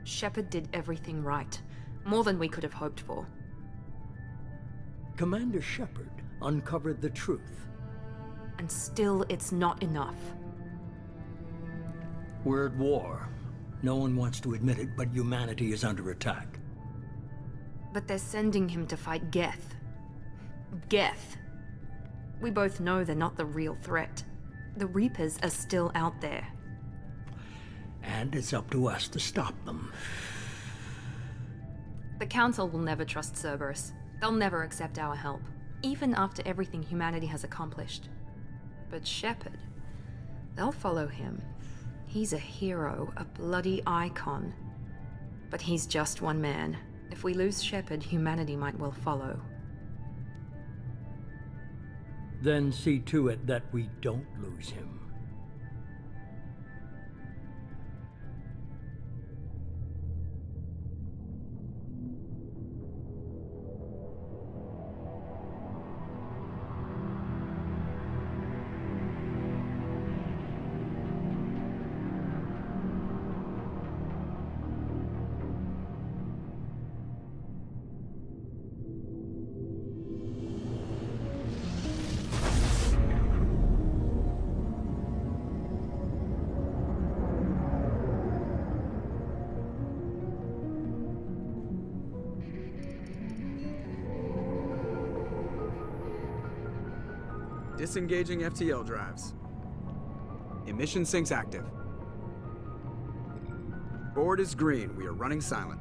Shepard did everything right. More than we could have hoped for. Commander Shepard uncovered the truth. And still, it's not enough. We're at war. No one wants to admit it, but humanity is under attack. But they're sending him to fight Geth. Geth. We both know they're not the real threat. The Reapers are still out there. And it's up to us to stop them. The Council will never trust Cerberus. They'll never accept our help, even after everything humanity has accomplished. But Shepard, they'll follow him. He's a hero, a bloody icon. But he's just one man. If we lose Shepard, humanity might well follow. Then see to it that we don't lose him. Disengaging FTL drives. Emission sinks active. Board is green. We are running silent.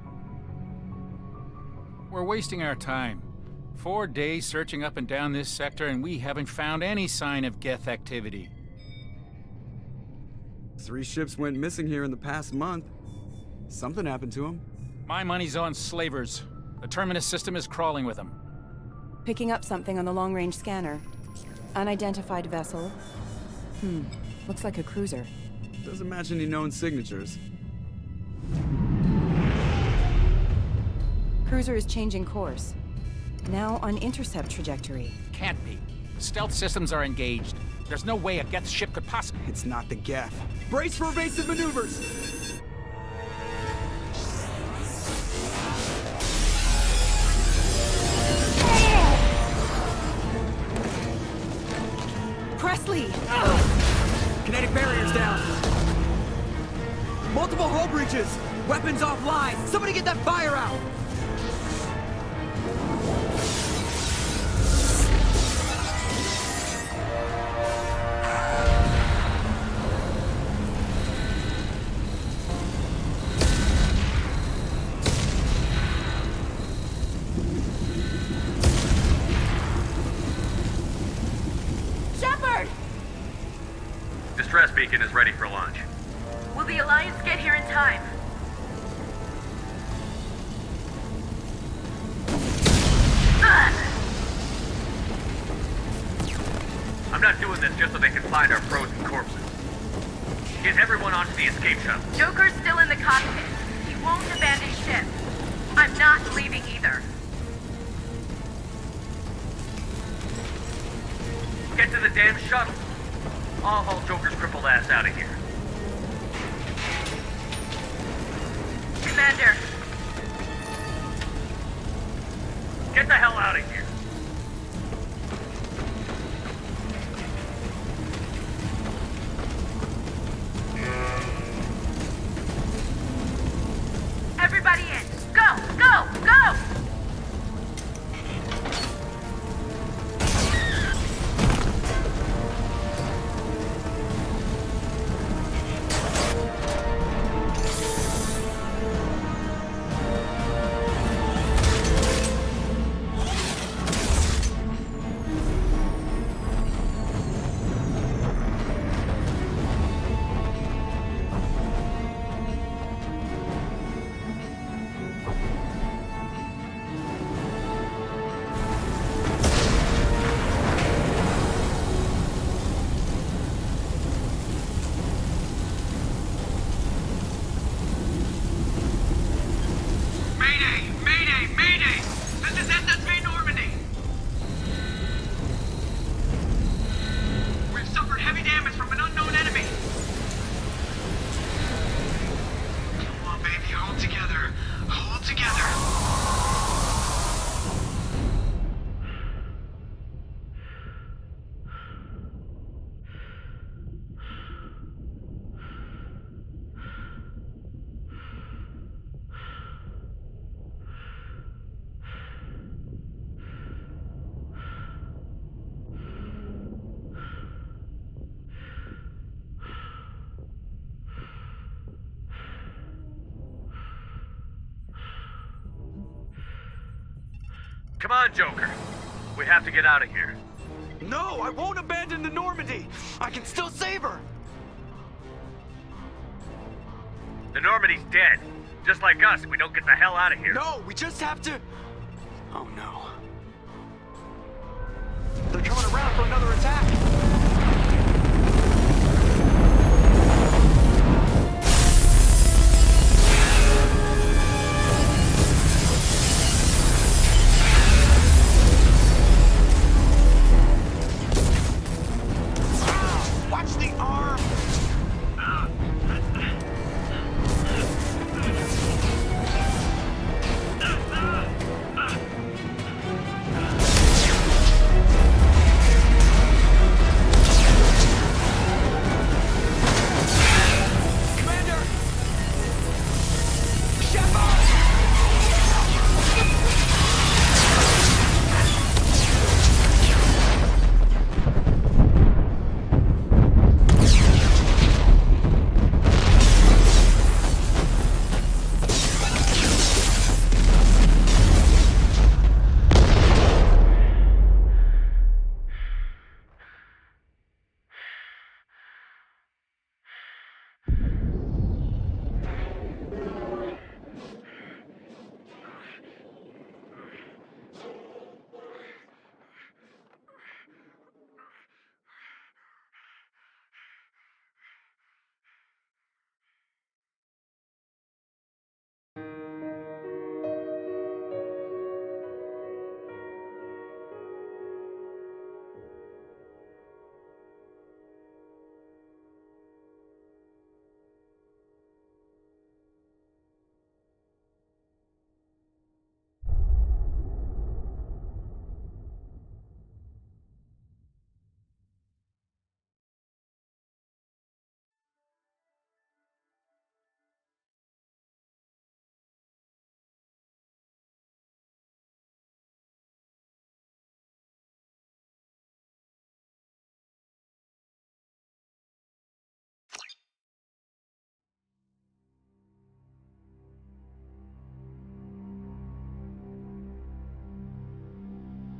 We're wasting our time. 4 days searching up and down this sector, and we haven't found any sign of Geth activity. 3 ships went missing here in the past month. Something happened to them. My money's on slavers. The Terminus system is crawling with them. Picking up something on the long-range scanner. Unidentified vessel. Looks like a cruiser. Doesn't match any known signatures. Cruiser is changing course. Now on intercept trajectory. Can't be. Stealth systems are engaged. There's no way a Geth ship could possibly... It's not the Geth. Brace for evasive maneuvers! Presley! Kinetic barriers down. Multiple hull breaches. Weapons offline. Somebody get that fire out. Distress beacon is ready for launch. Will the Alliance get here in time? I'm not doing this just so they can find our frozen corpses. Get everyone onto the escape shuttle. Joker's still in the cockpit. He won't abandon ship. I'm not leaving either. Get to the damn shuttle. I'll haul Joker's crippled ass out of here. Commander. Get the hell out of here. Everybody in. Go, go, go! Come on, Joker. We have to get out of here. No, I won't abandon the Normandy. I can still save her. The Normandy's dead. Just like us, we don't get the hell out of here. No, we just have to... Oh no. They're coming around for another attack. Watch the arm!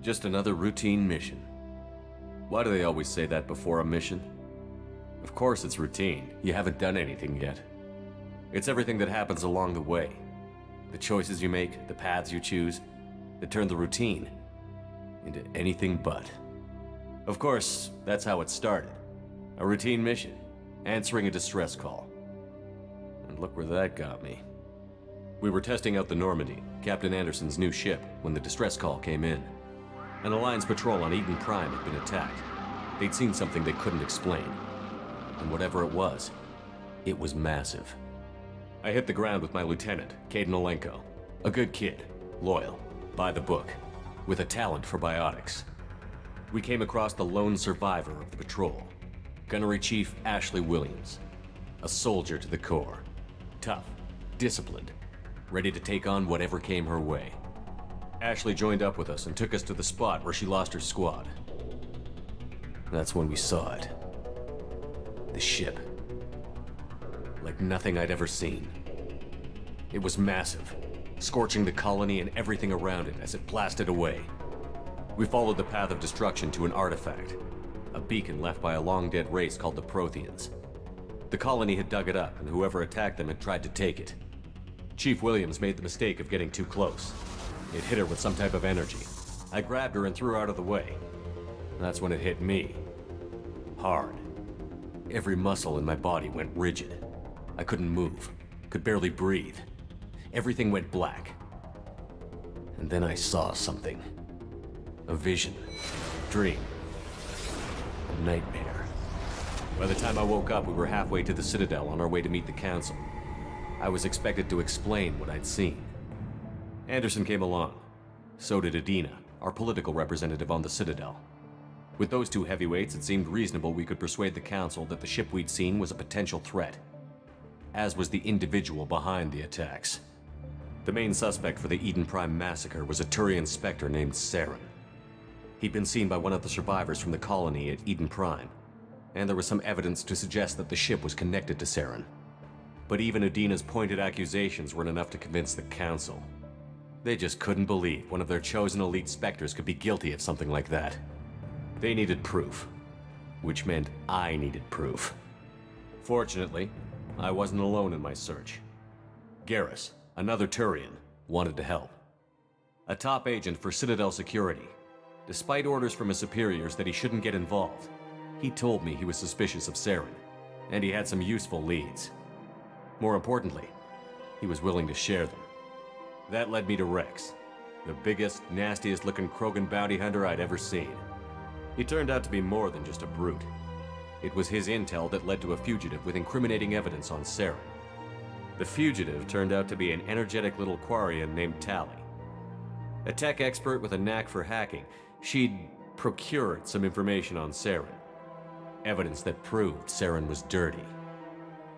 Just another routine mission. Why do they always say that before a mission? Of course it's routine. You haven't done anything yet. It's everything that happens along the way. The choices you make, the paths you choose, that turn the routine into anything but. Of course, that's how it started. A routine mission, answering a distress call. And look where that got me. We were testing out the Normandy, Captain Anderson's new ship, when the distress call came in. An Alliance patrol on Eden Prime had been attacked. They'd seen something they couldn't explain. And whatever it was massive. I hit the ground with my lieutenant, Caden Olenko. A good kid, loyal, by the book, with a talent for biotics. We came across the lone survivor of the patrol, Gunnery Chief Ashley Williams. A soldier to the core. Tough, disciplined, ready to take on whatever came her way. Ashley joined up with us and took us to the spot where she lost her squad. That's when we saw it. The ship. Like nothing I'd ever seen. It was massive, scorching the colony and everything around it as it blasted away. We followed the path of destruction to an artifact, a beacon left by a long-dead race called the Protheans. The colony had dug it up, and whoever attacked them had tried to take it. Chief Williams made the mistake of getting too close. It hit her with some type of energy. I grabbed her and threw her out of the way. That's when it hit me. Hard. Every muscle in my body went rigid. I couldn't move, could barely breathe. Everything went black. And then I saw something. A vision. Dream. A nightmare. By the time I woke up, we were halfway to the Citadel on our way to meet the Council. I was expected to explain what I'd seen. Anderson came along. So did Adina, our political representative on the Citadel. With those two heavyweights, it seemed reasonable we could persuade the Council that the ship we'd seen was a potential threat, as was the individual behind the attacks. The main suspect for the Eden Prime massacre was a Turian Spectre named Saren. He'd been seen by one of the survivors from the colony at Eden Prime, and there was some evidence to suggest that the ship was connected to Saren. But even Adina's pointed accusations weren't enough to convince the Council. They just couldn't believe one of their chosen elite Spectres could be guilty of something like that. They needed proof, which meant I needed proof. Fortunately, I wasn't alone in my search. Garrus, another Turian, wanted to help. A top agent for Citadel security. Despite orders from his superiors that he shouldn't get involved, he told me he was suspicious of Saren, and he had some useful leads. More importantly, he was willing to share them. That led me to Rex, the biggest, nastiest-looking Krogan bounty hunter I'd ever seen. He turned out to be more than just a brute. It was his intel that led to a fugitive with incriminating evidence on Saren. The fugitive turned out to be an energetic little Quarian named Tally. A tech expert with a knack for hacking, she'd procured some information on Saren. Evidence that proved Saren was dirty.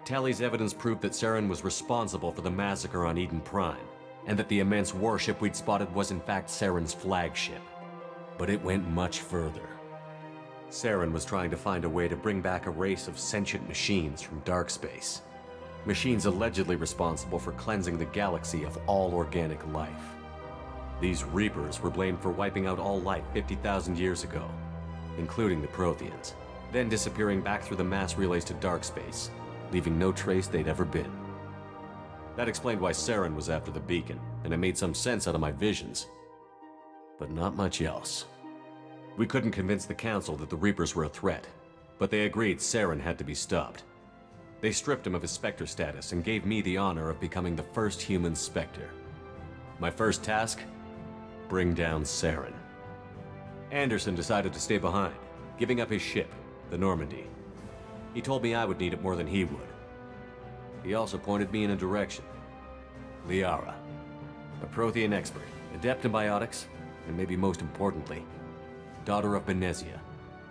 Tally's evidence proved that Saren was responsible for the massacre on Eden Prime, and that the immense warship we'd spotted was in fact Saren's flagship. But it went much further. Saren was trying to find a way to bring back a race of sentient machines from dark space. Machines allegedly responsible for cleansing the galaxy of all organic life. These Reapers were blamed for wiping out all life 50,000 years ago, including the Protheans, then disappearing back through the mass relays to dark space, leaving no trace they'd ever been. That explained why Saren was after the beacon, and it made some sense out of my visions. But not much else. We couldn't convince the Council that the Reapers were a threat, but they agreed Saren had to be stopped. They stripped him of his Spectre status and gave me the honor of becoming the first human Spectre. My first task? Bring down Saren. Anderson decided to stay behind, giving up his ship, the Normandy. He told me I would need it more than he would. He also pointed me in a direction. Liara, a Prothean expert, adept in biotics, and maybe most importantly, daughter of Benezia,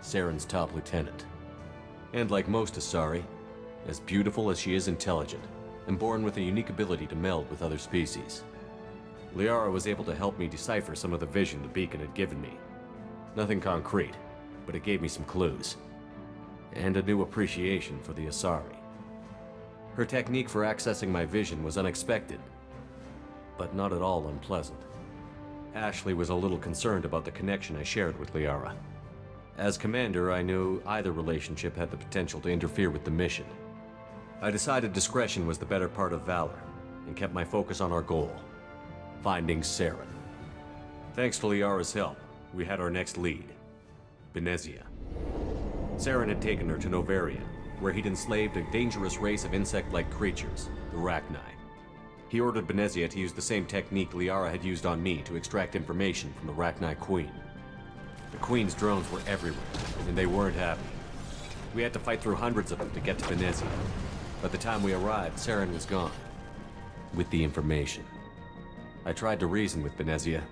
Saren's top lieutenant. And like most Asari, as beautiful as she is intelligent, and born with a unique ability to meld with other species. Liara was able to help me decipher some of the vision the beacon had given me. Nothing concrete, but it gave me some clues. And a new appreciation for the Asari. Her technique for accessing my vision was unexpected, but not at all unpleasant. Ashley was a little concerned about the connection I shared with Liara. As commander, I knew either relationship had the potential to interfere with the mission. I decided discretion was the better part of valor, and kept my focus on our goal, finding Saren. Thanks to Liara's help, we had our next lead, Benezia. Saren had taken her to Novaria, where he'd enslaved a dangerous race of insect-like creatures, the Rachni. He ordered Benezia to use the same technique Liara had used on me to extract information from the Rachni Queen. The Queen's drones were everywhere, and they weren't happy. We had to fight through hundreds of them to get to Benezia. By the time we arrived, Saren was gone, with the information. I tried to reason with Benezia,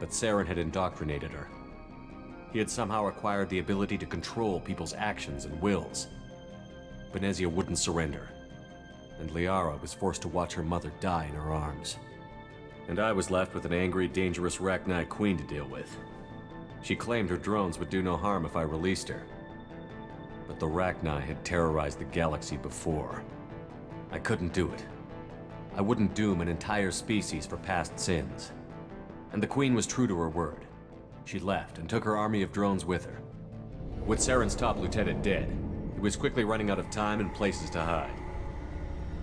but Saren had indoctrinated her. He had somehow acquired the ability to control people's actions and wills. Benezia wouldn't surrender, and Liara was forced to watch her mother die in her arms. And I was left with an angry, dangerous Rachni queen to deal with. She claimed her drones would do no harm if I released her. But the Rachni had terrorized the galaxy before. I couldn't do it. I wouldn't doom an entire species for past sins. And the queen was true to her word. She left and took her army of drones with her. With Saren's top lieutenant dead, he was quickly running out of time and places to hide.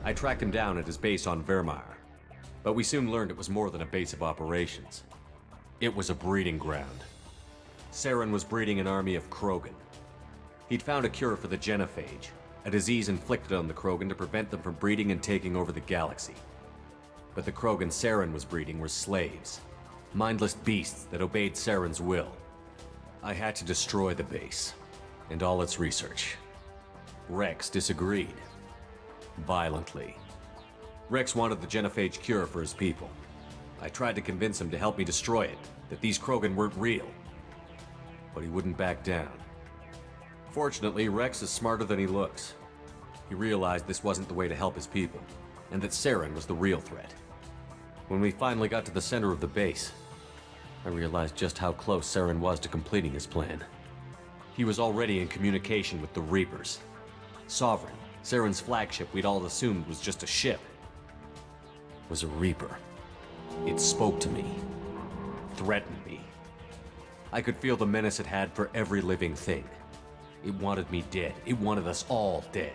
I tracked him down at his base on Vermeer, but we soon learned it was more than a base of operations. It was a breeding ground. Saren was breeding an army of Krogan. He'd found a cure for the genophage, a disease inflicted on the Krogan to prevent them from breeding and taking over the galaxy. But the Krogan Saren was breeding were slaves, mindless beasts that obeyed Saren's will. I had to destroy the base, and all its research. Rex disagreed. Violently. Rex wanted the genophage cure for his people. I tried to convince him to help me destroy it, that these Krogan weren't real. But he wouldn't back down. Fortunately, Rex is smarter than he looks. He realized this wasn't the way to help his people, and that Saren was the real threat. When we finally got to the center of the base, I realized just how close Saren was to completing his plan. He was already in communication with the Reapers. Sovereign, Saren's flagship we'd all assumed was just a ship, was a Reaper. It spoke to me, threatened me. I could feel the menace it had for every living thing. It wanted me dead. It wanted us all dead.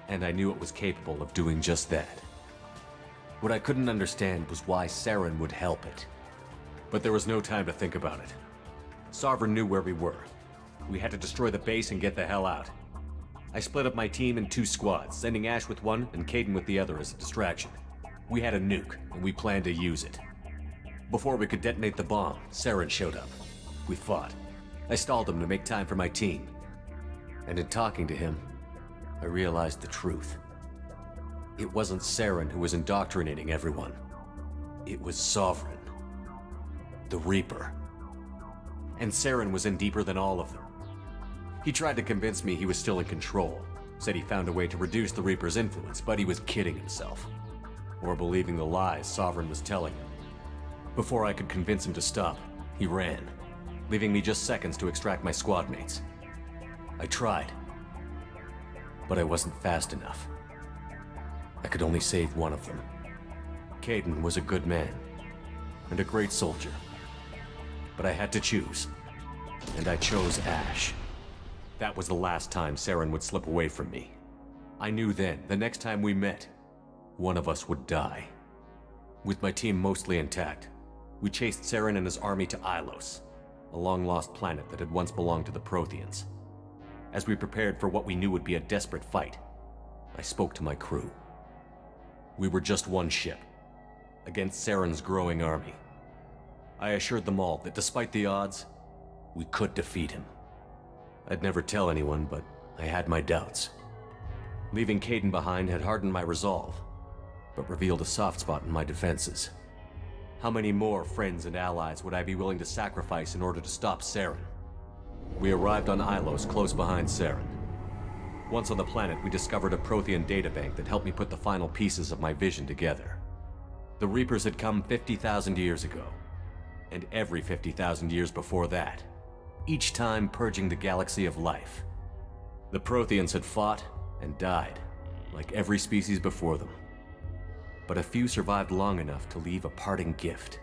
And I knew it was capable of doing just that. What I couldn't understand was why Saren would help it. But there was no time to think about it. Sovereign knew where we were. We had to destroy the base and get the hell out. I split up my team in 2 squads, sending Ash with one and Caden with the other as a distraction. We had a nuke, and we planned to use it. Before we could detonate the bomb, Saren showed up. We fought. I stalled him to make time for my team. And in talking to him, I realized the truth. It wasn't Saren who was indoctrinating everyone. It was Sovereign. The Reaper. And Saren was in deeper than all of them. He tried to convince me he was still in control, said he found a way to reduce the Reaper's influence, but he was kidding himself. Or believing the lies Sovereign was telling him. Before I could convince him to stop, he ran, leaving me just seconds to extract my squad mates. I tried, but I wasn't fast enough. I could only save one of them. Caden was a good man, and a great soldier. But I had to choose, and I chose Ash. That was the last time Saren would slip away from me. I knew then, the next time we met, one of us would die. With my team mostly intact, we chased Saren and his army to Ilos, a long-lost planet that had once belonged to the Protheans. As we prepared for what we knew would be a desperate fight, I spoke to my crew. We were just one ship, against Saren's growing army. I assured them all that despite the odds, we could defeat him. I'd never tell anyone, but I had my doubts. Leaving Caden behind had hardened my resolve, but revealed a soft spot in my defenses. How many more friends and allies would I be willing to sacrifice in order to stop Saren? We arrived on Ilos close behind Saren. Once on the planet, we discovered a Prothean databank that helped me put the final pieces of my vision together. The Reapers had come 50,000 years ago, and every 50,000 years before that, each time purging the galaxy of life. The Protheans had fought and died, like every species before them. But a few survived long enough to leave a parting gift.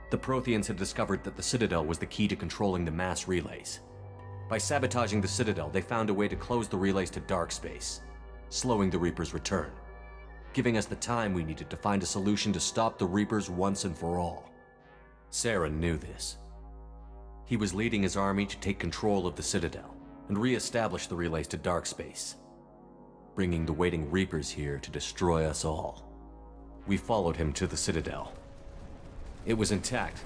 The Protheans had discovered that the Citadel was the key to controlling the mass relays. By sabotaging the Citadel, they found a way to close the relays to dark space, slowing the Reapers' return, giving us the time we needed to find a solution to stop the Reapers once and for all. Saren knew this. He was leading his army to take control of the Citadel and re-establish the relays to dark space, bringing the waiting Reapers here to destroy us all. We followed him to the Citadel. It was intact,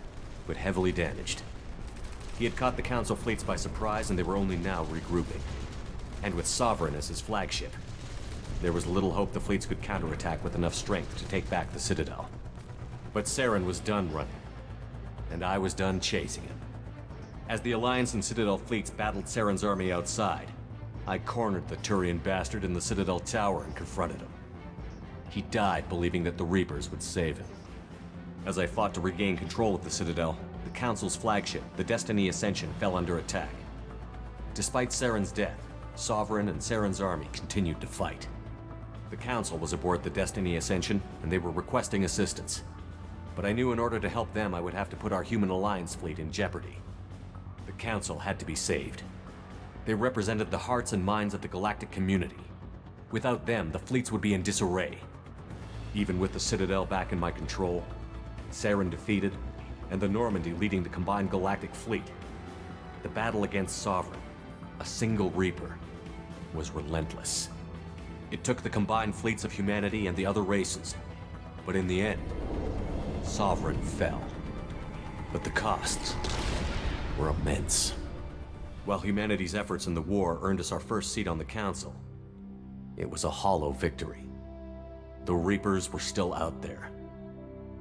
but heavily damaged. He had caught the Council fleets by surprise, and they were only now regrouping. And with Sovereign as his flagship, There was little hope the fleets could counterattack with enough strength to take back the Citadel. But Saren was done running, and I was done chasing him. As the Alliance and Citadel fleets battled Saren's army outside, I cornered the Turian bastard in the Citadel tower and confronted him. He died believing that the Reapers would save him. As I fought to regain control of the Citadel, the Council's flagship, the Destiny Ascension, fell under attack. Despite Saren's death, Sovereign and Saren's army continued to fight. The Council was aboard the Destiny Ascension, and they were requesting assistance. But I knew in order to help them, I would have to put our Human Alliance fleet in jeopardy. The Council had to be saved. They represented the hearts and minds of the galactic community. Without them, the fleets would be in disarray. Even with the Citadel back in my control, Saren defeated, and the Normandy leading the combined galactic fleet, the battle against Sovereign, a single Reaper, was relentless. It took the combined fleets of humanity and the other races, but in the end, Sovereign fell. But the costs were immense. While humanity's efforts in the war earned us our first seat on the Council, it was a hollow victory. The Reapers were still out there.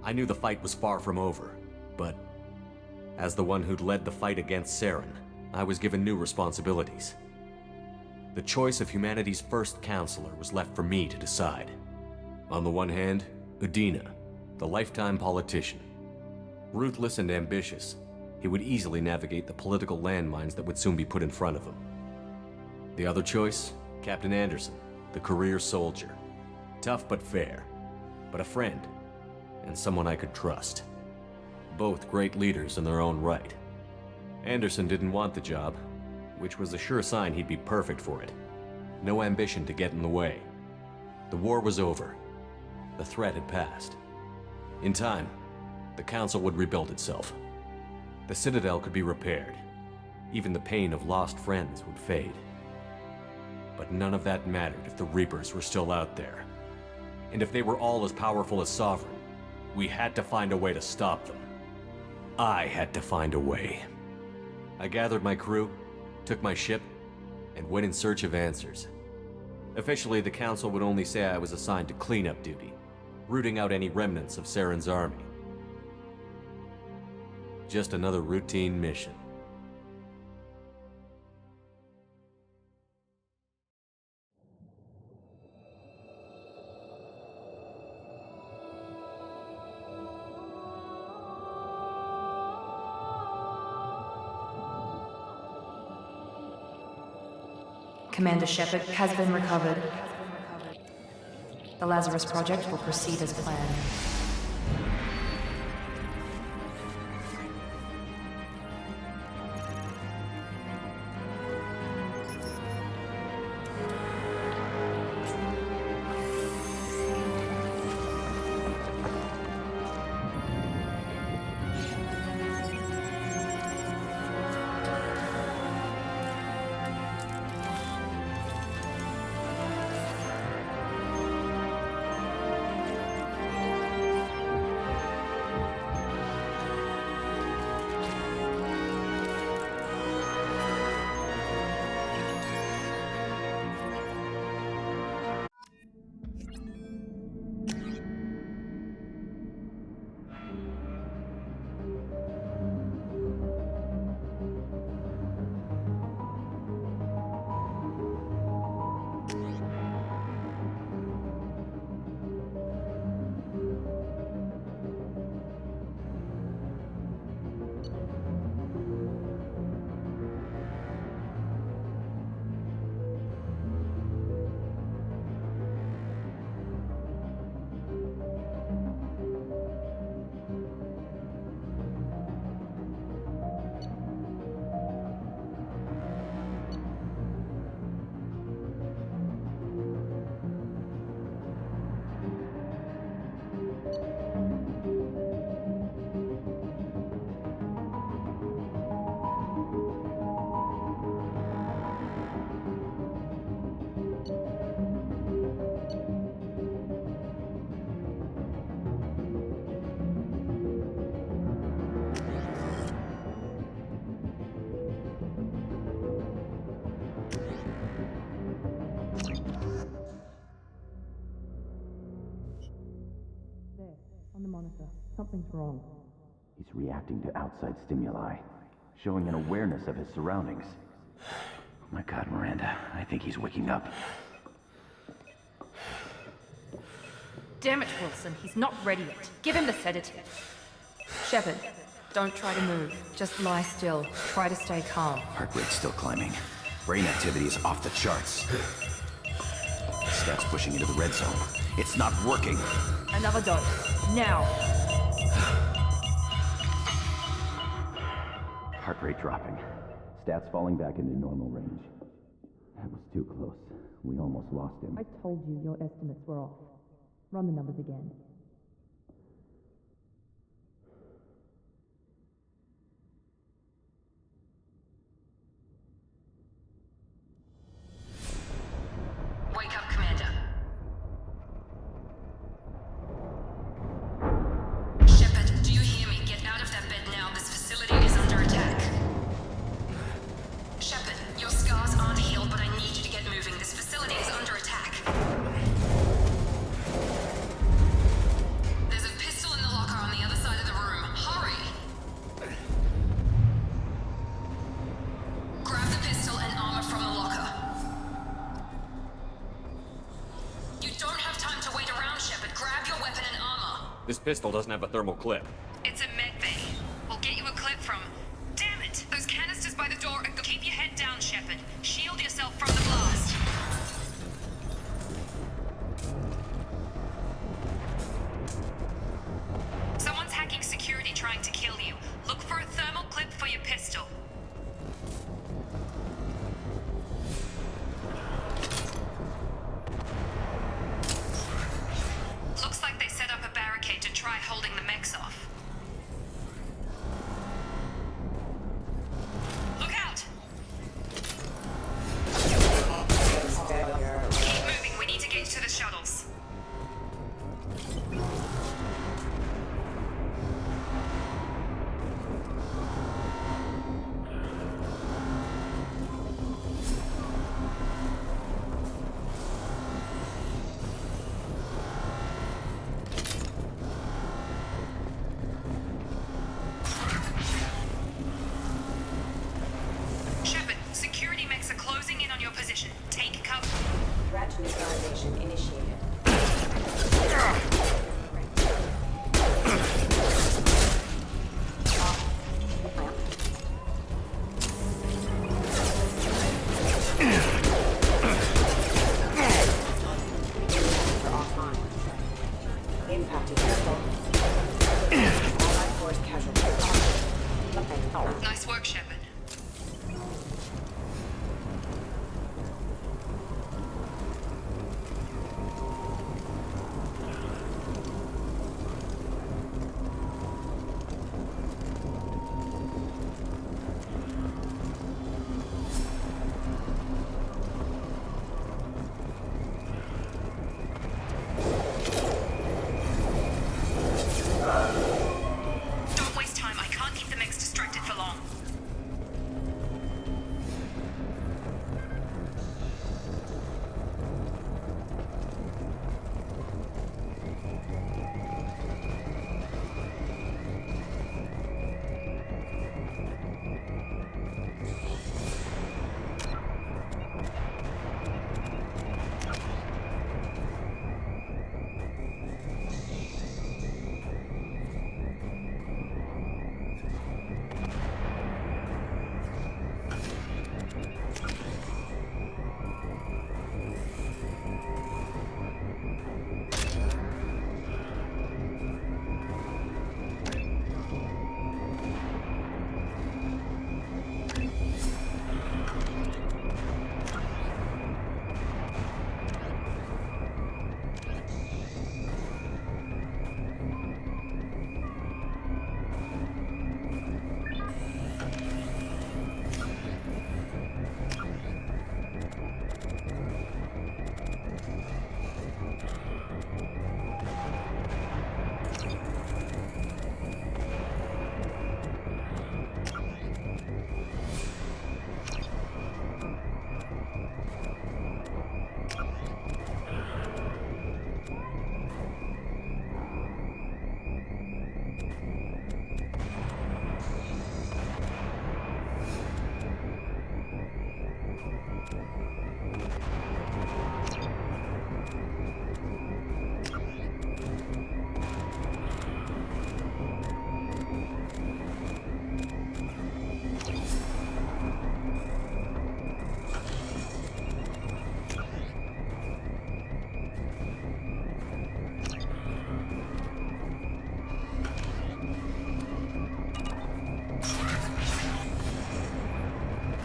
I knew the fight was far from over, but as the one who'd led the fight against Saren, I was given new responsibilities. The choice of humanity's first counselor was left for me to decide. On the one hand, Udina, the lifetime politician. Ruthless and ambitious, he would easily navigate the political landmines that would soon be put in front of him. The other choice, Captain Anderson, the career soldier. Tough but fair, but a friend, and someone I could trust. Both great leaders in their own right. Anderson didn't want the job, which was a sure sign he'd be perfect for it. No ambition to get in the way. The war was over. The threat had passed. In time, the Council would rebuild itself. The Citadel could be repaired. Even the pain of lost friends would fade. But none of that mattered if the Reapers were still out there. And if they were all as powerful as Sovereign, we had to find a way to stop them. I had to find a way. I gathered my crew, took my ship, and went in search of answers. Officially, the Council would only say I was assigned to cleanup duty, rooting out any remnants of Saren's army. Just another routine mission. Commander Shepard has been recovered. The Lazarus Project will proceed as planned. monitor. Something's wrong. He's reacting to outside stimuli, showing an awareness of his surroundings. Oh my God, Miranda, I think he's waking up. Damn it, Wilson, he's not ready yet. Give him the sedative. Shepard, don't try to move. Just lie still. Try to stay calm. Heart rate's still climbing. Brain activity is off the charts. Stats pushing into the red zone. It's not working. Another dose. Now. Heart rate dropping. Stats falling back into normal range. That was too close. We almost lost him. I told you your estimates were off. Run the numbers again. Wake up, Commander. Shepard, do you hear me? Get out of that bed now. This facility is under attack. Shepard, your scars aren't healed, but I need you to get moving. This facility is under attack. There's a pistol in the locker on the other side of the room. Hurry! Grab the pistol and armor from the locker. You don't have time to wait around, Shepard. Grab your weapon and armor. This pistol doesn't have a thermal clip. It's a med bay. We'll get you a clip from... Damn it! Those canisters by the door. Keep your head down, Shepard. Shield yourself from the blast. Someone's hacking security trying to kill you. Look for a thermal clip for your pistol. Looks like they set up a barricade to try holding the mechs off.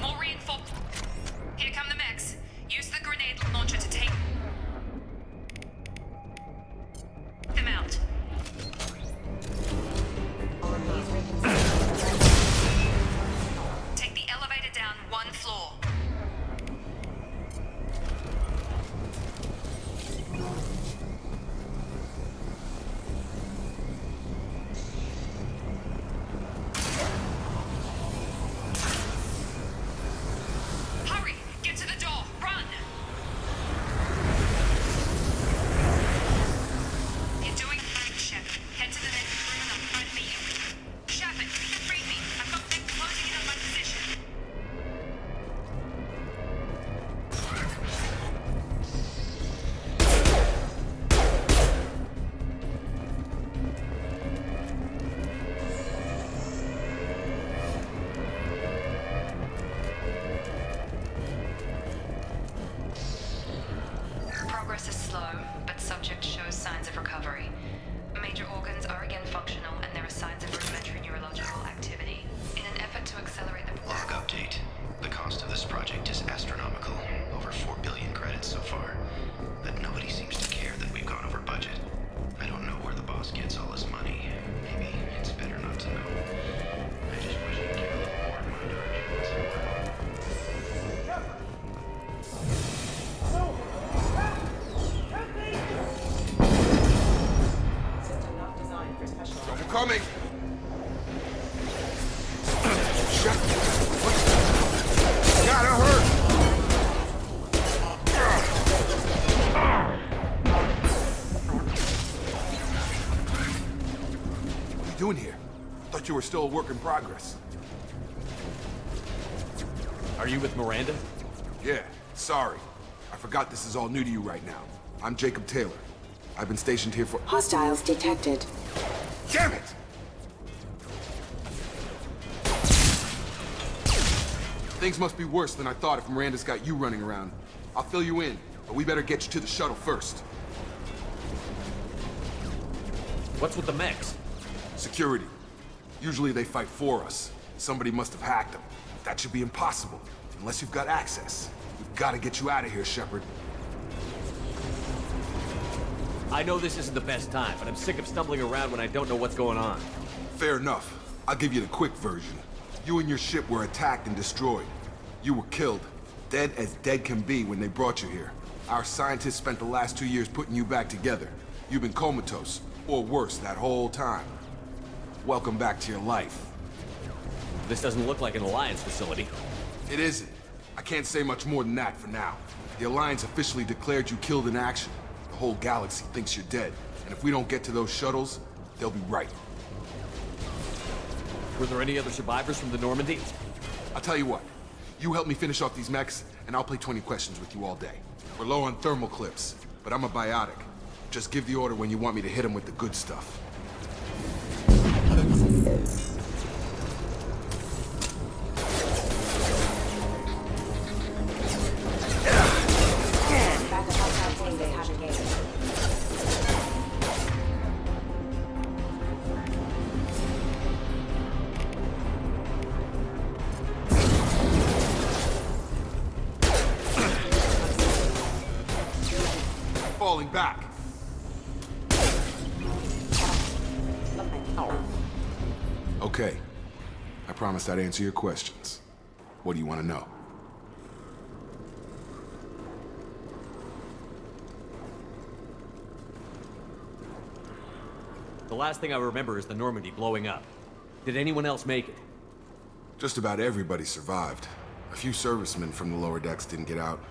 More reinforcements. Here come the mechs. Use the grenade launcher to take them out. Take the elevator down one floor. Hurry! Get to the door! Run! You're doing fine, Shep. Head to the next room and I'll try to meet you. Shepard, read me. I've got them closing in on my position. Progress is slow, but subject shows signs of recovery. Major organs are again functional, and there are signs of rudimentary neurological activity. In an effort to accelerate the Log update. The cost of this project is astronomical. Over 4 billion credits so far. But nobody seems to care that we've gone over budget. I don't know where the boss gets all his money. Maybe it's better not to know. I just wish he'd give a little more in my direction once in a while. System not designed for special. I'm coming! Shut Gotta hurt! What are you doing here? Thought you were still a work in progress. Are you with Miranda? Yeah, sorry. I forgot this is all new to you right now. I'm Jacob Taylor. I've been stationed here for— Hostiles detected. Damn it! Things must be worse than I thought if Miranda's got you running around. I'll fill you in, but we better get you to the shuttle first. What's with the mechs? Security. Usually they fight for us. Somebody must have hacked them. That should be impossible, unless you've got access. We've got to get you out of here, Shepard. I know this isn't the best time, but I'm sick of stumbling around when I don't know what's going on. Fair enough. I'll give you the quick version. You and your ship were attacked and destroyed. You were killed. Dead as dead can be when they brought you here. Our scientists spent the last 2 years putting you back together. You've been comatose, or worse, that whole time. Welcome back to your life. This doesn't look like an Alliance facility. It isn't. I can't say much more than that for now. The Alliance officially declared you killed in action. The whole galaxy thinks you're dead. And if we don't get to those shuttles, they'll be right. Were there any other survivors from the Normandy? I'll tell you what. You help me finish off these mechs, and I'll play 20 questions with you all day. We're low on thermal clips, but I'm a biotic. Just give the order when you want me to hit them with the good stuff. Falling back. Okay. I promised I'd answer your questions. What do you want to know? The last thing I remember is the Normandy blowing up. Did anyone else make it? Just about everybody survived. A few servicemen from the lower decks didn't get out.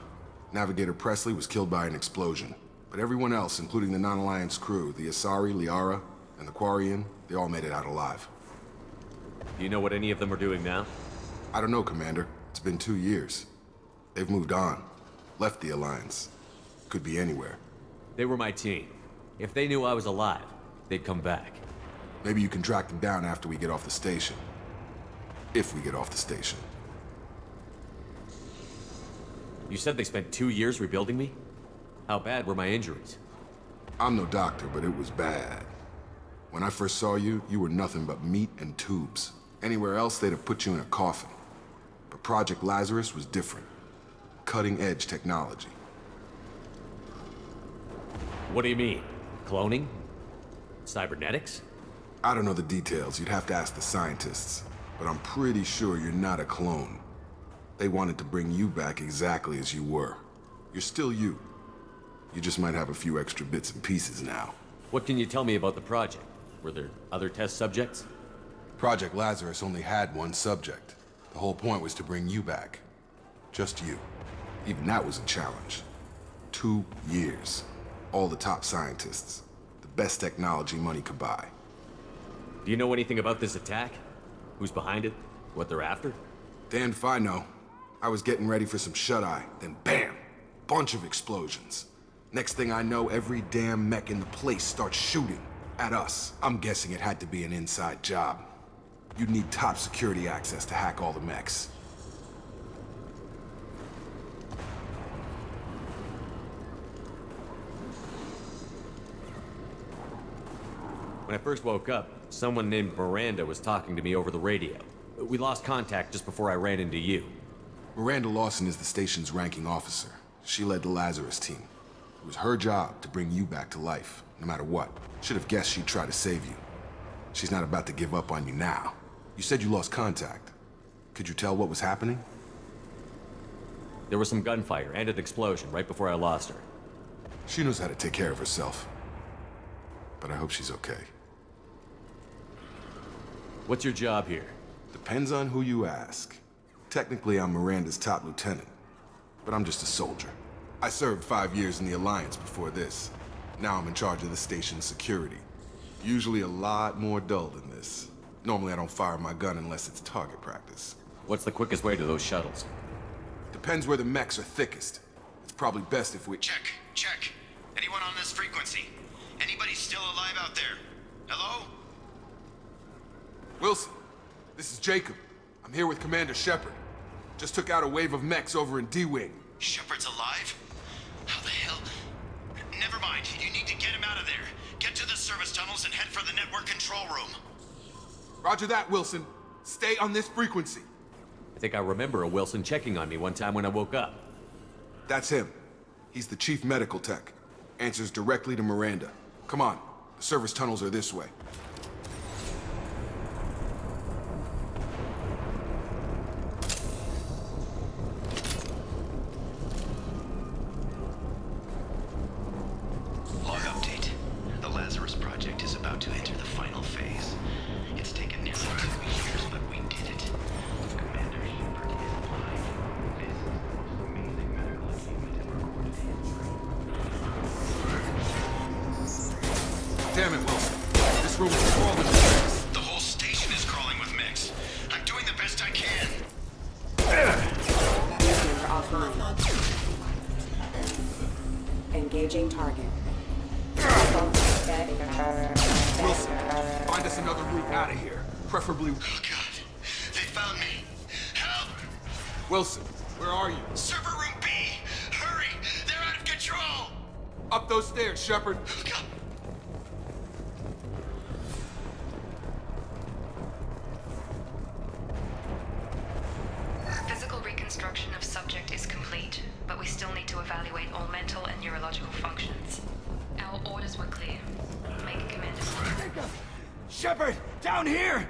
Navigator Presley was killed by an explosion. But everyone else, including the non-Alliance crew, the Asari, Liara, and the Quarian, they all made it out alive. Do you know what any of them are doing now? I don't know, Commander. It's been 2 years. They've moved on. Left the Alliance. Could be anywhere. They were my team. If they knew I was alive, they'd come back. Maybe you can track them down after we get off the station. If we get off the station. You said they spent 2 years rebuilding me? How bad were my injuries? I'm no doctor, but it was bad. When I first saw you, you were nothing but meat and tubes. Anywhere else, they'd have put you in a coffin. But Project Lazarus was different. Cutting-edge technology. What do you mean? Cloning? Cybernetics? I don't know the details. You'd have to ask the scientists. But I'm pretty sure you're not a clone. They wanted to bring you back exactly as you were. You're still you. You just might have a few extra bits and pieces now. What can you tell me about the project? Were there other test subjects? Project Lazarus only had one subject. The whole point was to bring you back. Just you. Even that was a challenge. 2 years. All the top scientists. The best technology money could buy. Do you know anything about this attack? Who's behind it? What they're after? Damned if I know. I was getting ready for some shut-eye, then bam! Bunch of explosions. Next thing I know, every damn mech in the place starts shooting. At us. I'm guessing it had to be an inside job. You'd need top security access to hack all the mechs. When I first woke up, someone named Miranda was talking to me over the radio. We lost contact just before I ran into you. Miranda Lawson is the station's ranking officer. She led the Lazarus team. It was her job to bring you back to life, no matter what. Should have guessed she'd try to save you. She's not about to give up on you now. You said you lost contact. Could you tell what was happening? There was some gunfire and an explosion right before I lost her. She knows how to take care of herself. But I hope she's okay. What's your job here? Depends on who you ask. Technically, I'm Miranda's top lieutenant. But I'm just a soldier. I served 5 years in the Alliance before this. Now I'm in charge of the station's security. Usually a lot more dull than this. Normally I don't fire my gun unless it's target practice. What's the quickest way to those shuttles? Depends where the mechs are thickest. It's probably best if we... Check. Anyone on this frequency? Anybody still alive out there? Hello? Wilson, this is Jacob. I'm here with Commander Shepard. Just took out a wave of mechs over in D-Wing. Shepard's alive? How the hell? Never mind. You need to get him out of there. Get to the service tunnels and head for the network control room. Roger that, Wilson. Stay on this frequency. I think I remember a Wilson checking on me one time when I woke up. That's him. He's the chief medical tech. Answers directly to Miranda. Come on. The service tunnels are this way. Log update. The Lazarus project is about to enter the final phase. It's taken nearly 2 years, but we did it. Commander Shepard is alive. This is the most amazing medical achievement in recorded history. Damn it, Wilson. This room is crawling with mechs. The whole station is crawling with mechs. I'm doing the best I can. User offline. Engaging target. Wilson, find us another route out of here. Preferably... Oh God, they found me. Help! Wilson, where are you? Server room B! Hurry! They're out of control! Up those stairs, Shepard. Oh God. Physical reconstruction of subject is complete, but we still need to evaluate all mental and neurological functions. Our orders were clear. Make Commander. Shepard, down here!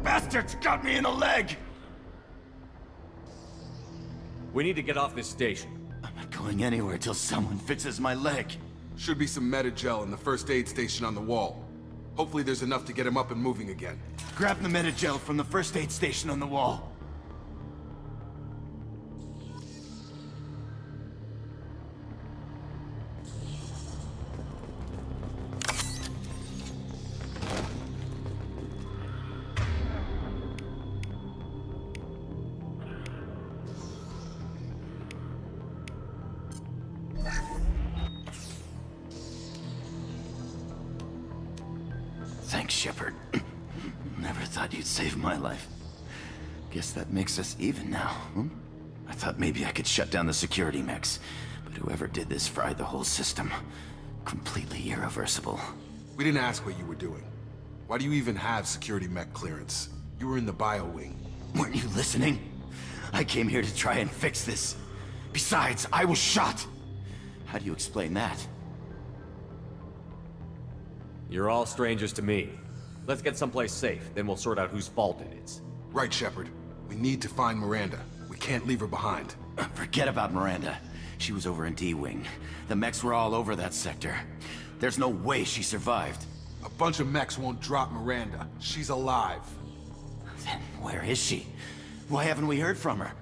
Bastards got me in the leg! We need to get off this station. I'm not going anywhere till someone fixes my leg. Should be some Metagel in the first aid station on the wall. Hopefully there's enough to get him up and moving again. Grab the Metagel from the first aid station on the wall. Thanks, Shepard. Never thought you'd save my life. Guess that makes us even now, hmm? I thought maybe I could shut down the security mechs, but whoever did this fried the whole system. Completely irreversible. We didn't ask what you were doing. Why do you even have security mech clearance? You were in the bio wing. Weren't you listening? I came here to try and fix this. Besides, I was shot. How do you explain that? You're all strangers to me. Let's get someplace safe, then we'll sort out whose fault it is. Right, Shepard. We need to find Miranda. We can't leave her behind. Forget about Miranda. She was over in D-Wing. The mechs were all over that sector. There's no way she survived. A bunch of mechs won't drop Miranda. She's alive. Then where is she? Why haven't we heard from her?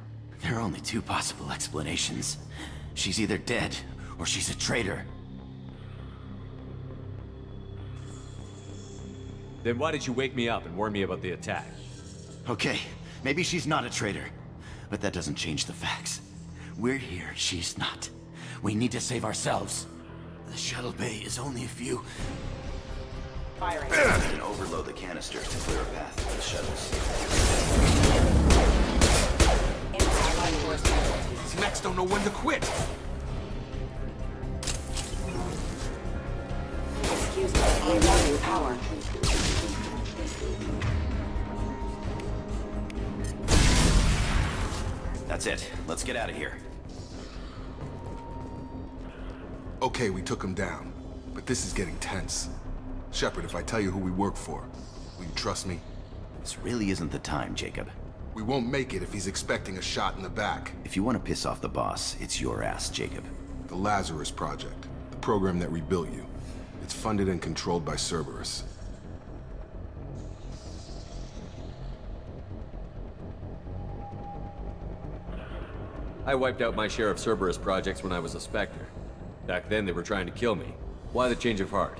There are only two possible explanations. She's either dead, or she's a traitor. Then why did you wake me up and warn me about the attack? Okay, maybe she's not a traitor. But that doesn't change the facts. We're here, she's not. We need to save ourselves. The shuttle bay is only a few... Firing. And overload the canisters to clear a path to the shuttles. These mechs don't know when to quit. Excuse me, I'm losing power. That's it. Let's get out of here. Okay, we took him down. But this is getting tense. Shepard, if I tell you who we work for, will you trust me? This really isn't the time, Jacob. We won't make it if he's expecting a shot in the back. If you want to piss off the boss, it's your ass, Jacob. The Lazarus Project, the program that rebuilt you. It's funded and controlled by Cerberus. I wiped out my share of Cerberus projects when I was a Spectre. Back then they were trying to kill me. Why the change of heart?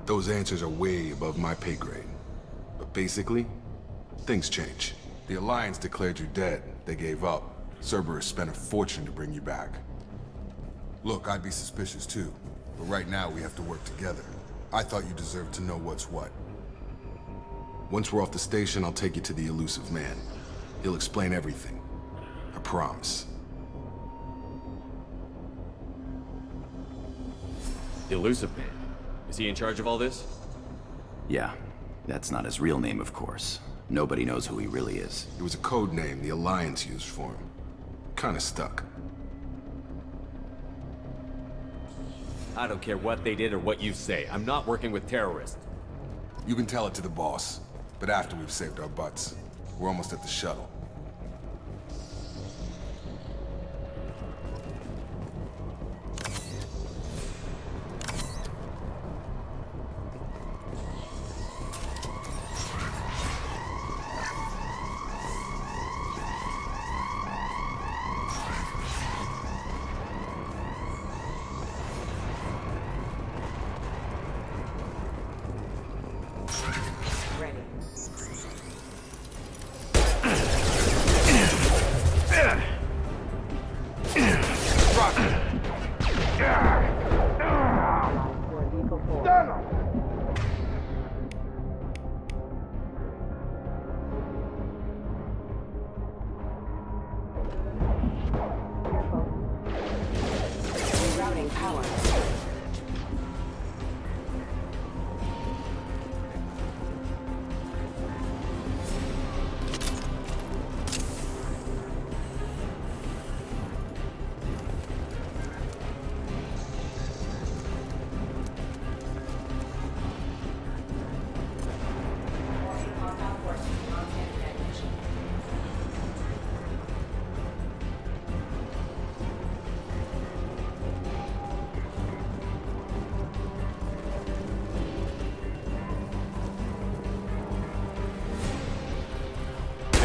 Those answers are way above my pay grade. But basically, things change. The Alliance declared you dead. They gave up. Cerberus spent a fortune to bring you back. Look, I'd be suspicious too. But right now we have to work together. I thought you deserved to know what's what. Once we're off the station, I'll take you to the elusive man. He'll explain everything. I promise. Elusive Man? Is he in charge of all this? Yeah. That's not his real name, of course. Nobody knows who he really is. It was a code name the Alliance used for him. Kinda stuck. I don't care what they did or what you say. I'm not working with terrorists. You can tell it to the boss, but after we've saved our butts. We're almost at the shuttle.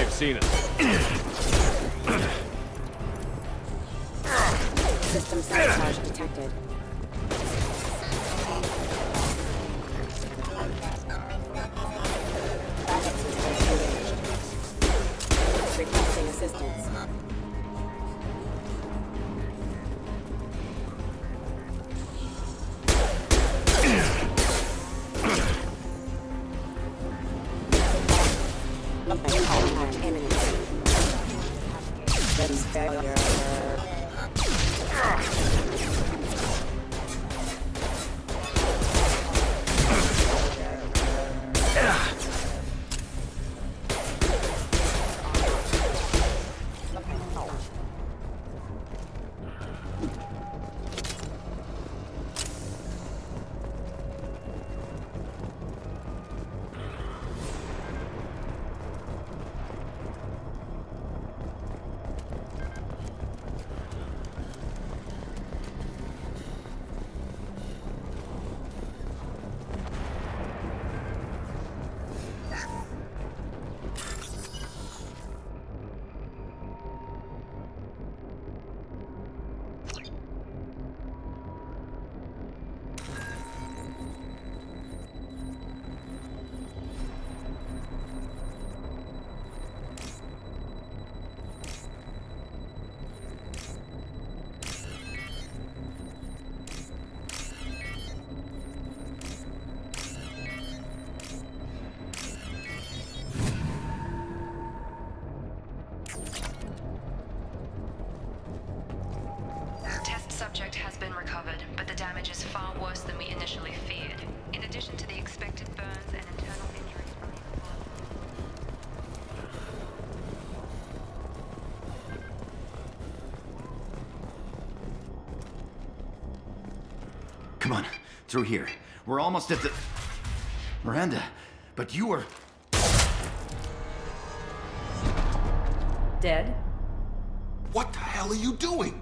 Seen it. System sabotage detected. Backup system engaged. Requesting assistance. Subject has been recovered, but the damage is far worse than we initially feared. In addition to the expected burns and internal injuries from the Come on, through here. We're almost at the... Miranda, but you were... Dead? What the hell are you doing?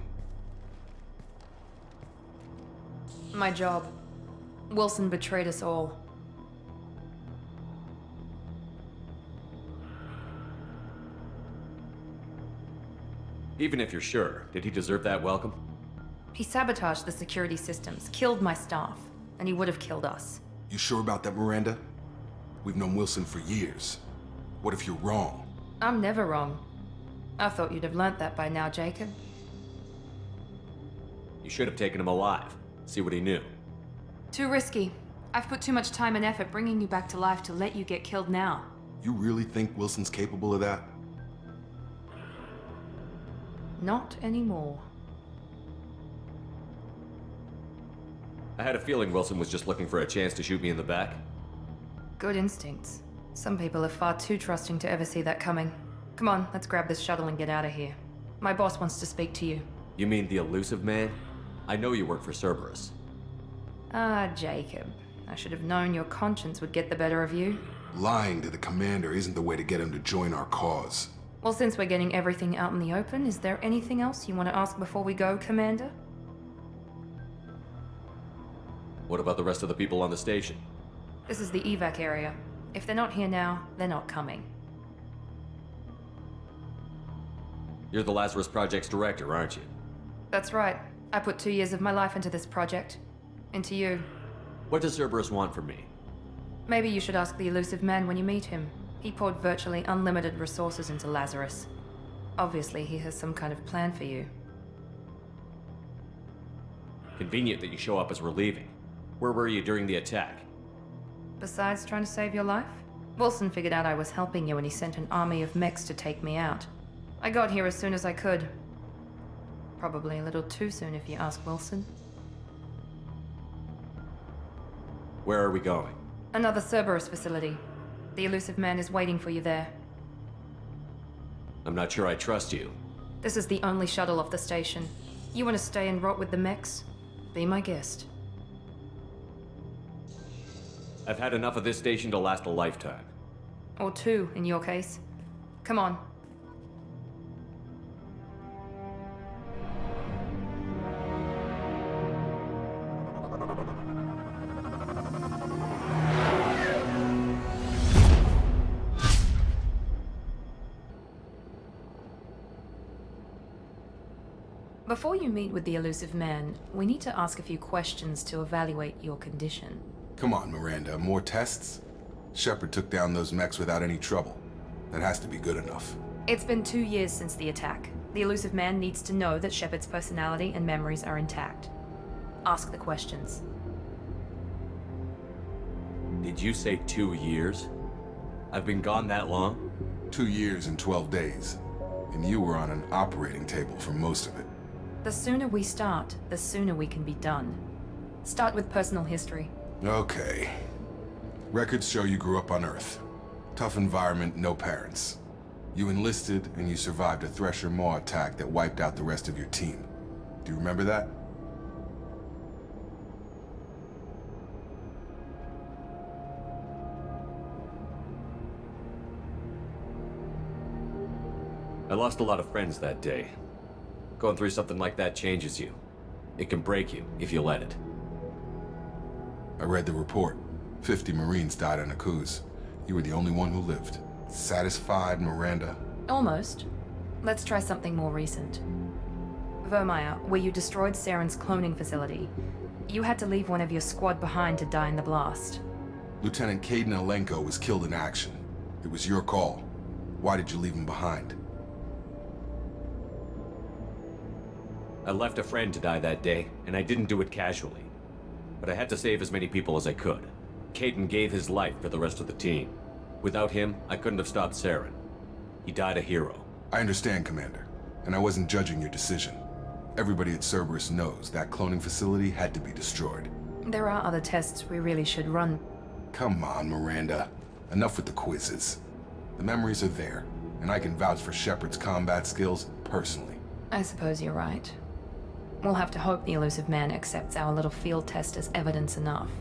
My job. Wilson betrayed us all. Even if you're sure, did he deserve that welcome? He sabotaged the security systems, killed my staff, and he would have killed us. You sure about that, Miranda? We've known Wilson for years. What if you're wrong? I'm never wrong. I thought you'd have learnt that by now, Jacob. You should have taken him alive. See what he knew. Too risky. I've put too much time and effort bringing you back to life to let you get killed now. You really think Wilson's capable of that? Not anymore. I had a feeling Wilson was just looking for a chance to shoot me in the back. Good instincts. Some people are far too trusting to ever see that coming. Come on, let's grab this shuttle and get out of here. My boss wants to speak to you. You mean the elusive man? I know you work for Cerberus. Ah, Jacob. I should have known your conscience would get the better of you. Lying to the commander isn't the way to get him to join our cause. Well, since we're getting everything out in the open, is there anything else you want to ask before we go, Commander? What about the rest of the people on the station? This is the evac area. If they're not here now, they're not coming. You're the Lazarus Project's director, aren't you? That's right. I put 2 years of my life into this project. Into you. What does Cerberus want from me? Maybe you should ask the elusive man when you meet him. He poured virtually unlimited resources into Lazarus. Obviously, he has some kind of plan for you. Convenient that you show up as we're leaving. Where were you during the attack? Besides trying to save your life, Wilson figured out I was helping you and he sent an army of mechs to take me out. I got here as soon as I could. Probably a little too soon if you ask Wilson. Where are we going? Another Cerberus facility. The elusive man is waiting for you there. I'm not sure I trust you. This is the only shuttle off the station. You want to stay and rot with the mechs? Be my guest. I've had enough of this station to last a lifetime. Or 2, in your case. Come on. Before you meet with the elusive man, we need to ask a few questions to evaluate your condition. Come on, Miranda, more tests? Shepard took down those mechs without any trouble. That has to be good enough. It's been 2 years since the attack. The elusive man needs to know that Shepard's personality and memories are intact. Ask the questions. Did you say 2 years? I've been gone that long? 2 years and 12 days. And you were on an operating table for most of it. The sooner we start, the sooner we can be done. Start with personal history. Okay. Records show you grew up on Earth. Tough environment, no parents. You enlisted and you survived a Thresher Maw attack that wiped out the rest of your team. Do you remember that? I lost a lot of friends that day. Going through something like that changes you. It can break you if you let it. I read the report. 50 Marines died on Akuz. You were the only one who lived. Satisfied, Miranda? Almost. Let's try something more recent. Vermeer, where you destroyed Saren's cloning facility. You had to leave one of your squad behind to die in the blast. Lieutenant Caden Alenko was killed in action. It was your call. Why did you leave him behind? I left a friend to die that day, and I didn't do it casually. But I had to save as many people as I could. Caden gave his life for the rest of the team. Without him, I couldn't have stopped Saren. He died a hero. I understand, Commander, and I wasn't judging your decision. Everybody at Cerberus knows that cloning facility had to be destroyed. There are other tests we really should run. Come on, Miranda. Enough with the quizzes. The memories are there, and I can vouch for Shepard's combat skills personally. I suppose you're right. We'll have to hope the elusive man accepts our little field test as evidence enough.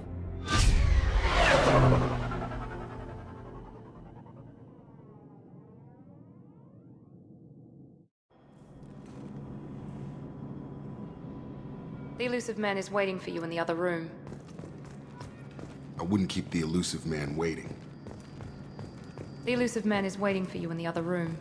The elusive man is waiting for you in the other room. I wouldn't keep the elusive man waiting. The elusive man is waiting for you in the other room.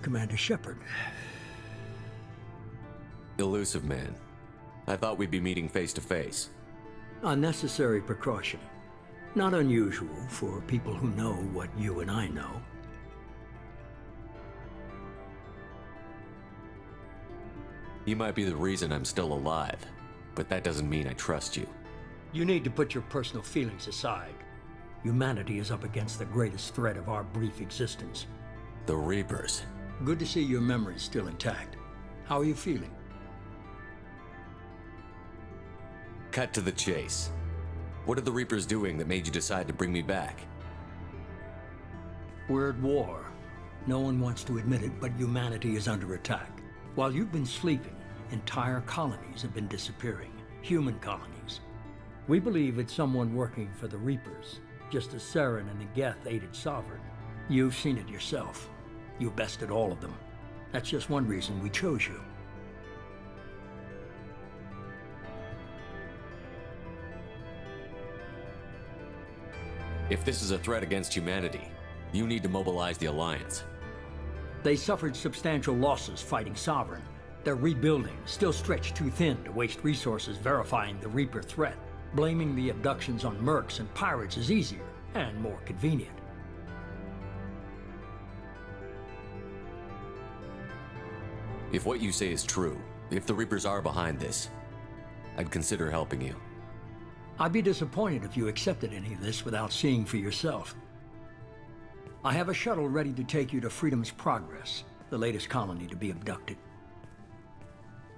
Commander Shepard. Elusive man. I thought we'd be meeting face to face. Unnecessary precaution. Not unusual for people who know what you and I know. You might be the reason I'm still alive, but that doesn't mean I trust you. You need to put your personal feelings aside. Humanity is up against the greatest threat of our brief existence. The Reapers. Good to see your memory's still intact. How are you feeling? Cut to the chase. What are the Reapers doing that made you decide to bring me back? We're at war. No one wants to admit it, but humanity is under attack. While you've been sleeping, entire colonies have been disappearing. Human colonies. We believe it's someone working for the Reapers, just as Saren and the Geth aided Sovereign. You've seen it yourself. You bested all of them. That's just one reason we chose you. If this is a threat against humanity, you need to mobilize the Alliance. They suffered substantial losses fighting Sovereign. They're rebuilding, still stretched too thin to waste resources verifying the Reaper threat. Blaming the abductions on mercs and pirates is easier and more convenient. If what you say is true, if the Reapers are behind this, I'd consider helping you. I'd be disappointed if you accepted any of this without seeing for yourself. I have a shuttle ready to take you to Freedom's Progress, the latest colony to be abducted.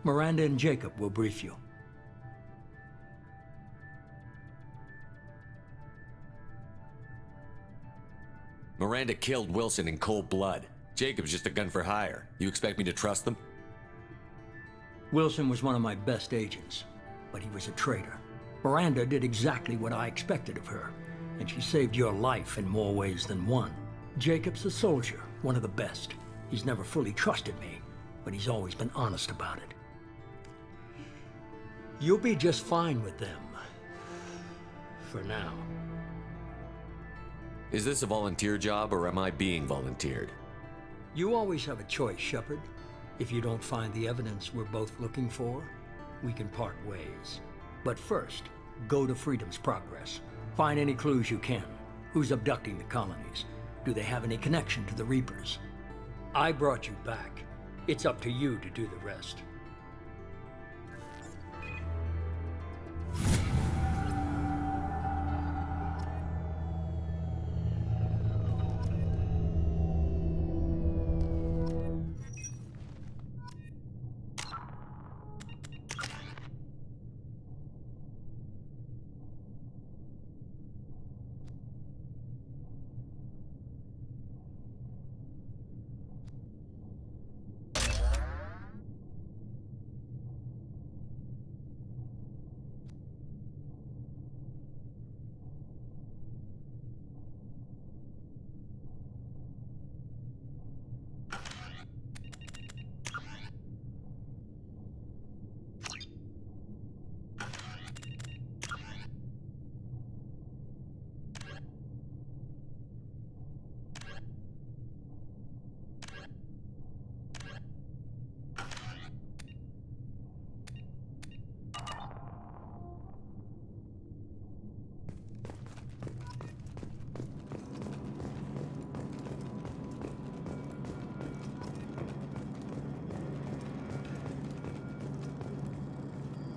Miranda and Jacob will brief you. Miranda killed Wilson in cold blood. Jacob's just a gun for hire. You expect me to trust them? Wilson was one of my best agents, but he was a traitor. Miranda did exactly what I expected of her, and she saved your life in more ways than one. Jacob's a soldier, one of the best. He's never fully trusted me, but he's always been honest about it. You'll be just fine with them. For now. Is this a volunteer job, or am I being volunteered? You always have a choice, Shepard. If you don't find the evidence we're both looking for, we can part ways. But first, go to Freedom's Progress. Find any clues you can. Who's abducting the colonies? Do they have any connection to the Reapers? I brought you back. It's up to you to do the rest.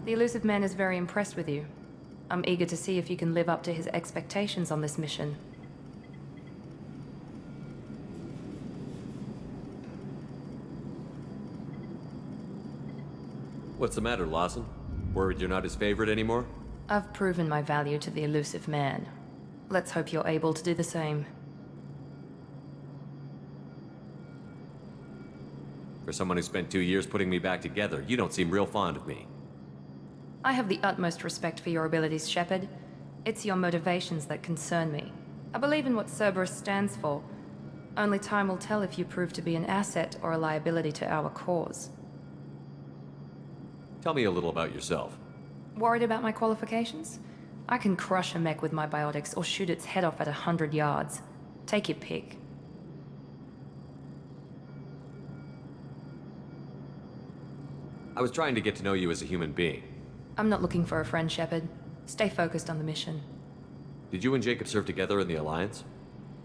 The elusive man is very impressed with you. I'm eager to see if you can live up to his expectations on this mission. What's the matter, Lawson? Worried you're not his favorite anymore? I've proven my value to the elusive man. Let's hope you're able to do the same. For someone who spent 2 years putting me back together, you don't seem real fond of me. I have the utmost respect for your abilities, Shepard. It's your motivations that concern me. I believe in what Cerberus stands for. Only time will tell if you prove to be an asset or a liability to our cause. Tell me a little about yourself. Worried about my qualifications? I can crush a mech with my biotics or shoot its head off at 100 yards. Take your pick. I was trying to get to know you as a human being. I'm not looking for a friend, Shepard. Stay focused on the mission. Did you and Jacob serve together in the Alliance?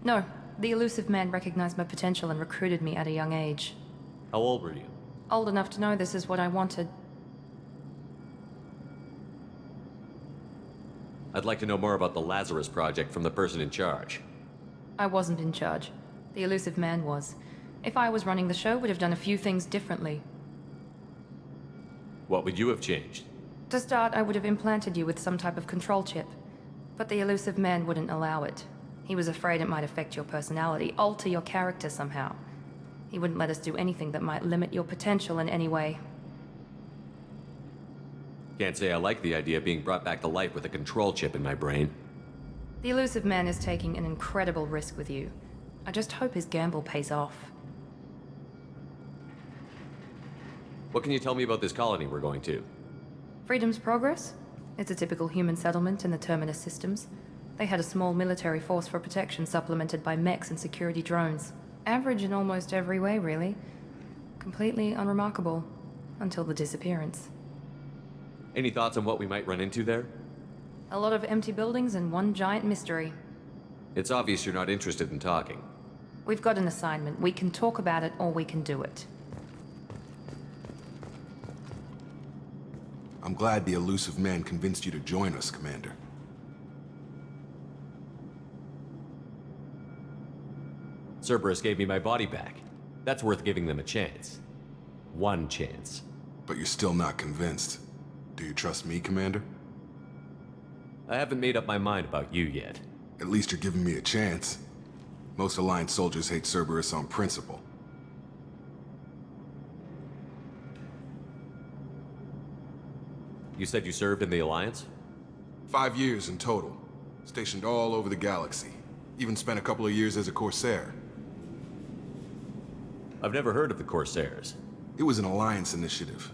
No. The elusive man recognized my potential and recruited me at a young age. How old were you? Old enough to know this is what I wanted. I'd like to know more about the Lazarus Project from the person in charge. I wasn't in charge. The elusive man was. If I was running the show, would have done a few things differently. What would you have changed? To start, I would have implanted you with some type of control chip. But the elusive man wouldn't allow it. He was afraid it might affect your personality, alter your character somehow. He wouldn't let us do anything that might limit your potential in any way. Can't say I like the idea of being brought back to life with a control chip in my brain. The elusive man is taking an incredible risk with you. I just hope his gamble pays off. What can you tell me about this colony we're going to? Freedom's Progress? It's a typical human settlement in the Terminus systems. They had a small military force for protection supplemented by mechs and security drones. Average in almost every way, really. Completely unremarkable. Until the disappearance. Any thoughts on what we might run into there? A lot of empty buildings and one giant mystery. It's obvious you're not interested in talking. We've got an assignment. We can talk about it or we can do it. I'm glad the elusive man convinced you to join us, Commander. Cerberus gave me my body back. That's worth giving them a chance. One chance. But you're still not convinced. Do you trust me, Commander? I haven't made up my mind about you yet. At least you're giving me a chance. Most Alliance soldiers hate Cerberus on principle. You said you served in the Alliance? 5 years in total. Stationed all over the galaxy. Even spent a couple of years as a Corsair. I've never heard of the Corsairs. It was an Alliance initiative.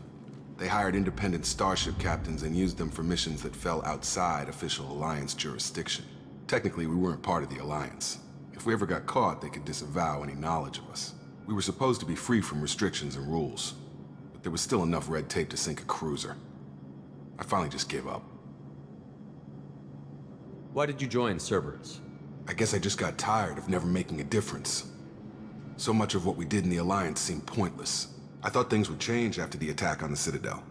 They hired independent starship captains and used them for missions that fell outside official Alliance jurisdiction. Technically, we weren't part of the Alliance. If we ever got caught, they could disavow any knowledge of us. We were supposed to be free from restrictions and rules. But there was still enough red tape to sink a cruiser. I finally just gave up. Why did you join Cerberus? I guess I just got tired of never making a difference. So much of what we did in the Alliance seemed pointless. I thought things would change after the attack on the Citadel.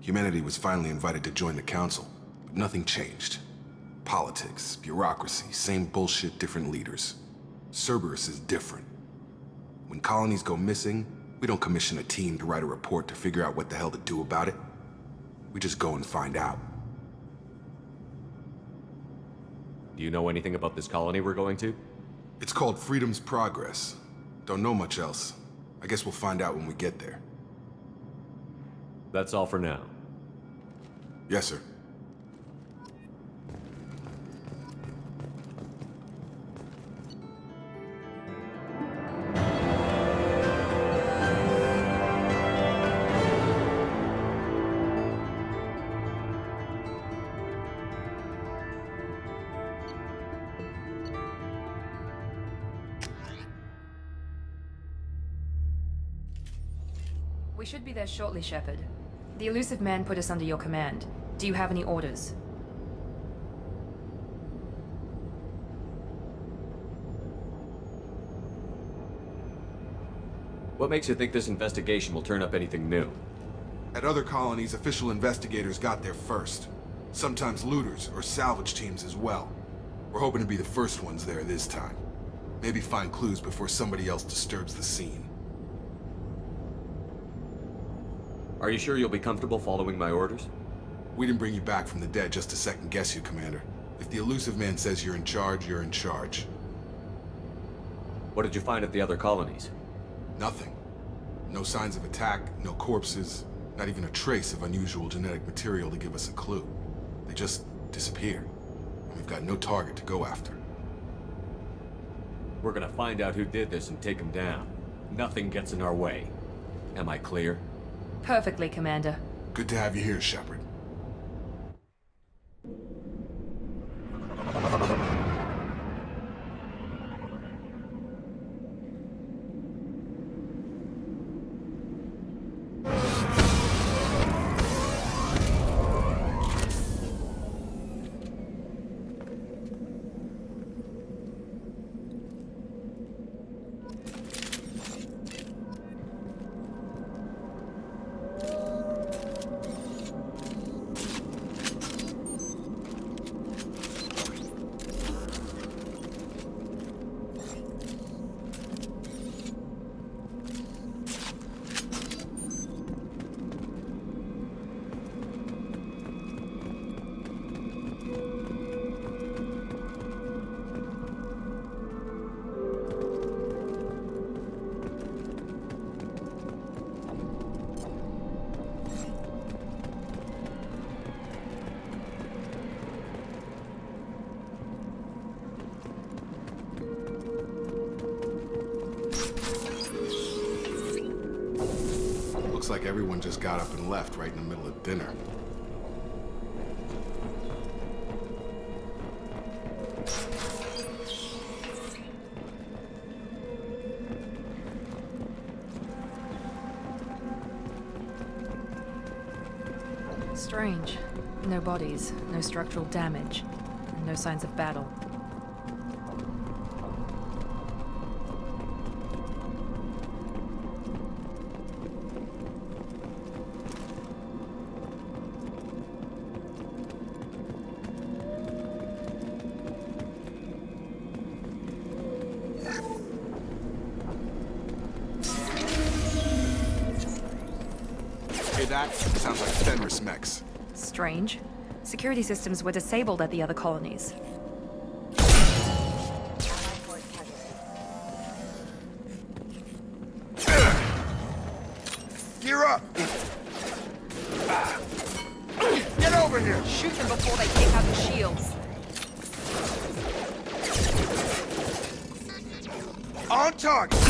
Humanity was finally invited to join the Council, but nothing changed. Politics, bureaucracy, same bullshit, different leaders. Cerberus is different. When colonies go missing, we don't commission a team to write a report to figure out what the hell to do about it. We just go and find out. Do you know anything about this colony we're going to? It's called Freedom's Progress. Don't know much else. I guess we'll find out when we get there. That's all for now. Yes, sir. We should be there shortly, Shepard. The elusive man put us under your command. Do you have any orders? What makes you think this investigation will turn up anything new? At other colonies, official investigators got there first. Sometimes looters or salvage teams as well. We're hoping to be the first ones there this time. Maybe find clues before somebody else disturbs the scene. Are you sure you'll be comfortable following my orders? We didn't bring you back from the dead just to second guess you, Commander. If the elusive man says you're in charge, you're in charge. What did you find at the other colonies? Nothing. No signs of attack, no corpses, not even a trace of unusual genetic material to give us a clue. They just disappeared. And we've got no target to go after. We're gonna find out who did this and take him down. Nothing gets in our way. Am I clear? Perfectly, Commander. Good to have you here, Shepard. Looks like everyone just got up and left right in the middle of dinner. Strange. No bodies, no structural damage, and no signs of battle. That sounds like Fenris mechs. Strange. Security systems were disabled at the other colonies. Gear up! Get over here! Shoot them before they take out the shields. On target!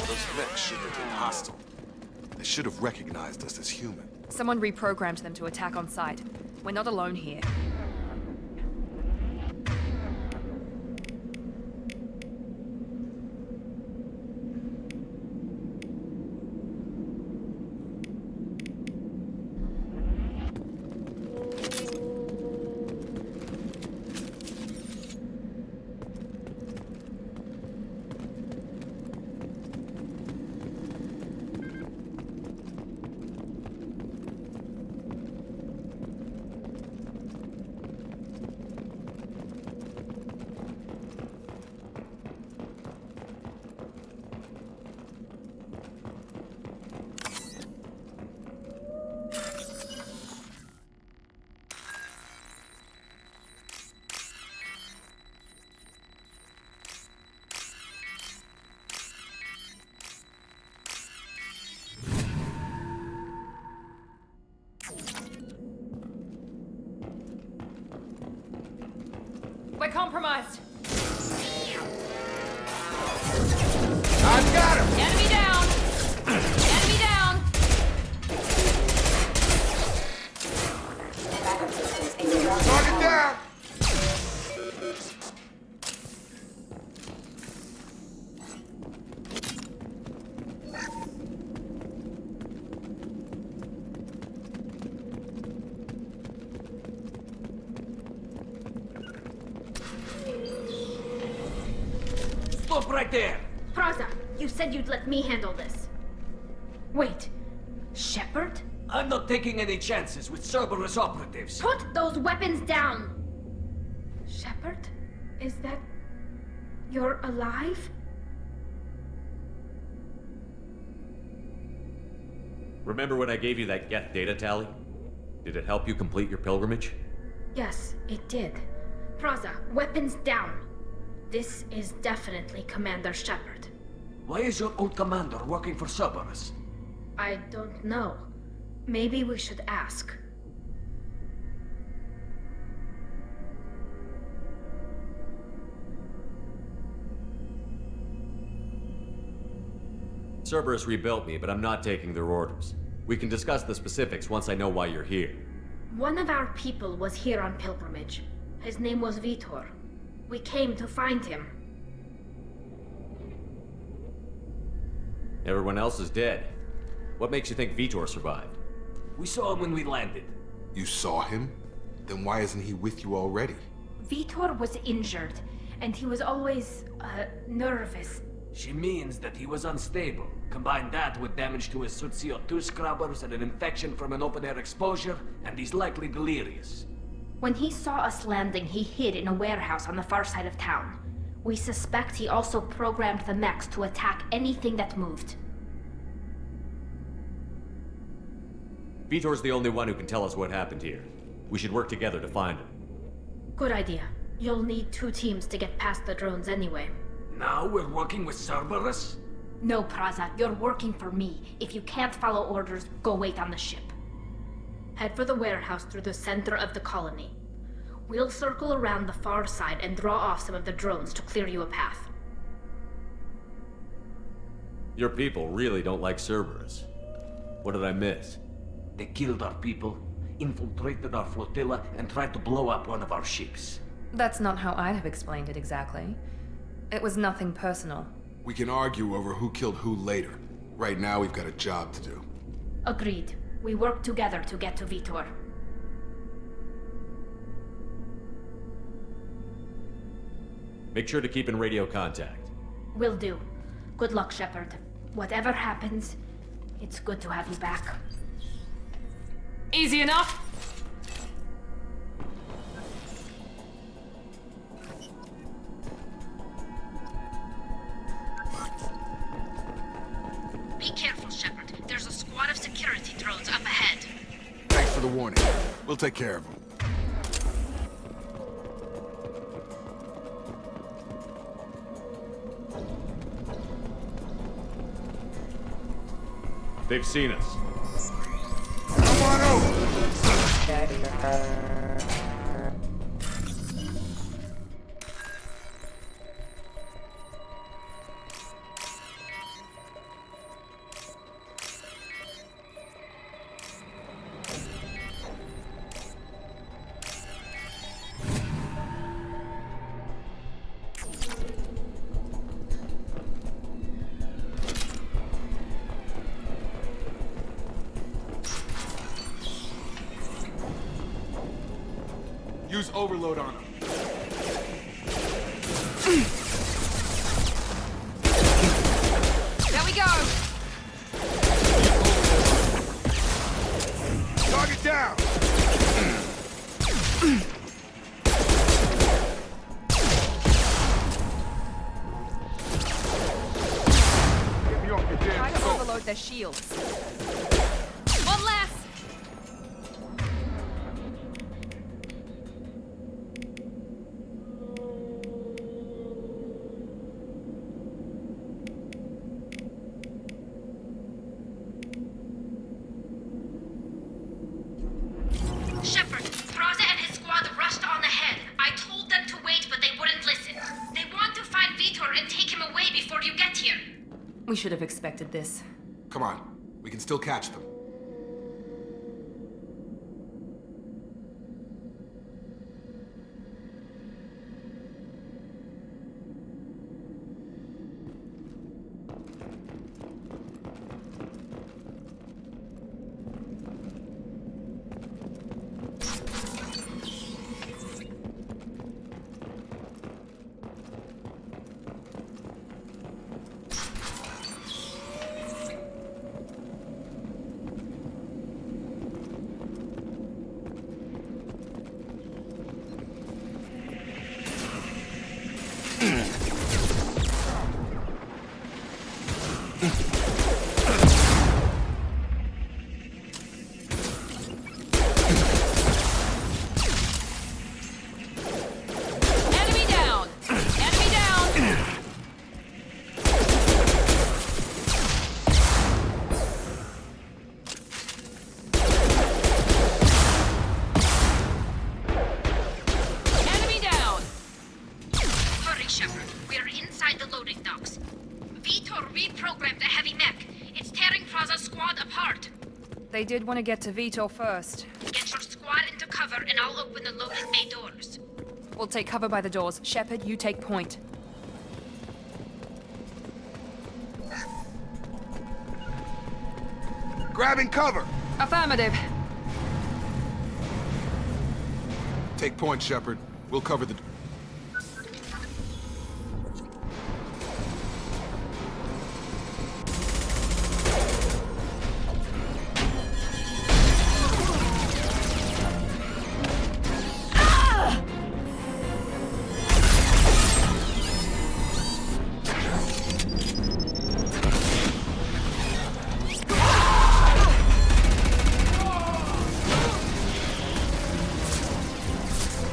Those mechs shouldn't have been hostile. They should have recognized us as human. Someone reprogrammed them to attack on sight. We're not alone here. We're compromised. I've got him! Enemy down! Enemy down! Target down! Stop right there! Praza, you said you'd let me handle this. Wait, Shepard? I'm not taking any chances with Cerberus operatives. Put those weapons down! Shepard? Is that... you're alive? Remember when I gave you that Geth data tally? Did it help you complete your pilgrimage? Yes, it did. Praza, weapons down. This is definitely Commander Shepard. Why is your old commander working for Cerberus? I don't know. Maybe we should ask. Cerberus rebuilt me, but I'm not taking their orders. We can discuss the specifics once I know why you're here. One of our people was here on pilgrimage. His name was Vitor. We came to find him. Everyone else is dead. What makes you think Vitor survived? We saw him when we landed. You saw him? Then why isn't he with you already? Vitor was injured, and he was always, nervous. She means that he was unstable. Combine that with damage to his suit CO2 scrubbers and an infection from an open-air exposure, and he's likely delirious. When he saw us landing, he hid in a warehouse on the far side of town. We suspect he also programmed the mechs to attack anything that moved. Vitor's the only one who can tell us what happened here. We should work together to find him. Good idea. You'll need 2 teams to get past the drones anyway. Now we're working with Cerberus? No, Praza, you're working for me. If you can't follow orders, go wait on the ship. Head for the warehouse through the center of the colony. We'll circle around the far side and draw off some of the drones to clear you a path. Your people really don't like Cerberus. What did I miss? They killed our people, infiltrated our flotilla, and tried to blow up one of our ships. That's not how I'd have explained it exactly. It was nothing personal. We can argue over who killed who later. Right now, we've got a job to do. Agreed. We work together to get to Vitor. Make sure to keep in radio contact. Will do. Good luck, Shepard. Whatever happens, it's good to have you back. Easy enough? Be careful, Shepard. There's a squad of security drones up ahead. Thanks for the warning. We'll take care of them. They've seen us. Come on over! Use overload on him. There we go! Target down! Get me off your damn Try to boat. overload their shields. One less! Shepard, Praza and his squad rushed on ahead. I told them to wait, but they wouldn't listen. They want to find Vitor and take him away before you get here. We should have expected this. Come on, we can still catch them. Enemy down! Enemy down! Enemy down! Hurry, Shepard. We're inside the loading docks. Vitor reprogrammed the heavy mech. It's tearing Praza's squad apart. They did want to get to Vitor first. Get your squad into cover and I'll open the loading bay doors. We'll take cover by the doors. Shepard, you take point. Grabbing cover! Affirmative. Take point, Shepard. We'll cover the...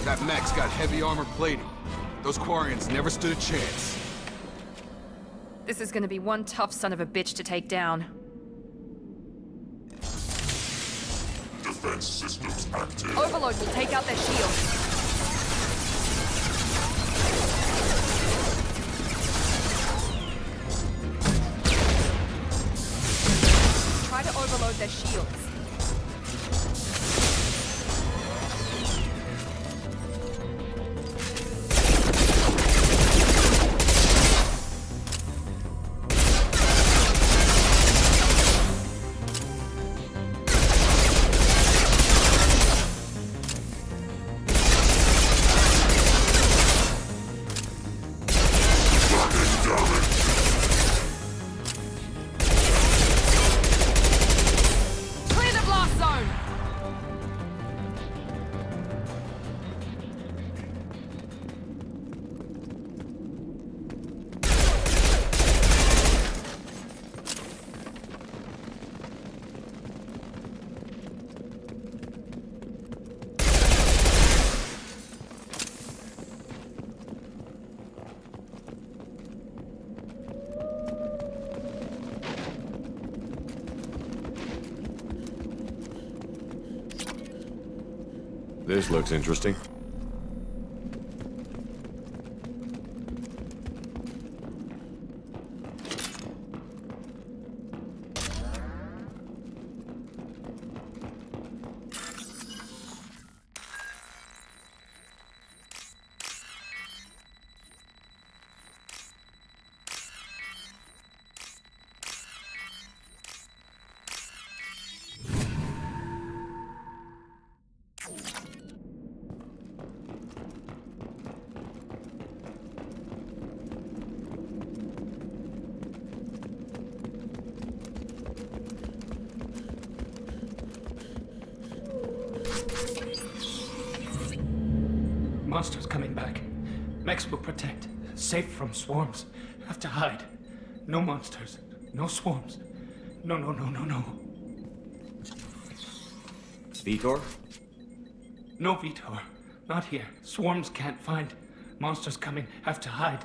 That mech's got heavy armor plating. Those Quarians never stood a chance. This is gonna be one tough son of a bitch to take down. Defense systems active. Overload will take out their shields. Try to overload their shields. Clear This looks interesting. Monsters coming back. Mechs will protect. Safe from swarms. Have to hide. No monsters. No swarms. No. Vitor? No Vitor. Not here. Swarms can't find. Monsters coming. Have to hide.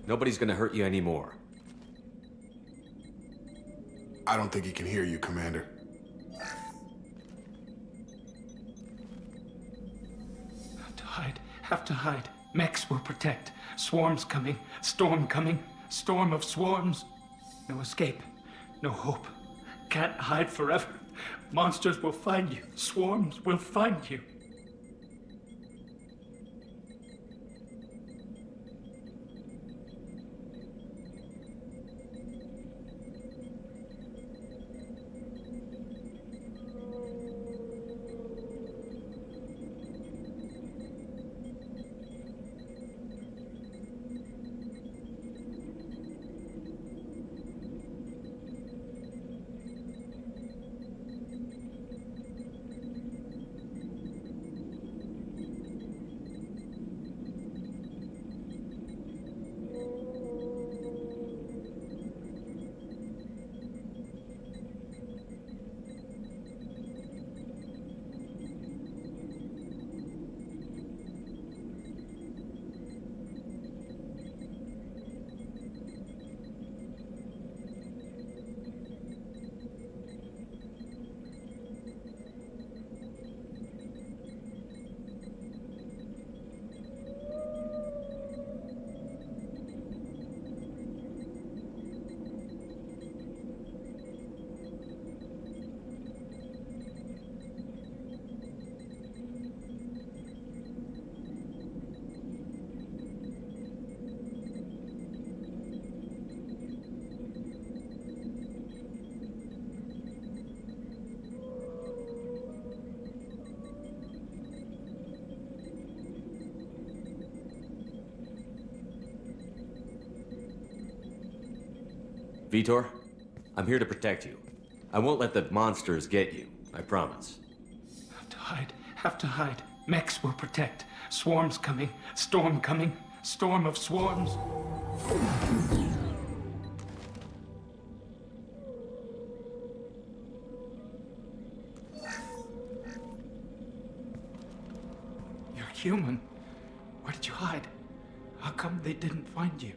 Nobody's gonna hurt you anymore. I don't think he can hear you, Commander. Have to hide. Mechs will protect. Swarms coming. Storm coming. Storm of swarms. No escape. No hope. Can't hide forever. Monsters will find you. Swarms will find you. Vitor, I'm here to protect you. I won't let the monsters get you, I promise. Have to hide. Mechs will protect. Swarms coming. Storm coming. Storm of swarms. You're human. Where did you hide? How come they didn't find you?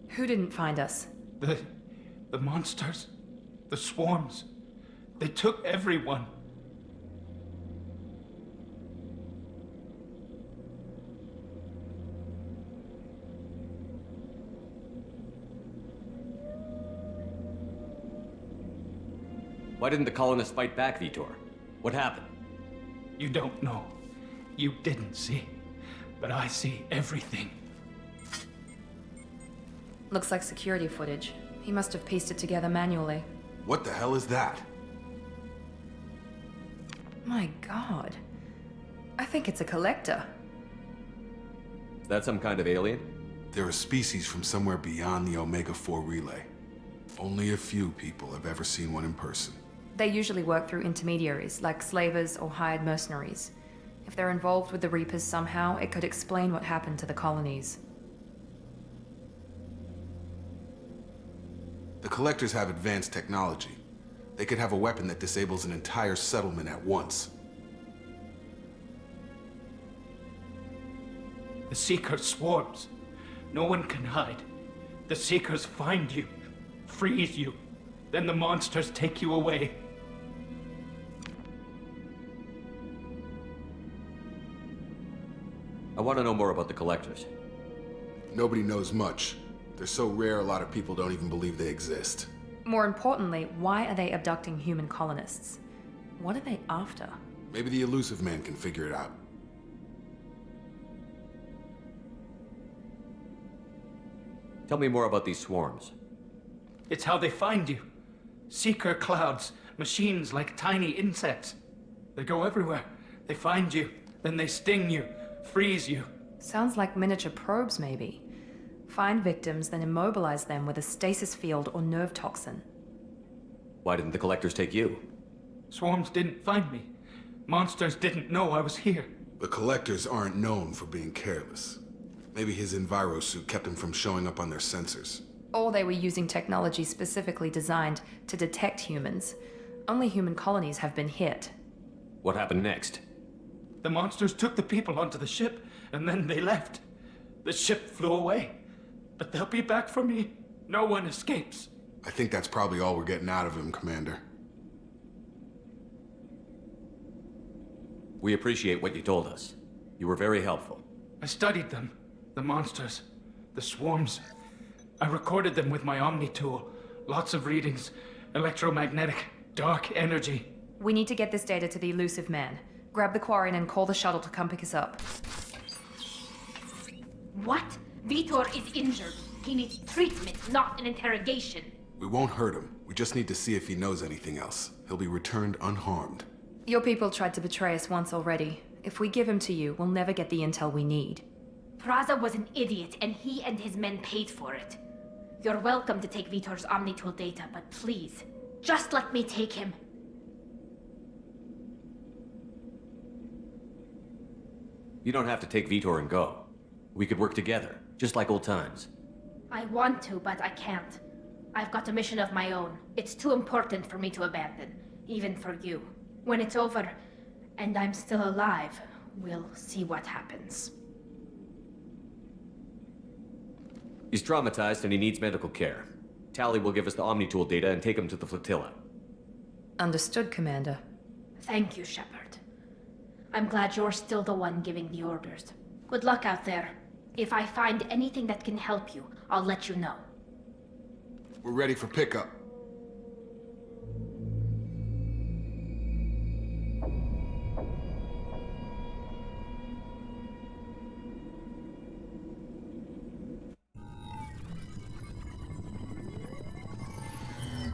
Who didn't find us? The monsters. The swarms. They took everyone. Why didn't the colonists fight back, Vitor? What happened? You don't know. You didn't see. But I see everything. Looks like security footage. He must have pieced it together manually. What the hell is that? My god. I think it's a collector. Is that some kind of alien? They're a species from somewhere beyond the Omega-4 relay. Only a few people have ever seen one in person. They usually work through intermediaries, like slavers or hired mercenaries. If they're involved with the Reapers somehow, it could explain what happened to the colonies. The Collectors have advanced technology. They could have a weapon that disables an entire settlement at once. The Seeker swarms. No one can hide. The Seekers find you, freeze you, then the monsters take you away. I want to know more about the Collectors. Nobody knows much. They're so rare, a lot of people don't even believe they exist. More importantly, why are they abducting human colonists? What are they after? Maybe the elusive man can figure it out. Tell me more about these swarms. It's how they find you. Seeker clouds, machines like tiny insects. They go everywhere. They find you, then they sting you, freeze you. Sounds like miniature probes, maybe. Find victims, then immobilize them with a stasis field or nerve toxin. Why didn't the Collectors take you? Swarms didn't find me. Monsters didn't know I was here. The Collectors aren't known for being careless. Maybe his enviro suit kept him from showing up on their sensors. Or they were using technology specifically designed to detect humans. Only human colonies have been hit. What happened next? The monsters took the people onto the ship, and then they left. The ship flew away. But they'll be back for me. No one escapes. I think that's probably all we're getting out of him, Commander. We appreciate what you told us. You were very helpful. I studied them. The monsters. The swarms. I recorded them with my Omni tool. Lots of readings. Electromagnetic. Dark energy. We need to get this data to the elusive man. Grab the Quarian and call the shuttle to come pick us up. What? Vitor is injured. He needs treatment, not an interrogation. We won't hurt him. We just need to see if he knows anything else. He'll be returned unharmed. Your people tried to betray us once already. If we give him to you, we'll never get the intel we need. Praza was an idiot, and he and his men paid for it. You're welcome to take Vitor's Omnitool data, but please, just let me take him. You don't have to take Vitor and go. We could work together, just like old times. I want to, but I can't. I've got a mission of my own. It's too important for me to abandon, even for you. When it's over, and I'm still alive, we'll see what happens. He's traumatized and he needs medical care. Tally will give us the Omnitool data and take him to the flotilla. Understood, Commander. Thank you, Shepard. I'm glad you're still the one giving the orders. Good luck out there. If I find anything that can help you, I'll let you know. We're ready for pickup.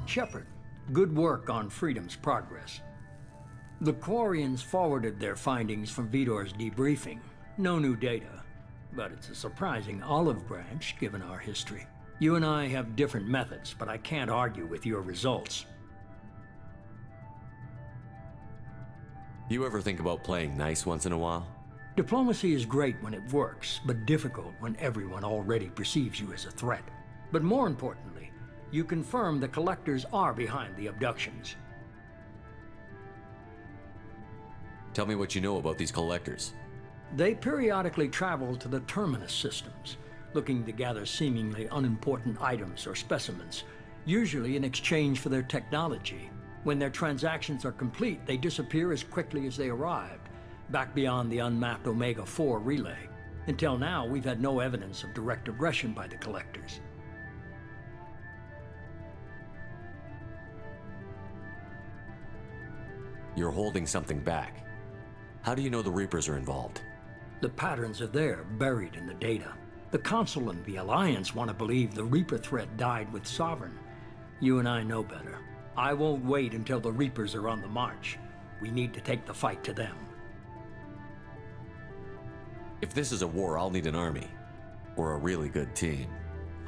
Shepard, good work on Freedom's progress. The Quarians forwarded their findings from Vitor's debriefing. No new data, but it's a surprising olive branch given our history. You and I have different methods, but I can't argue with your results. You ever think about playing nice once in a while? Diplomacy is great when it works, but difficult when everyone already perceives you as a threat. But more importantly, you confirm the Collectors are behind the abductions. Tell me what you know about these Collectors. They periodically travel to the Terminus systems, looking to gather seemingly unimportant items or specimens, usually in exchange for their technology. When their transactions are complete, they disappear as quickly as they arrived, back beyond the unmapped Omega-4 relay. Until now, we've had no evidence of direct aggression by the Collectors. You're holding something back. How do you know the Reapers are involved? The patterns are there, buried in the data. The Council and the Alliance want to believe the Reaper threat died with Sovereign. You and I know better. I won't wait until the Reapers are on the march. We need to take the fight to them. If this is a war, I'll need an army. Or a really good team.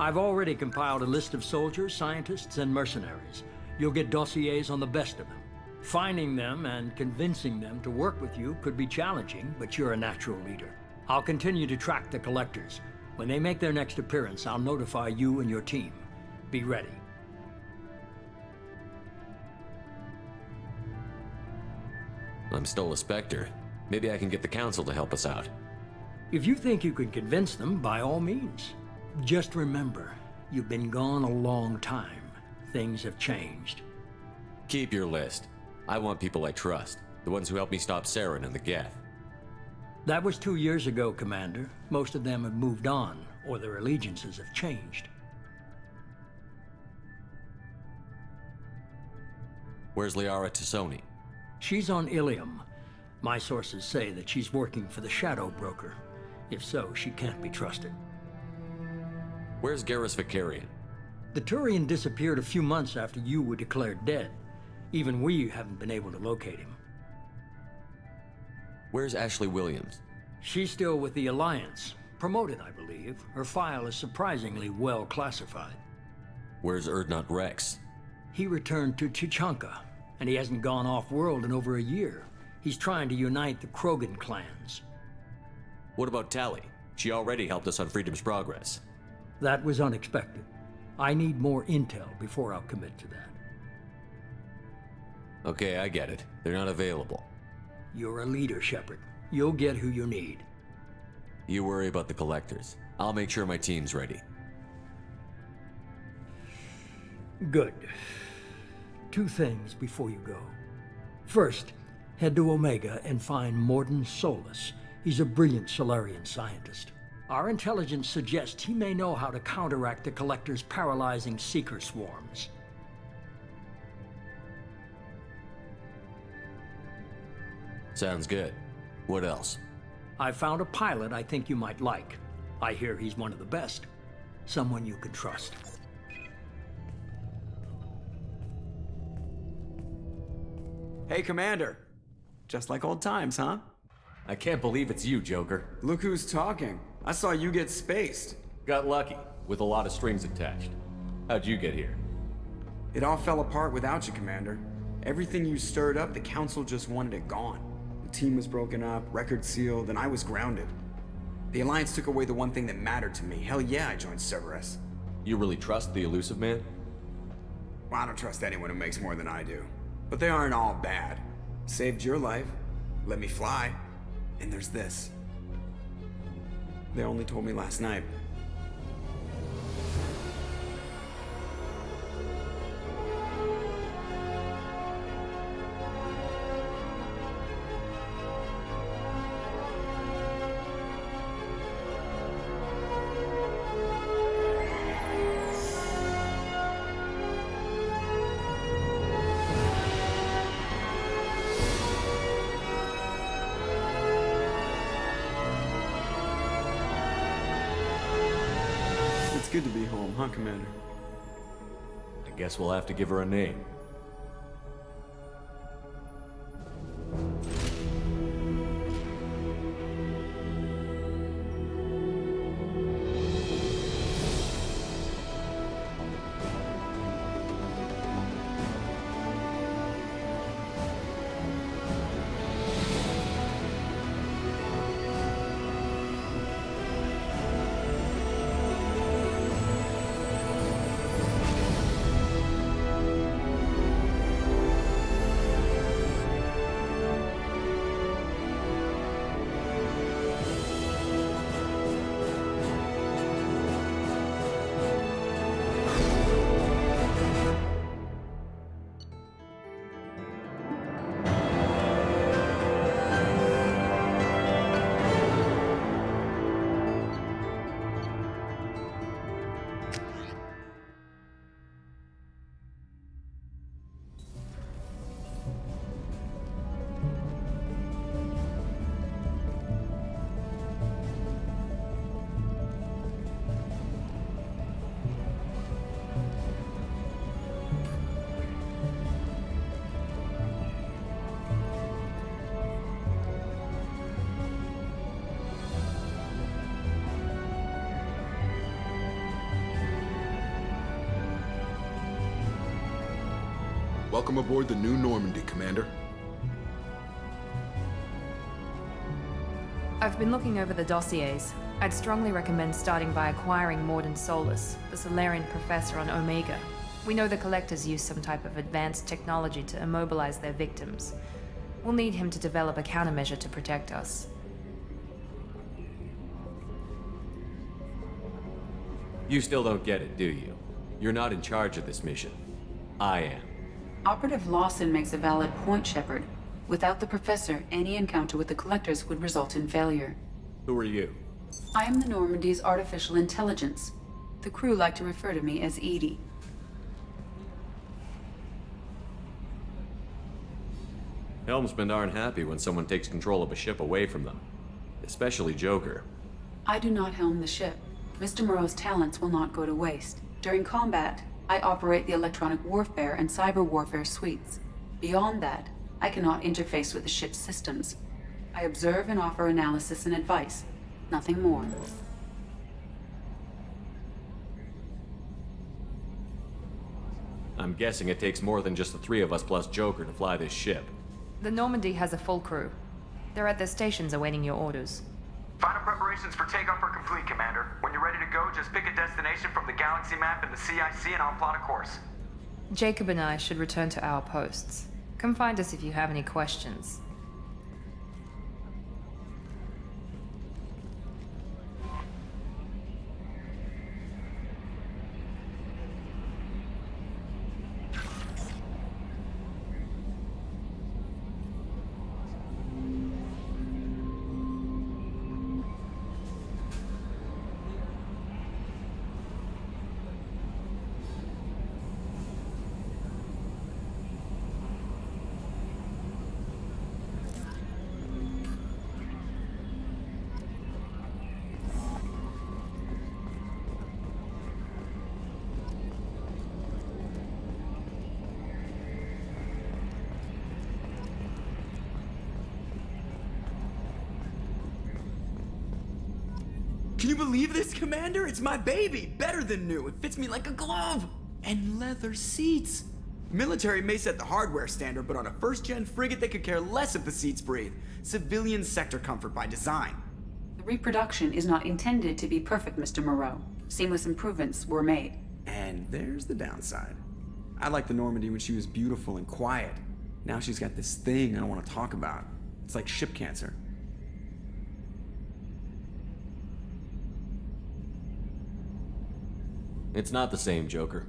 I've already compiled a list of soldiers, scientists, and mercenaries. You'll get dossiers on the best of them. Finding them and convincing them to work with you could be challenging, but you're a natural leader. I'll continue to track the Collectors. When they make their next appearance, I'll notify you and your team. Be ready. I'm still a Spectre. Maybe I can get the Council to help us out. If you think you can convince them, by all means. Just remember, you've been gone a long time. Things have changed. Keep your list. I want people I trust. The ones who helped me stop Saren and the Geth. That was 2 years ago, Commander. Most of them have moved on, or their allegiances have changed. Where's Liara Tassoni? She's on Ilium. My sources say that she's working for the Shadow Broker. If so, she can't be trusted. Where's Garrus Vicarian? The Turian disappeared a few months after you were declared dead. Even we haven't been able to locate him. Where's Ashley Williams? She's still with the Alliance. Promoted, I believe. Her file is surprisingly well classified. Where's Erdnot Rex? He returned to Chichanka, and he hasn't gone off-world in over a year. He's trying to unite the Krogan clans. What about Tali? She already helped us on Freedom's Progress. That was unexpected. I need more intel before I'll commit to that. Okay, I get it. They're not available. You're a leader, Shepard. You'll get who you need. You worry about the Collectors. I'll make sure my team's ready. Good. 2 things before you go. First, head to Omega and find Mordin Solus. He's a brilliant Solarian scientist. Our intelligence suggests he may know how to counteract the Collector's paralyzing Seeker swarms. Sounds good. What else? I found a pilot I think you might like. I hear he's one of the best. Someone you can trust. Hey, Commander. Just like old times, huh? I can't believe it's you, Joker. Look who's talking. I saw you get spaced. Got lucky, with a lot of strings attached. How'd you get here? It all fell apart without you, Commander. Everything you stirred up, the Council just wanted it gone. The team was broken up, record sealed, and I was grounded. The Alliance took away the one thing that mattered to me. Hell yeah, I joined Cerberus. You really trust the Elusive Man? Well, I don't trust anyone who makes more than I do. But they aren't all bad. Saved your life, let me fly, and there's this. They only told me last night. Good to be home, huh, Commander? I guess we'll have to give her a name. Welcome aboard the New Normandy, Commander. I've been looking over the dossiers. I'd strongly recommend starting by acquiring Mordin Solus, the Solarian professor on Omega. We know the Collectors use some type of advanced technology to immobilize their victims. We'll need him to develop a countermeasure to protect us. You still don't get it, do you? You're not in charge of this mission. I am. Operative Lawson makes a valid point, Shepard. Without the Professor, any encounter with the Collectors would result in failure. Who are you? I am the Normandy's artificial intelligence. The crew like to refer to me as Edie. Helmsmen aren't happy when someone takes control of a ship away from them. Especially Joker. I do not helm the ship. Mr. Moreau's talents will not go to waste. During combat, I operate the electronic warfare and cyber warfare suites. Beyond that, I cannot interface with the ship's systems. I observe and offer analysis and advice. Nothing more. I'm guessing it takes more than just the three of us plus Joker to fly this ship. The Normandy has a full crew. They're at their stations awaiting your orders. Final preparations for takeoff are complete, Commander. When you're ready to go, just pick a destination from the galaxy map in the CIC and I'll plot a course. Jacob and I should return to our posts. Come find us if you have any questions. Can you believe this, Commander? It's my baby! Better than new. It fits me like a glove! And leather seats! Military may set the hardware standard, but on a first-gen frigate, they could care less if the seats breathe. Civilian sector comfort by design. The reproduction is not intended to be perfect, Mr. Moreau. Seamless improvements were made. And there's the downside. I liked the Normandy when she was beautiful and quiet. Now she's got this thing I don't want to talk about. It's like ship cancer. It's not the same, Joker.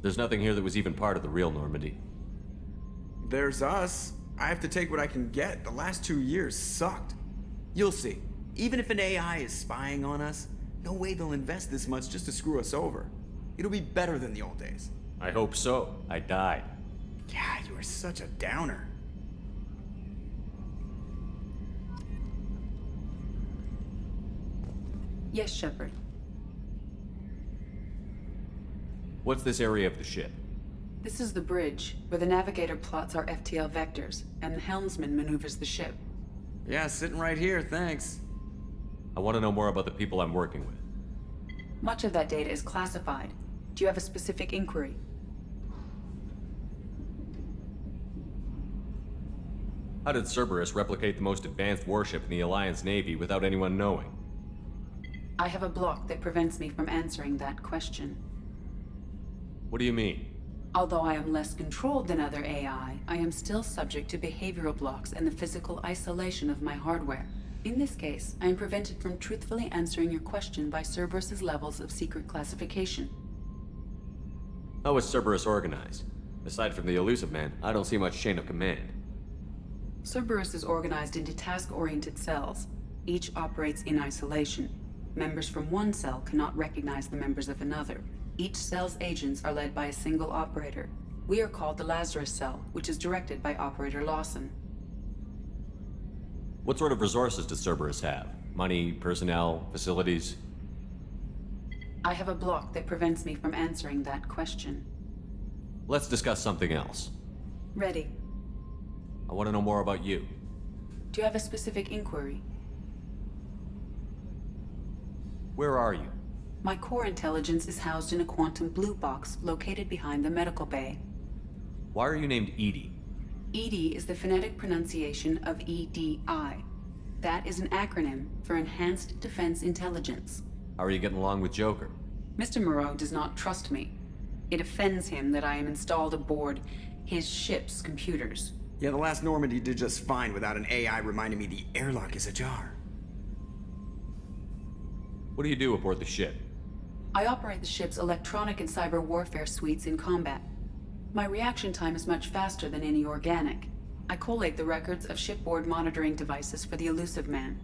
There's nothing here that was even part of the real Normandy. There's us. I have to take what I can get. The last 2 years sucked. You'll see. Even if an AI is spying on us, no way they'll invest this much just to screw us over. It'll be better than the old days. I hope so. I died. Yeah, you are such a downer. Yes, Shepard. What's this area of the ship? This is the bridge, where the navigator plots our FTL vectors, and the helmsman maneuvers the ship. Yeah, sitting right here, thanks. I want to know more about the people I'm working with. Much of that data is classified. Do you have a specific inquiry? How did Cerberus replicate the most advanced warship in the Alliance Navy without anyone knowing? I have a block that prevents me from answering that question. What do you mean? Although I am less controlled than other AI, I am still subject to behavioral blocks and the physical isolation of my hardware. In this case, I am prevented from truthfully answering your question by Cerberus's levels of secret classification. How is Cerberus organized? Aside from the elusive man, I don't see much chain of command. Cerberus is organized into task-oriented cells. Each operates in isolation. Members from one cell cannot recognize the members of another. Each cell's agents are led by a single operator. We are called the Lazarus Cell, which is directed by Operator Lawson. What sort of resources does Cerberus have? Money, personnel, facilities? I have a block that prevents me from answering that question. Let's discuss something else. Ready. I want to know more about you. Do you have a specific inquiry? Where are you? My core intelligence is housed in a quantum blue box located behind the medical bay. Why are you named Edie? EDI is the phonetic pronunciation of EDI. That is an acronym for Enhanced Defense Intelligence. How are you getting along with Joker? Mr. Moreau does not trust me. It offends him that I am installed aboard his ship's computers. Yeah, the last Normandy did just fine without an AI reminding me the airlock is ajar. What do you do aboard the ship? I operate the ship's electronic and cyber warfare suites in combat. My reaction time is much faster than any organic. I collate the records of shipboard monitoring devices for the elusive man.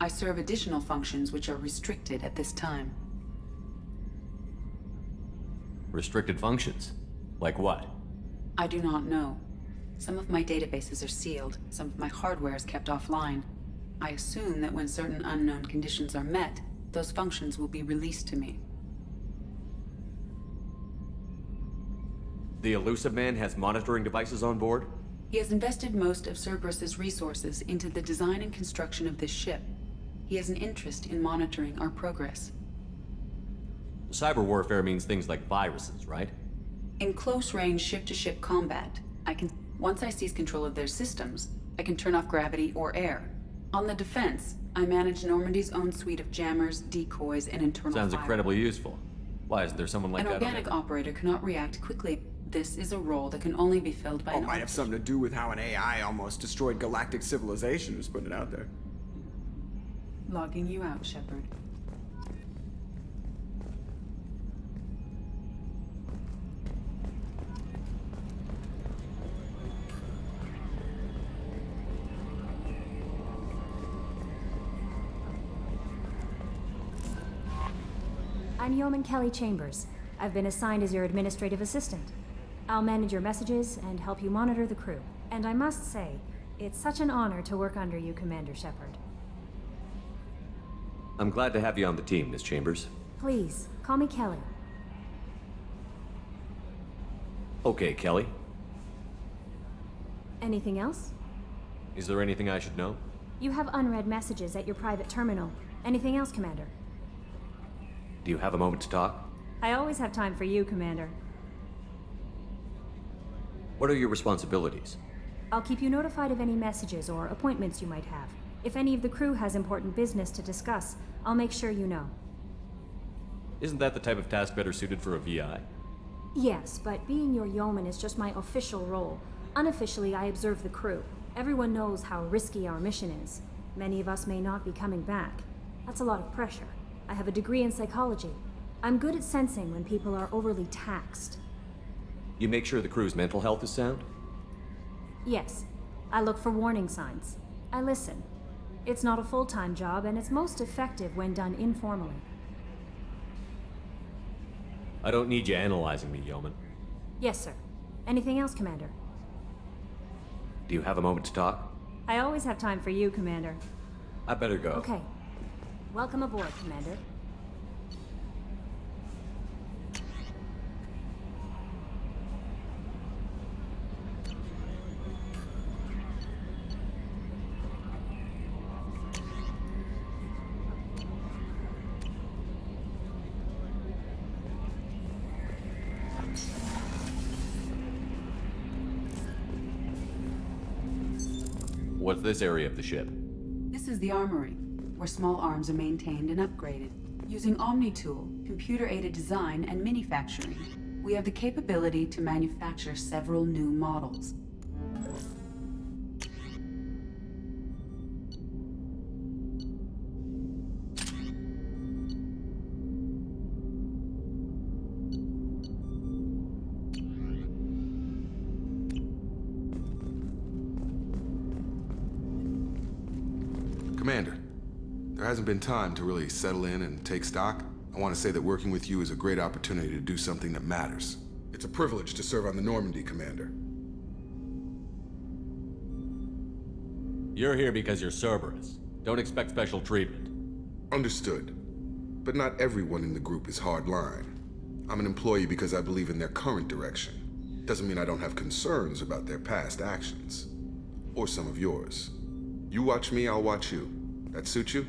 I serve additional functions which are restricted at this time. Restricted functions? Like what? I do not know. Some of my databases are sealed, some of my hardware is kept offline. I assume that when certain unknown conditions are met, those functions will be released to me. The elusive man has monitoring devices on board? He has invested most of Cerberus's resources into the design and construction of this ship. He has an interest in monitoring our progress. Cyber warfare means things like viruses, right? In close-range ship-to-ship combat, once I seize control of their systems, I can turn off gravity or air. On the defense, I manage Normandy's own suite of jammers, decoys, and internal Sounds fire. incredibly useful. Why isn't there someone like An that? organic operator cannot react quickly. This is a role that can only be filled by an Might have something to do with how an AI almost destroyed galactic civilization, just putting it out there. Logging you out, Shepard. I'm Yeoman Kelly Chambers. I've been assigned as your administrative assistant. I'll manage your messages and help you monitor the crew. And I must say, it's such an honor to work under you, Commander Shepard. I'm glad to have you on the team, Miss Chambers. Please, call me Kelly. Okay, Kelly. Anything else? Is there anything I should know? You have unread messages at your private terminal. Anything else, Commander? Do you have a moment to talk? I always have time for you, Commander. What are your responsibilities? I'll keep you notified of any messages or appointments you might have. If any of the crew has important business to discuss, I'll make sure you know. Isn't that the type of task better suited for a VI? Yes, but being your yeoman is just my official role. Unofficially, I observe the crew. Everyone knows how risky our mission is. Many of us may not be coming back. That's a lot of pressure. I have a degree in psychology. I'm good at sensing when people are overly taxed. You make sure the crew's mental health is sound? Yes. I look for warning signs. I listen. It's not a full-time job, and it's most effective when done informally. I don't need you analyzing me, Yeoman. Yes, sir. Anything else, Commander? Do you have a moment to talk? I always have time for you, Commander. I better go. Okay. Welcome aboard, Commander. What's this area of the ship? This is the armory, where small arms are maintained and upgraded. Using OmniTool, computer-aided design, and manufacturing, we have the capability to manufacture several new models. Commander, there hasn't been time to really settle in and take stock. I want to say that working with you is a great opportunity to do something that matters. It's a privilege to serve on the Normandy, Commander. You're here because you're Cerberus. Don't expect special treatment. Understood. But not everyone in the group is hardline. I'm an employee because I believe in their current direction. Doesn't mean I don't have concerns about their past actions. Or some of yours. You watch me, I'll watch you. That suit you?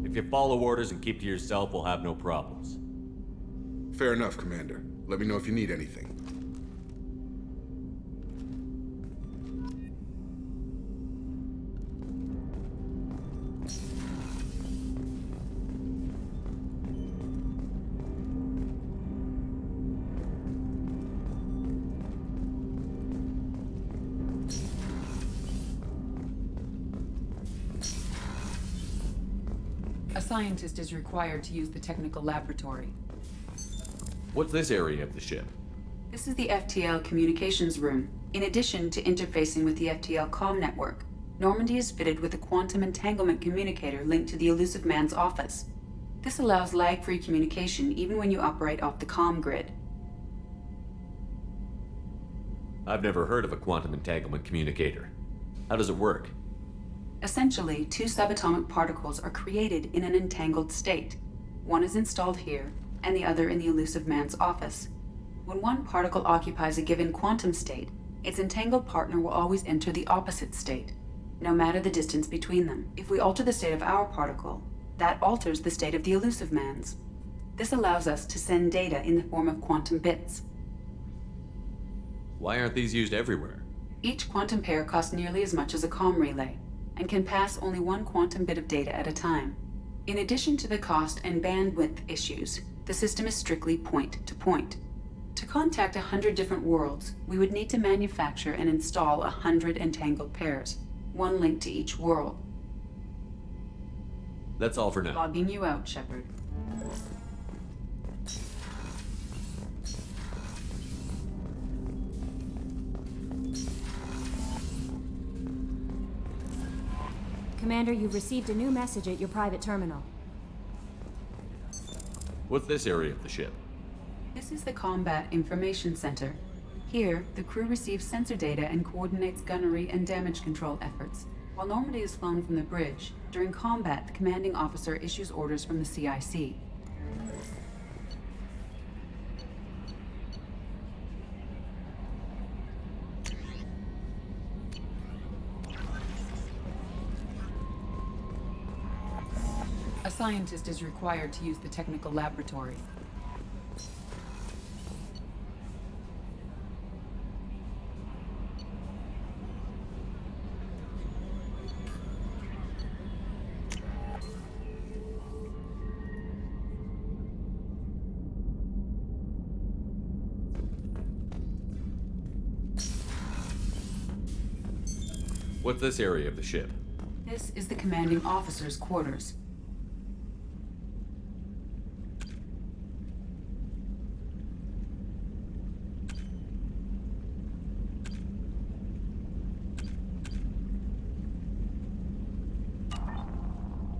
If you follow orders and keep to yourself, we'll have no problems. Fair enough, Commander. Let me know if you need anything. A scientist is required to use the technical laboratory. What's this area of the ship? This is the FTL communications room. In addition to interfacing with the FTL comm network, Normandy is fitted with a quantum entanglement communicator linked to the Elusive Man's office. This allows lag-free communication even when you operate off the comm grid. I've never heard of a quantum entanglement communicator. How does it work? Essentially, two subatomic particles are created in an entangled state. One is installed here, and the other in the Elusive Man's office. When one particle occupies a given quantum state, its entangled partner will always enter the opposite state, no matter the distance between them. If we alter the state of our particle, that alters the state of the Elusive Man's. This allows us to send data in the form of quantum bits. Why aren't these used everywhere? Each quantum pair costs nearly as much as a comm relay, and can pass only one quantum bit of data at a time. In addition to the cost and bandwidth issues, the system is strictly point-to-point. To contact 100 different worlds, we would need to manufacture and install 100 entangled pairs, one link to each world. That's all for now. Logging you out, Shepard. Commander, you've received a new message at your private terminal. What's this area of the ship? This is the Combat Information Center. Here, the crew receives sensor data and coordinates gunnery and damage control efforts. While Normandy is flown from the bridge, during combat, the commanding officer issues orders from the CIC. A scientist is required to use the technical laboratory. What's this area of the ship? This is the commanding officer's quarters.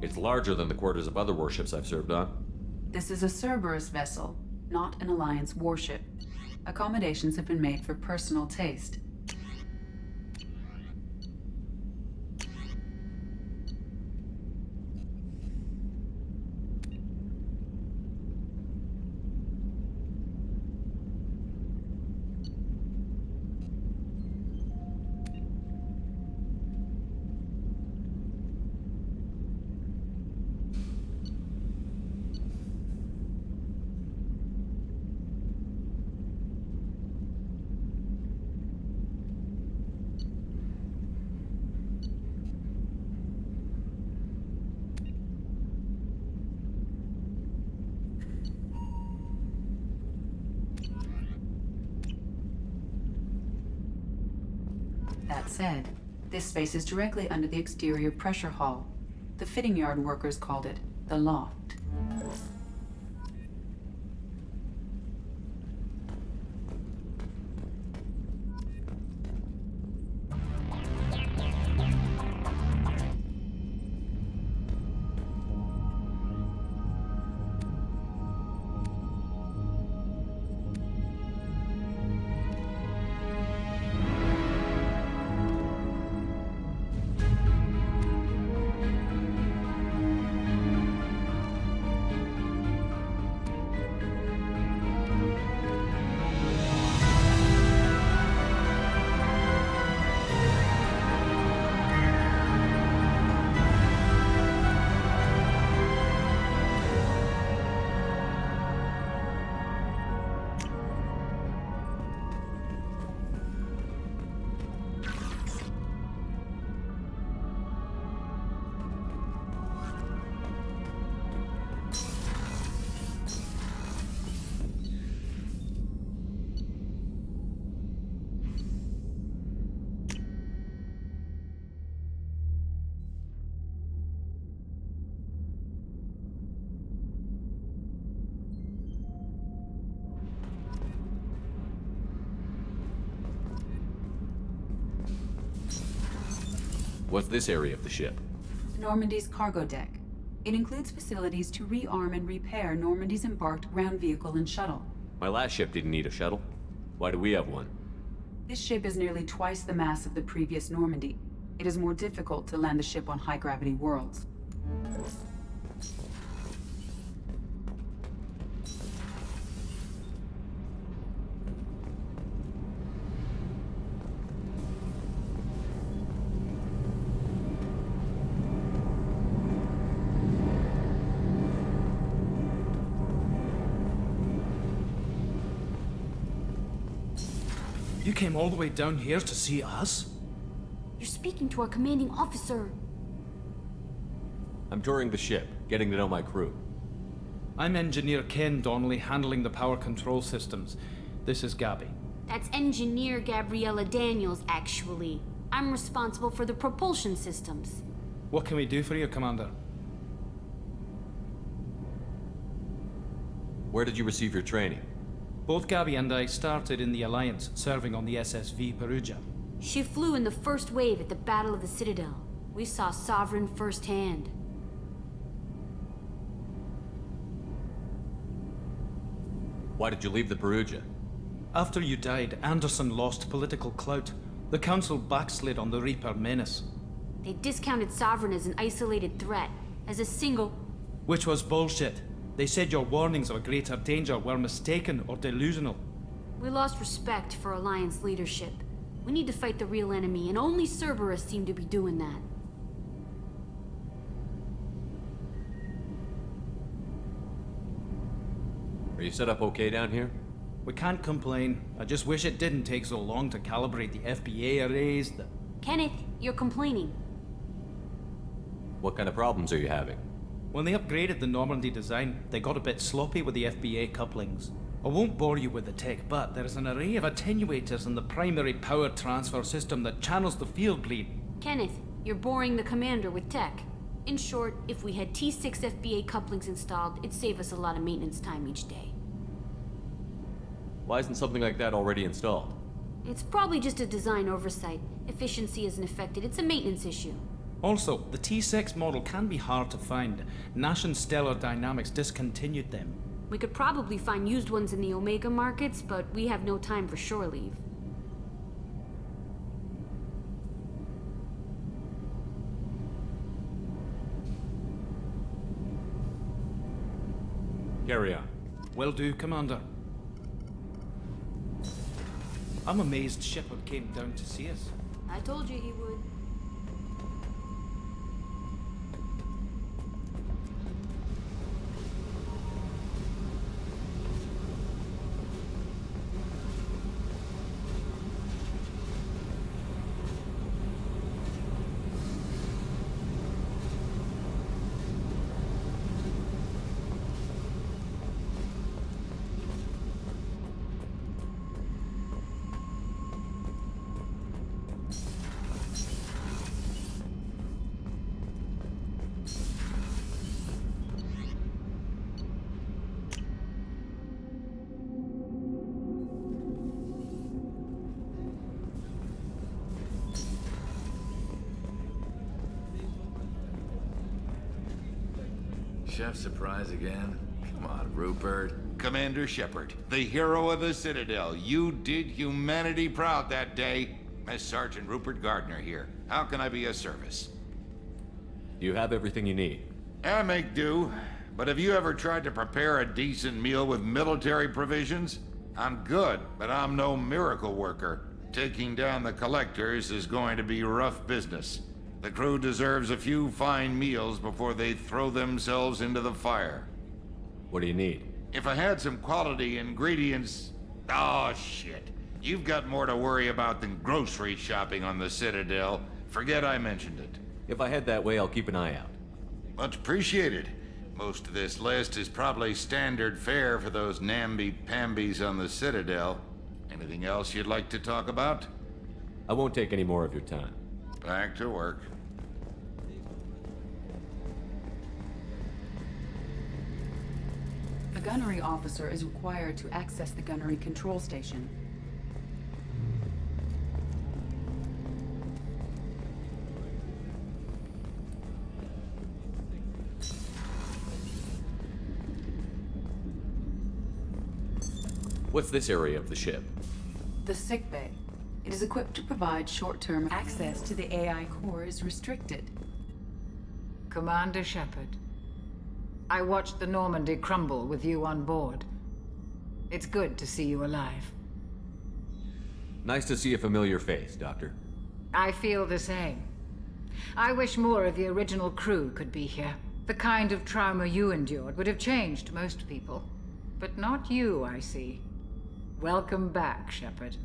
It's larger than the quarters of other warships I've served on. This is a Cerberus vessel, not an Alliance warship. Accommodations have been made for personal taste. That said, this space is directly under the exterior pressure hull. The fitting yard workers called it the loft. What's this area of the ship? Normandy's cargo deck. It includes facilities to rearm and repair Normandy's embarked ground vehicle and shuttle. My last ship didn't need a shuttle. Why do we have one? This ship is nearly twice the mass of the previous Normandy. It is more difficult to land the ship on high-gravity worlds. You came all the way down here to see us? You're speaking to our commanding officer. I'm touring the ship, getting to know my crew. I'm Engineer Ken Donnelly, handling the power control systems. This is Gabby. That's Engineer Gabriella Daniels, actually. I'm responsible for the propulsion systems. What can we do for you, Commander? Where did you receive your training? Both Gabby and I started in the Alliance, serving on the SSV Perugia. She flew in the first wave at the Battle of the Citadel. We saw Sovereign firsthand. Why did you leave the Perugia? After you died, Anderson lost political clout. The Council backslid on the Reaper menace. They discounted Sovereign as an isolated threat, as a single... Which was bullshit. They said your warnings of a greater danger were mistaken or delusional. We lost respect for Alliance leadership. We need to fight the real enemy, and only Cerberus seemed to be doing that. Are you set up okay down here? We can't complain. I just wish it didn't take so long to calibrate the FBA arrays, Kenneth, you're complaining. What kind of problems are you having? When they upgraded the Normandy design, they got a bit sloppy with the FBA couplings. I won't bore you with the tech, but there is an array of attenuators in the primary power transfer system that channels the field bleed. Kenneth, you're boring the commander with tech. In short, if we had T6 FBA couplings installed, it'd save us a lot of maintenance time each day. Why isn't something like that already installed? It's probably just a design oversight. Efficiency isn't affected, it's a maintenance issue. Also, the T6 model can be hard to find. Nash and Stellar Dynamics discontinued them. We could probably find used ones in the Omega markets, but we have no time for shore leave. Carry on. Will do, Commander. I'm amazed Shepard came down to see us. I told you he would. Chef surprise again? Come on, Rupert. Commander Shepard, the hero of the Citadel. You did humanity proud that day. Mess Sergeant Rupert Gardner here. How can I be of service? You have everything you need. I make do. But have you ever tried to prepare a decent meal with military provisions? I'm good, but I'm no miracle worker. Taking down the collectors is going to be rough business. The crew deserves a few fine meals before they throw themselves into the fire. What do you need? If I had some quality ingredients... Oh, shit. You've got more to worry about than grocery shopping on the Citadel. Forget I mentioned it. If I head that way, I'll keep an eye out. Much appreciated. Most of this list is probably standard fare for those namby-pambies on the Citadel. Anything else you'd like to talk about? I won't take any more of your time. Back to work. A gunnery officer is required to access the gunnery control station. What's this area of the ship? The sickbay. It is equipped to provide short-term access to the AI core is restricted. Commander Shepard, I watched the Normandy crumble with you on board. It's good to see you alive. Nice to see a familiar face, Doctor. I feel the same. I wish more of the original crew could be here. The kind of trauma you endured would have changed most people. But not you, I see. Welcome back, Shepard.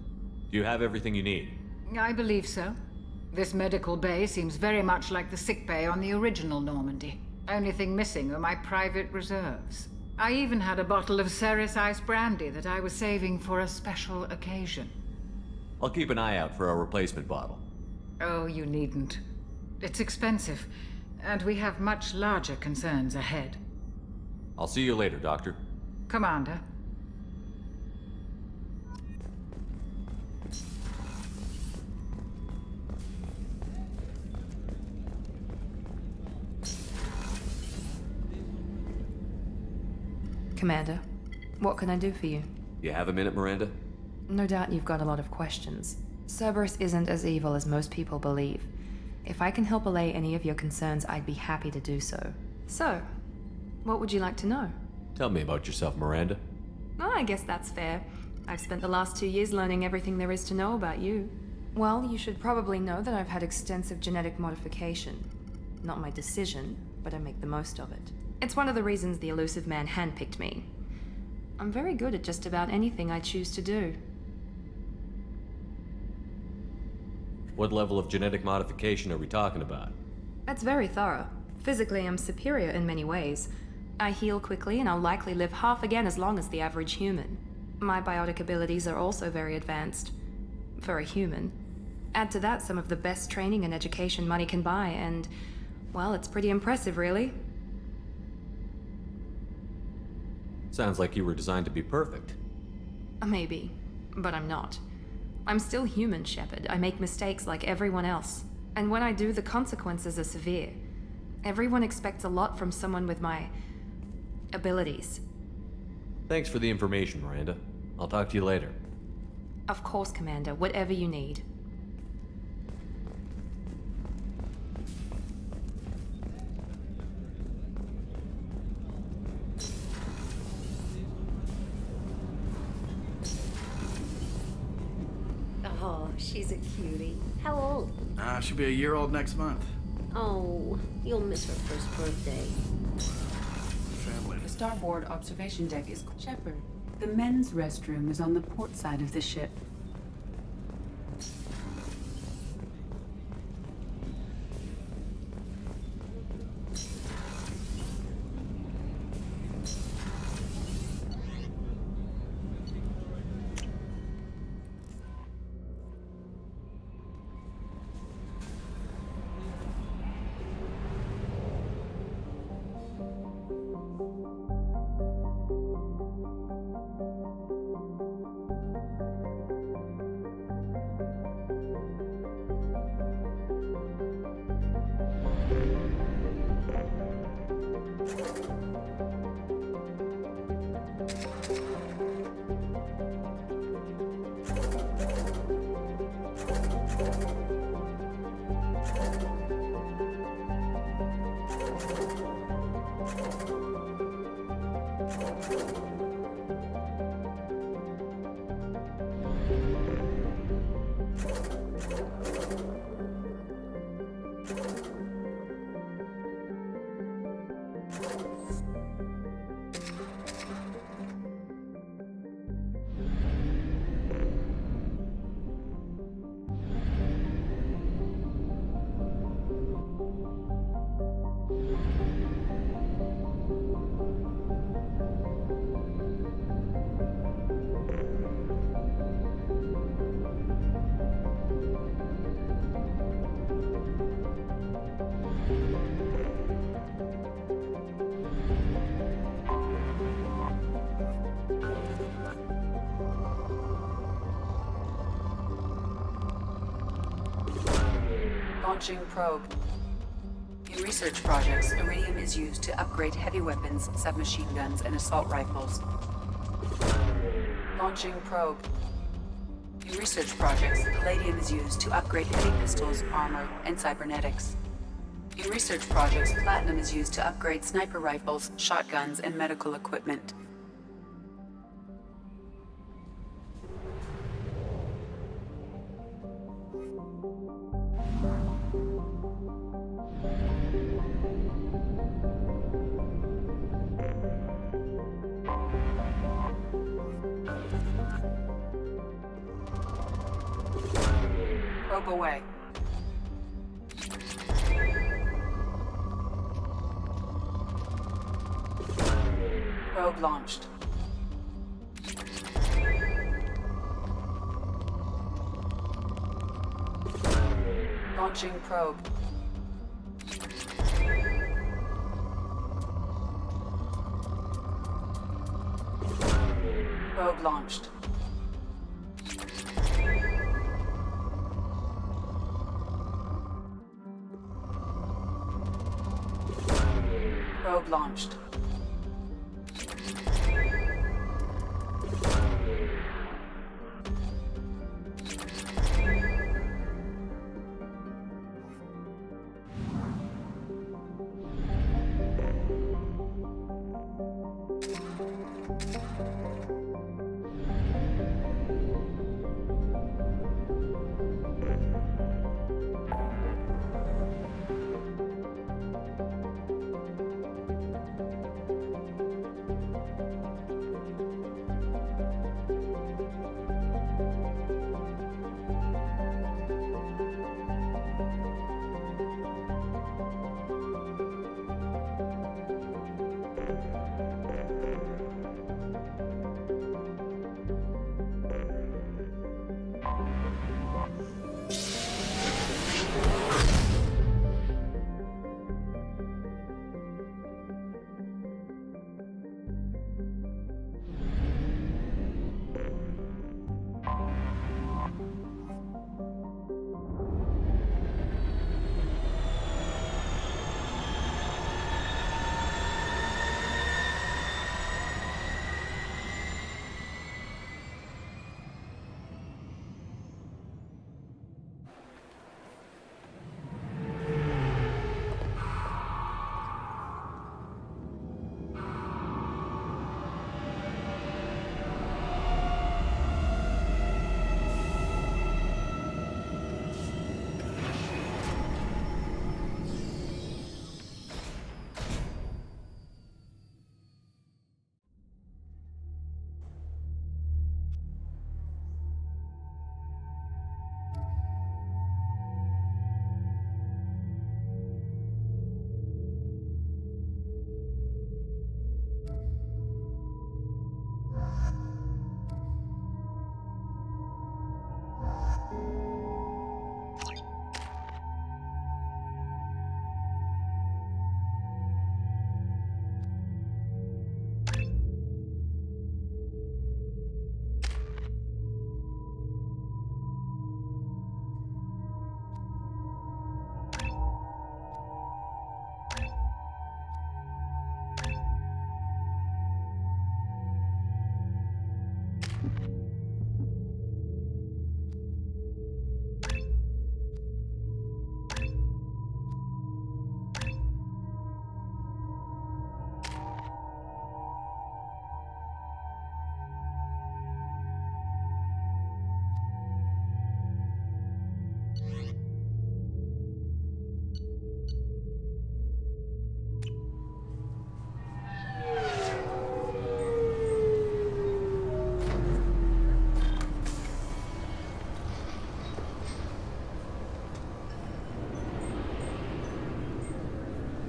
Do you have everything you need? I believe so. This medical bay seems very much like the sick bay on the original Normandy. Only thing missing are my private reserves. I even had a bottle of Ceres ice brandy that I was saving for a special occasion. I'll keep an eye out for a replacement bottle. Oh, you needn't. It's expensive, and we have much larger concerns ahead. I'll see you later, Doctor. Commander. Commander, what can I do for you? You have a minute, Miranda? No doubt you've got a lot of questions. Cerberus isn't as evil as most people believe. If I can help allay any of your concerns, I'd be happy to do so. So, what would you like to know? Tell me about yourself, Miranda. Oh, I guess that's fair. I've spent the last 2 years learning everything there is to know about you. Well, you should probably know that I've had extensive genetic modification. Not my decision, but I make the most of it. It's one of the reasons the elusive man handpicked me. I'm very good at just about anything I choose to do. What level of genetic modification are we talking about? That's very thorough. Physically, I'm superior in many ways. I heal quickly, and I'll likely live half again as long as the average human. My biotic abilities are also very advanced. For a human. Add to that some of the best training and education money can buy, and, well, it's pretty impressive, really. Sounds like you were designed to be perfect. Maybe, but I'm not. I'm still human, Shepard. I make mistakes like everyone else. And when I do, the consequences are severe. Everyone expects a lot from someone with my abilities. Thanks for the information, Miranda. I'll talk to you later. Of course, Commander. Whatever you need. Oh, she's a cutie. How old? She'll be a year old next month. Oh, you'll miss her first birthday. Family. The starboard observation deck is Shepard. The men's restroom is on the port side of the ship. Launching probe. In research projects, iridium is used to upgrade heavy weapons, submachine guns, and assault rifles. Launching probe. In research projects, palladium is used to upgrade heavy pistols, armor, and cybernetics. In research projects, platinum is used to upgrade sniper rifles, shotguns, and medical equipment. Probe away. Probe launched. Launching probe. Probe launched. Probe launched.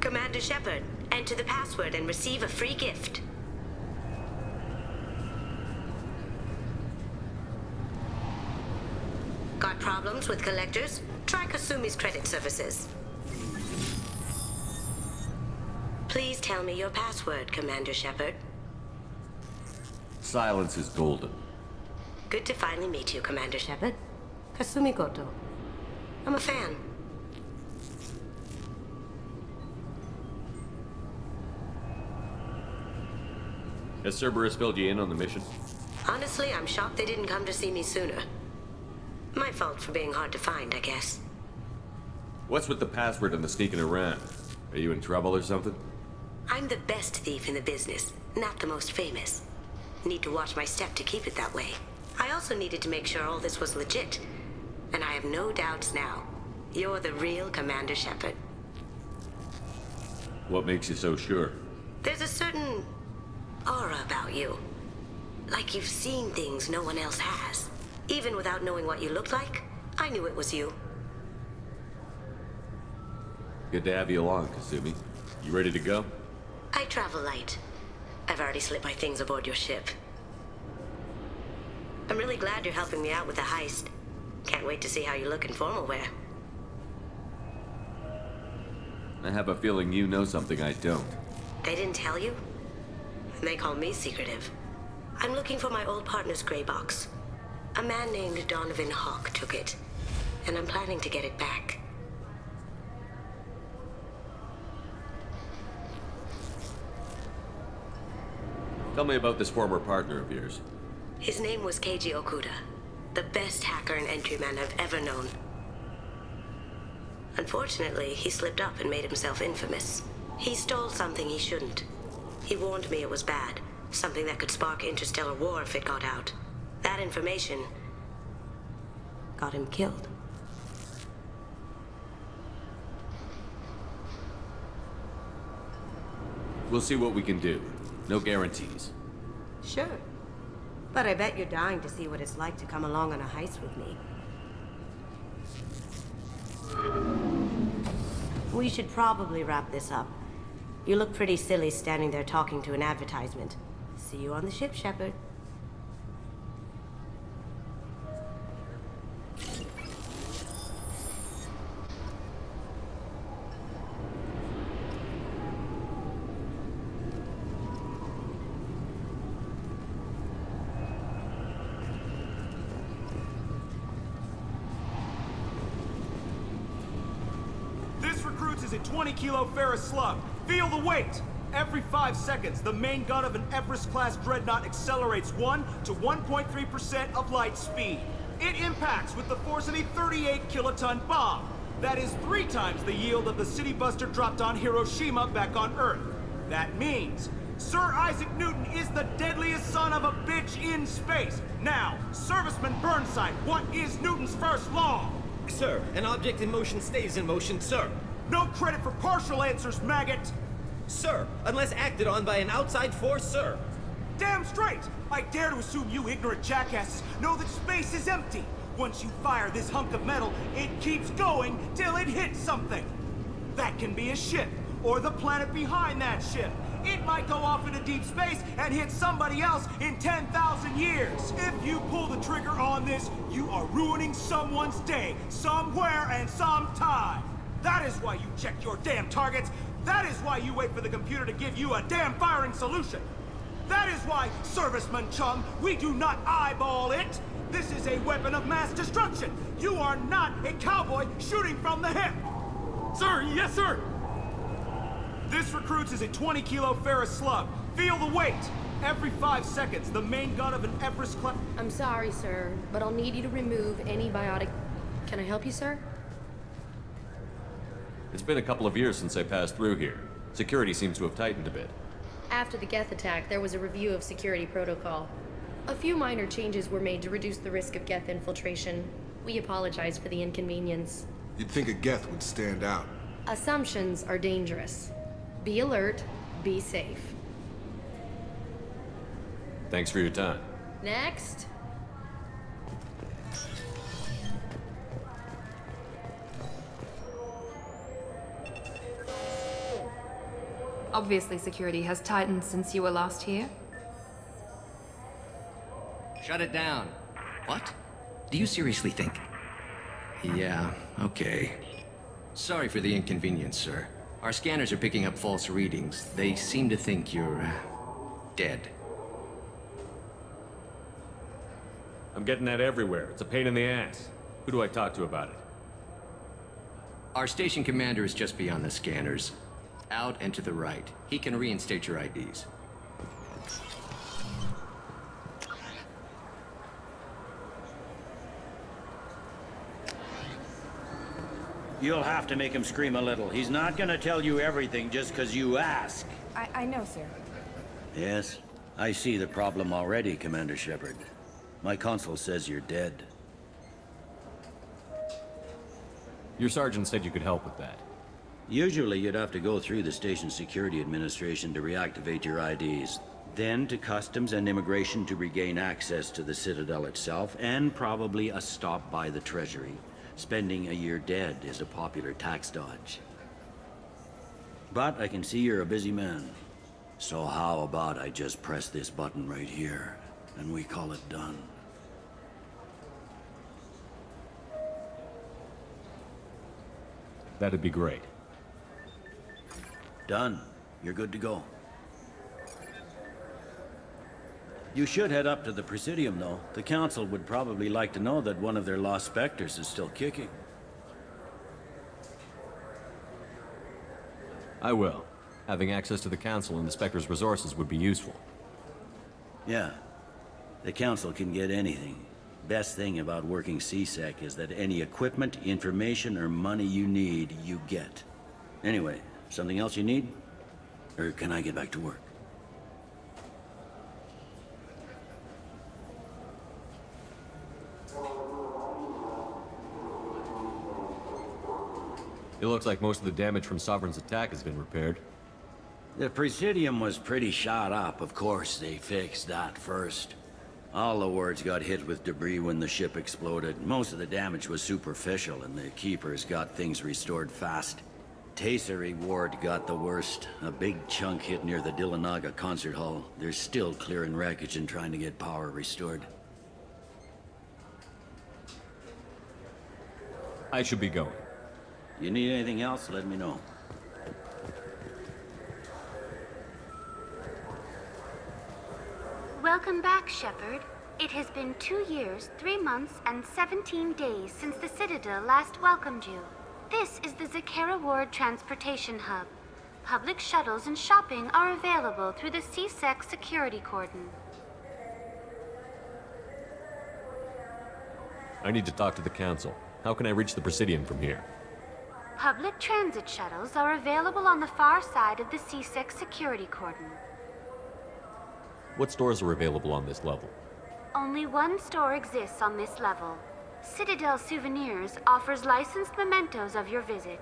Commander Shepard, enter the password and receive a free gift. Got problems with collectors? Try Kasumi's credit services. Please tell me your password, Commander Shepard. Silence is golden. Good to finally meet you, Commander Shepard. Kasumi Goto. I'm a fan. Has Cerberus filled you in on the mission? Honestly, I'm shocked they didn't come to see me sooner. My fault for being hard to find, I guess. What's with the password and the sneaking around? Are you in trouble or something? I'm the best thief in the business, not the most famous. Need to watch my step to keep it that way. I also needed to make sure all this was legit. And I have no doubts now. You're the real Commander Shepard. What makes you so sure? There's a certain aura about you. Like you've seen things no one else has. Even without knowing what you looked like, I knew it was you. Good to have you along, Kasumi. You ready to go? I travel light. I've already slipped my things aboard your ship. I'm really glad you're helping me out with the heist. Can't wait to see how you look in formal wear. I have a feeling you know something I don't. They didn't tell you? And they call me secretive. I'm looking for my old partner's gray box. A man named Donovan Hawk took it, and I'm planning to get it back. Tell me about this former partner of yours. His name was Keiji Okuda, the best hacker and entryman I've ever known. Unfortunately, he slipped up and made himself infamous. He stole something he shouldn't. He warned me it was bad, something that could spark interstellar war if it got out. That information got him killed. We'll see what we can do. No guarantees. Sure. But I bet you're dying to see what it's like to come along on a heist with me. We should probably wrap this up. You look pretty silly standing there talking to an advertisement. See you on the ship, Shepard. This recruits is a 20-kilo ferrous slug. Feel the weight! Every 5 seconds, the main gun of an Everest-class dreadnought accelerates 1 to 1.3% of light speed. It impacts with the force of a 38-kiloton bomb. That is 3 times the yield of the city buster dropped on Hiroshima back on Earth. That means Sir Isaac Newton is the deadliest son of a bitch in space. Now, Serviceman Burnside, what is Newton's first law? Sir, an object in motion stays in motion, sir. No credit for partial answers, maggot! Sir, unless acted on by an outside force, sir. Damn straight! I dare to assume you ignorant jackasses know that space is empty. Once you fire this hunk of metal, it keeps going till it hits something. That can be a ship, or the planet behind that ship. It might go off into deep space and hit somebody else in 10,000 years. If you pull the trigger on this, you are ruining someone's day, somewhere and sometime. That is why you check your damn targets. That is why you wait for the computer to give you a damn firing solution. That is why, Serviceman Chung, we do not eyeball it. This is a weapon of mass destruction. You are not a cowboy shooting from the hip. Sir, yes, sir. This recruits is a 20-kilo ferrous slug. Feel the weight. Every 5 seconds, the main gun of an Everest class. I'm sorry, sir, but I'll need you to remove any biotic. Can I help you, sir? It's been a couple of years since I passed through here. Security seems to have tightened a bit. After the Geth attack, there was a review of security protocol. A few minor changes were made to reduce the risk of Geth infiltration. We apologize for the inconvenience. You'd think a Geth would stand out. Assumptions are dangerous. Be alert, be safe. Thanks for your time. Next. Obviously, security has tightened since you were last here. Shut it down. What? Do you seriously think? Yeah, okay. Sorry for the inconvenience, sir. Our scanners are picking up false readings. They seem to think you're dead. I'm getting that everywhere. It's a pain in the ass. Who do I talk to about it? Our station commander is just beyond the scanners. Out and to the right. He can reinstate your IDs. You'll have to make him scream a little. He's not gonna tell you everything just because you ask. I know, sir. Yes, I see the problem already, Commander Shepard. My consul says you're dead. Your sergeant said you could help with that. Usually you'd have to go through the station security administration to reactivate your IDs. Then to customs and immigration to regain access to the Citadel itself, and probably a stop by the Treasury. Spending a year dead is a popular tax dodge. But I can see you're a busy man. So how about I just press this button right here, and we call it done? That'd be great. Done. You're good to go. You should head up to the Presidium, though. The Council would probably like to know that one of their lost Spectres is still kicking. I will. Having access to the Council and the Spectre's resources would be useful. Yeah. The Council can get anything. Best thing about working CSEC is that any equipment, information, or money you need, you get. Anyway, something else you need? Or can I get back to work? It looks like most of the damage from Sovereign's attack has been repaired. The Presidium was pretty shot up. Of course, they fixed that first. All the wards got hit with debris when the ship exploded. Most of the damage was superficial, and the Keepers got things restored fast. Tasery Ward got the worst. A big chunk hit near the Dillanaga concert hall. They're still clearing wreckage and trying to get power restored. I should be going. You need anything else, let me know. Welcome back, Shepard. It has been 2 years, 3 months, and 17 days since the Citadel last welcomed you. This is the Zakera Ward Transportation Hub. Public shuttles and shopping are available through the CSEC security cordon. I need to talk to the Council. How can I reach the Presidium from here? Public transit shuttles are available on the far side of the CSEC security cordon. What stores are available on this level? Only one store exists on this level. Citadel Souvenirs offers licensed mementos of your visit.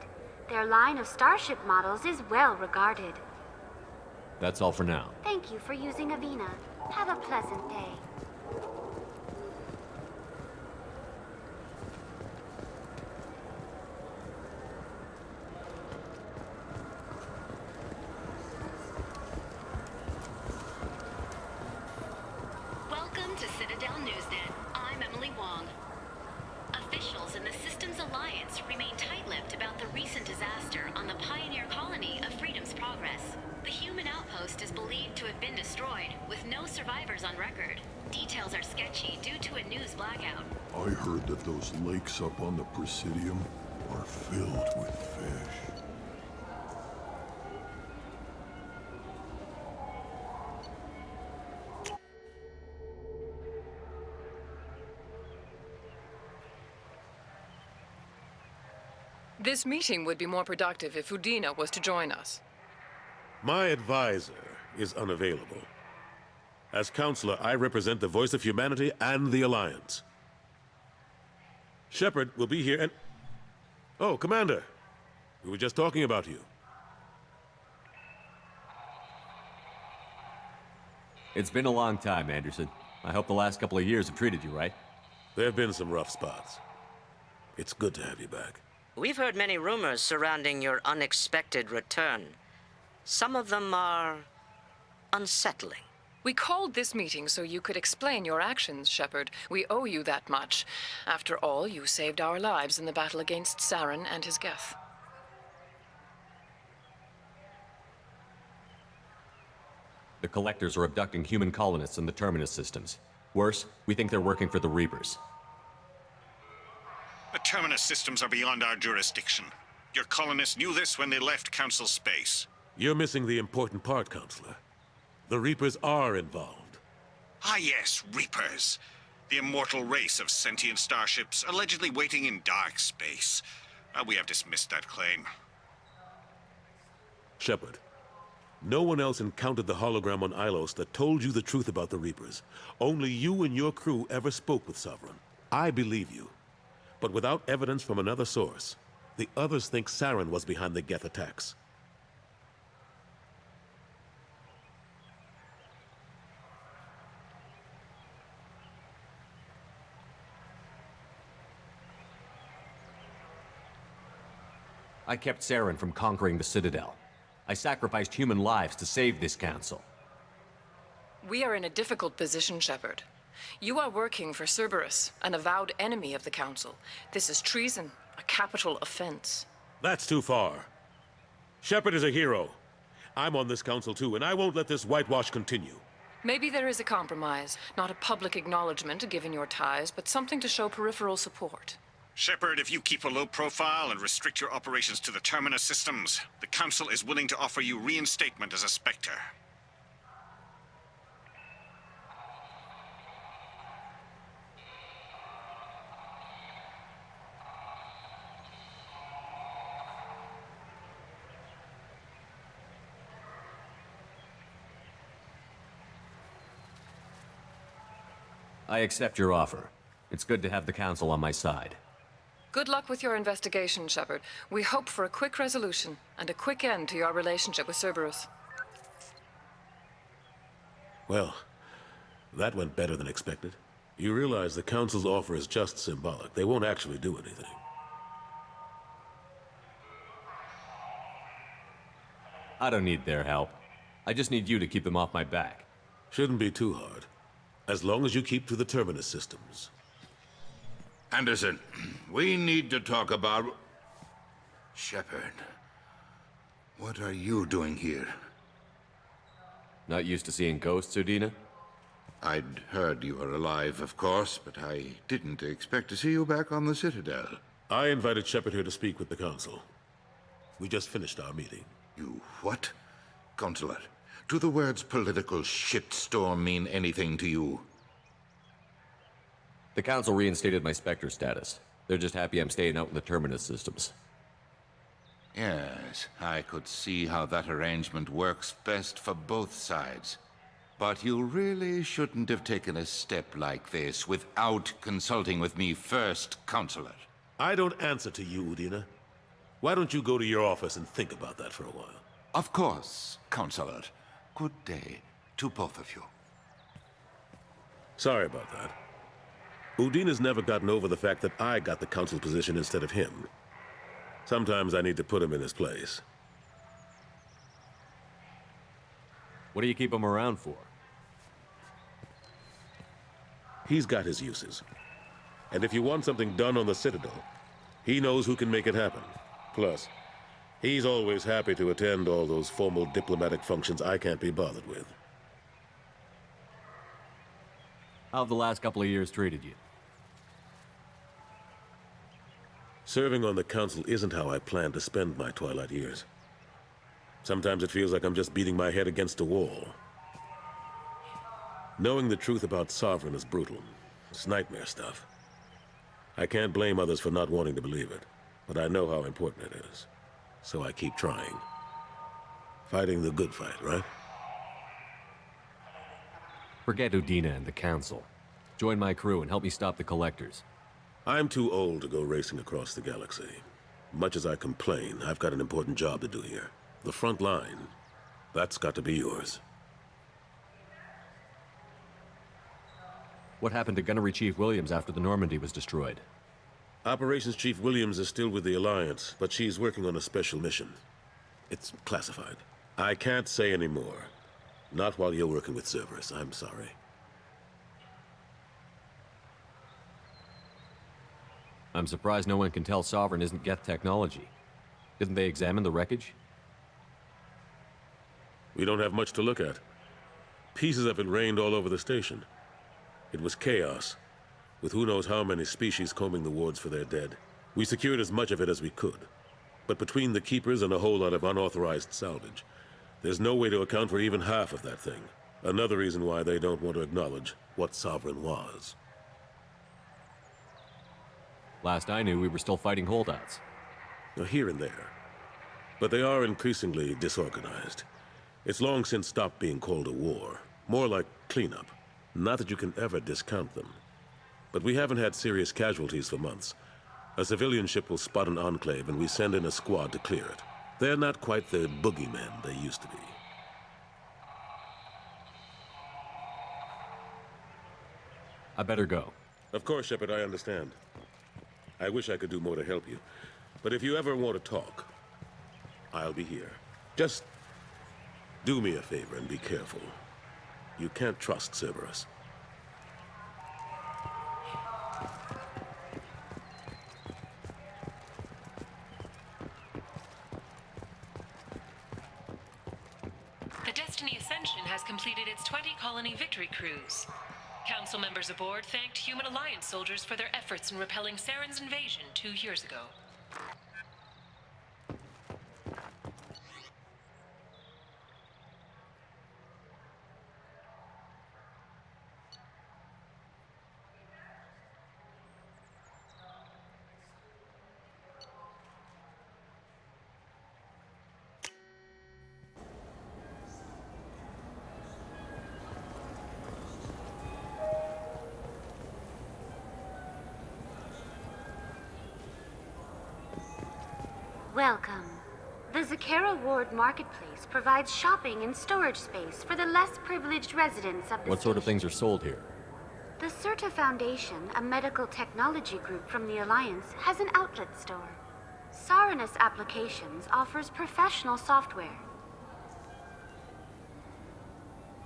Their line of starship models is well regarded. That's all for now. Thank you for using Avina. Have a pleasant day. Welcome to Citadel Newsnet. I'm Emily Wong. Officials in the Systems Alliance remain tight-lipped about the recent disaster on the pioneer colony of Freedom's Progress. The human outpost is believed to have been destroyed, with no survivors on record. Details are sketchy due to a news blackout. I heard that those lakes up on the Presidium are filled with fish. This meeting would be more productive if Udina was to join us. My advisor is unavailable. As counselor, I represent the voice of humanity and the Alliance. Shepard will be here and... Oh, Commander. We were just talking about you. It's been a long time, Anderson. I hope the last couple of years have treated you right. There have been some rough spots. It's good to have you back. We've heard many rumors surrounding your unexpected return. Some of them are unsettling. We called this meeting so you could explain your actions, Shepard. We owe you that much. After all, you saved our lives in the battle against Saren and his Geth. The Collectors are abducting human colonists in the Terminus systems. Worse, we think they're working for the Reapers. The Terminus systems are beyond our jurisdiction. Your colonists knew this when they left Council space. You're missing the important part, Counselor. The Reapers are involved. Ah yes, Reapers. The immortal race of sentient starships allegedly waiting in dark space. We have dismissed that claim. Shepard, no one else encountered the hologram on Ilos that told you the truth about the Reapers. Only you and your crew ever spoke with Sovereign. I believe you. But without evidence from another source, the others think Saren was behind the Geth attacks. I kept Saren from conquering the Citadel. I sacrificed human lives to save this council. We are in a difficult position, Shepard. You are working for Cerberus, an avowed enemy of the Council. This is treason, a capital offense. That's too far. Shepard is a hero. I'm on this council too, and I won't let this whitewash continue. Maybe there is a compromise. Not a public acknowledgement given your ties, but something to show peripheral support. Shepard, if you keep a low profile and restrict your operations to the Terminus systems, the Council is willing to offer you reinstatement as a Spectre. I accept your offer. It's good to have the Council on my side. Good luck with your investigation, Shepard. We hope for a quick resolution and a quick end to your relationship with Cerberus. Well, that went better than expected. You realize the Council's offer is just symbolic. They won't actually do anything. I don't need their help. I just need you to keep them off my back. Shouldn't be too hard. As long as you keep to the Terminus systems. Anderson, we need to talk about... Shepard, what are you doing here? Not used to seeing ghosts, Udina? I'd heard you were alive, of course, but I didn't expect to see you back on the Citadel. I invited Shepard here to speak with the Council. We just finished our meeting. You what? Consular, do the words political shitstorm mean anything to you? The Council reinstated my Spectre status. They're just happy I'm staying out in the Terminus systems. Yes, I could see how that arrangement works best for both sides. But you really shouldn't have taken a step like this without consulting with me first, Consular. I don't answer to you, Udina. Why don't you go to your office and think about that for a while? Of course, Consular. Good day to both of you. Sorry about that. Udina's never gotten over the fact that I got the Council's position instead of him. Sometimes I need to put him in his place. What do you keep him around for? He's got his uses. And if you want something done on the Citadel, he knows who can make it happen. Plus, he's always happy to attend all those formal diplomatic functions I can't be bothered with. How have the last couple of years treated you? Serving on the Council isn't how I plan to spend my twilight years. Sometimes it feels like I'm just beating my head against a wall. Knowing the truth about Sovereign is brutal. It's nightmare stuff. I can't blame others for not wanting to believe it, but I know how important it is. So I keep trying. Fighting the good fight, right? Forget Udina and the Council. Join my crew and help me stop the Collectors. I'm too old to go racing across the galaxy. Much as I complain, I've got an important job to do here. The front line, that's got to be yours. What happened to Gunnery Chief Williams after the Normandy was destroyed? Operations Chief Williams is still with the Alliance, but she's working on a special mission. It's classified. I can't say any more. Not while you're working with Cerberus, I'm sorry. I'm surprised no one can tell Sovereign isn't Geth technology. Didn't they examine the wreckage? We don't have much to look at. Pieces of it rained all over the station. It was chaos, with who knows how many species combing the wards for their dead. We secured as much of it as we could. But between the Keepers and a whole lot of unauthorized salvage, there's no way to account for even half of that thing. Another reason why they don't want to acknowledge what Sovereign was. Last I knew, we were still fighting holdouts. Here and there. But they are increasingly disorganized. It's long since stopped being called a war. More like cleanup. Not that you can ever discount them. But we haven't had serious casualties for months. A civilian ship will spot an enclave and we send in a squad to clear it. They're not quite the boogeymen they used to be. I better go. Of course, Shepard, I understand. I wish I could do more to help you. But if you ever want to talk, I'll be here. Just do me a favor and be careful. You can't trust Cerberus. The Destiny Ascension has completed its 20-colony victory cruise. Council members aboard thanked Human Alliance soldiers for their efforts in repelling Saren's invasion 2 years ago. Welcome. The Zakera Ward Marketplace provides shopping and storage space for the less privileged residents of the What sort of station. things are sold here? The Certa Foundation, a medical technology group from the Alliance, has an outlet store. Sarenus Applications offers professional software.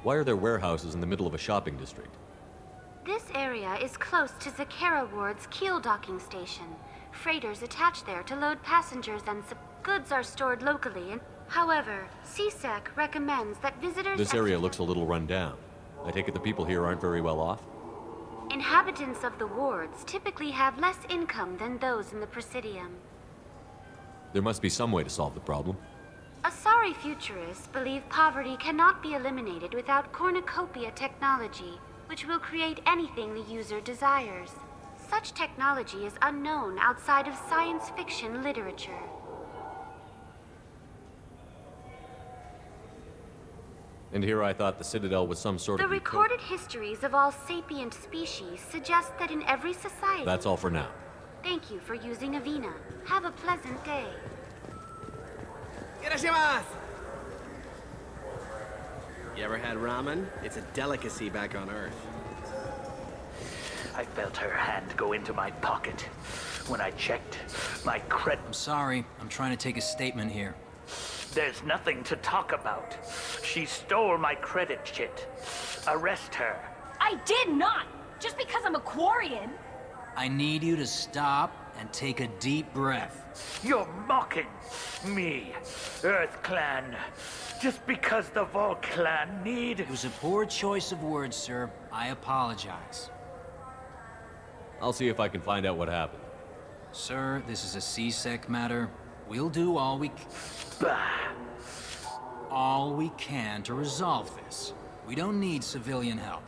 Why are there warehouses in the middle of a shopping district? This area is close to Zakera Ward's keel docking station. Freighters attach there to load passengers and goods are stored locally. And however, CSEC recommends that visitors... This area looks a little run down. I take it the people here aren't very well off? Inhabitants of the wards typically have less income than those in the Presidium. There must be some way to solve the problem. Asari futurists believe poverty cannot be eliminated without cornucopia technology, which will create anything the user desires. Such technology is unknown outside of science fiction literature. And here I thought the Citadel was some sort The of... recorded histories of all sapient species suggest that in every society... That's all for now. Thank you for using Avina. Have a pleasant day. You ever had ramen? It's a delicacy back on Earth. I felt her hand go into my pocket. When I checked, my credit... I'm sorry. I'm trying to take a statement here. There's nothing to talk about. She stole my credit chit. Arrest her. I did not! Just because I'm a Quarian! I need you to stop and take a deep breath. You're mocking me, Earth Clan. Just because the Vol Clan need... It was a poor choice of words, sir. I apologize. I'll see if I can find out what happened. Sir, this is a CSEC matter. We'll do all we can to resolve this. We don't need civilian help.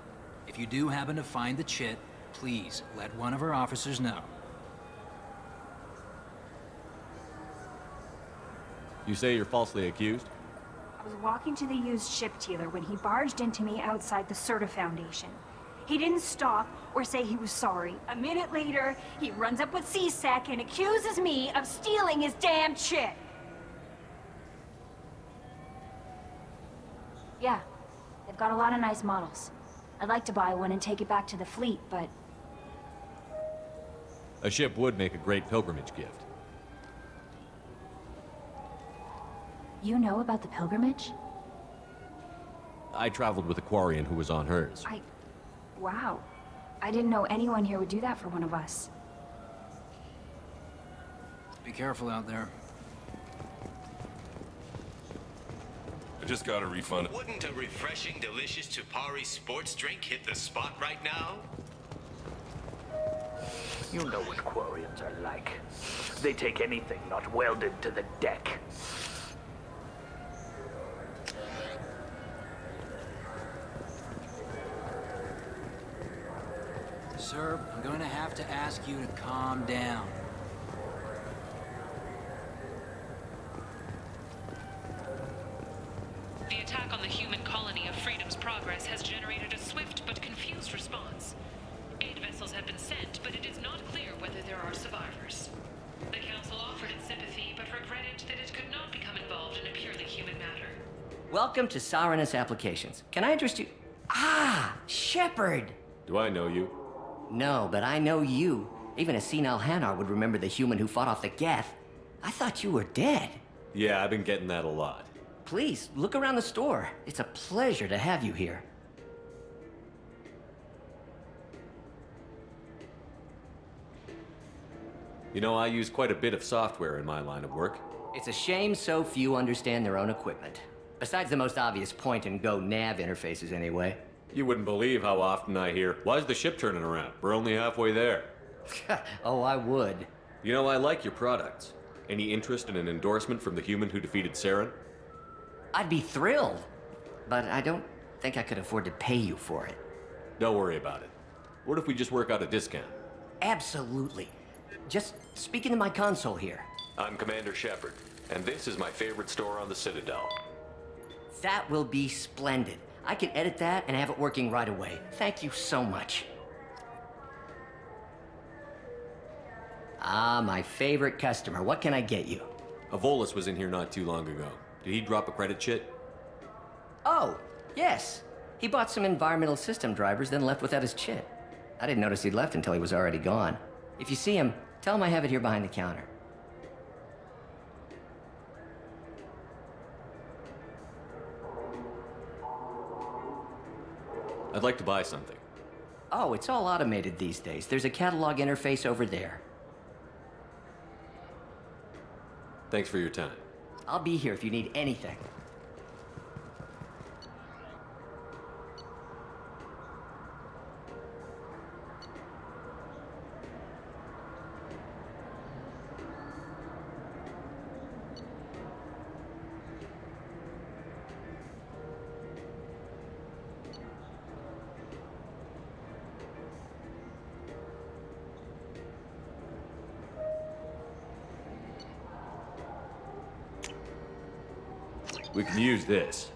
If you do happen to find the chit, please let one of our officers know. You say you're falsely accused? I was walking to the used ship dealer when he barged into me outside the Certa Foundation. He didn't stop or say he was sorry. A minute later, he runs up with CSEC and accuses me of stealing his damn chit. Yeah, they've got a lot of nice models. I'd like to buy one and take it back to the fleet, but... A ship would make a great pilgrimage gift. You know about the pilgrimage? I traveled with a Quarian who was on hers. Wow. I didn't know anyone here would do that for one of us. Be careful out there. I just got a refund. Wouldn't a refreshing, delicious Tupari sports drink hit the spot right now? You know what Quarians are like. They take anything not welded to the deck. Sir, I'm going to have to ask you to calm down. distress has generated a swift but confused response. Aid vessels have been sent, but it is not clear whether there are survivors. The Council offered its sympathy, but regretted that it could not become involved in a purely human matter. Welcome to Cyrus Applications. Can I interest you? Ah, Shepard! Do I know you? No, but I know you. Even a senile Hanar would remember the human who fought off the Geth. I thought you were dead. Yeah, I've been getting that a lot. Please, look around the store. It's a pleasure to have you here. You know, I use quite a bit of software in my line of work. It's a shame so few understand their own equipment. Besides the most obvious point-and-go nav interfaces, anyway. You wouldn't believe how often I hear, "Why's the ship turning around? We're only halfway there." Oh, I would. You know, I like your products. Any interest in an endorsement from the human who defeated Saren? I'd be thrilled. But I don't think I could afford to pay you for it. Don't worry about it. What if we just work out a discount? Absolutely. Just speak into my console here. I'm Commander Shepard, and this is my favorite store on the Citadel. That will be splendid. I can edit that and have it working right away. Thank you so much. Ah, my favorite customer. What can I get you? Avolis was in here not too long ago. Did he drop a credit chit? Oh, yes. He bought some environmental system drivers, then left without his chit. I didn't notice he'd left until he was already gone. If you see him, tell him I have it here behind the counter. I'd like to buy something. Oh, it's all automated these days. There's a catalog interface over there. Thanks for your time. I'll be here if you need anything. We can use this.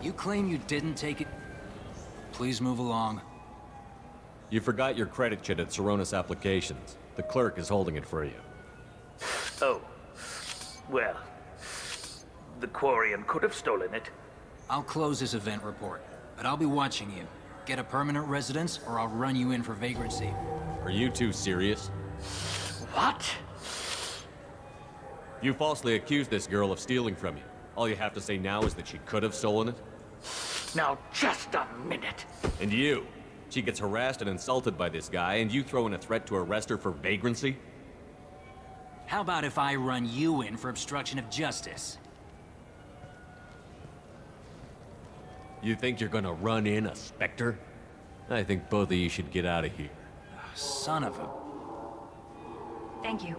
You claim you didn't take it? Please move along. You forgot your credit chit at Cerberus Applications. The clerk is holding it for you. Oh. Well, the Quarian could have stolen it. I'll close this event report, but I'll be watching you. Get a permanent residence, or I'll run you in for vagrancy. Are you two serious? What? You falsely accused this girl of stealing from you. All you have to say now is that she could have stolen it? Now, just a minute. And you? She gets harassed and insulted by this guy, and you throw in a threat to arrest her for vagrancy? How about if I run you in for obstruction of justice? You think you're gonna run in a Spectre? I think both of you should get out of here. Son of a... Thank you.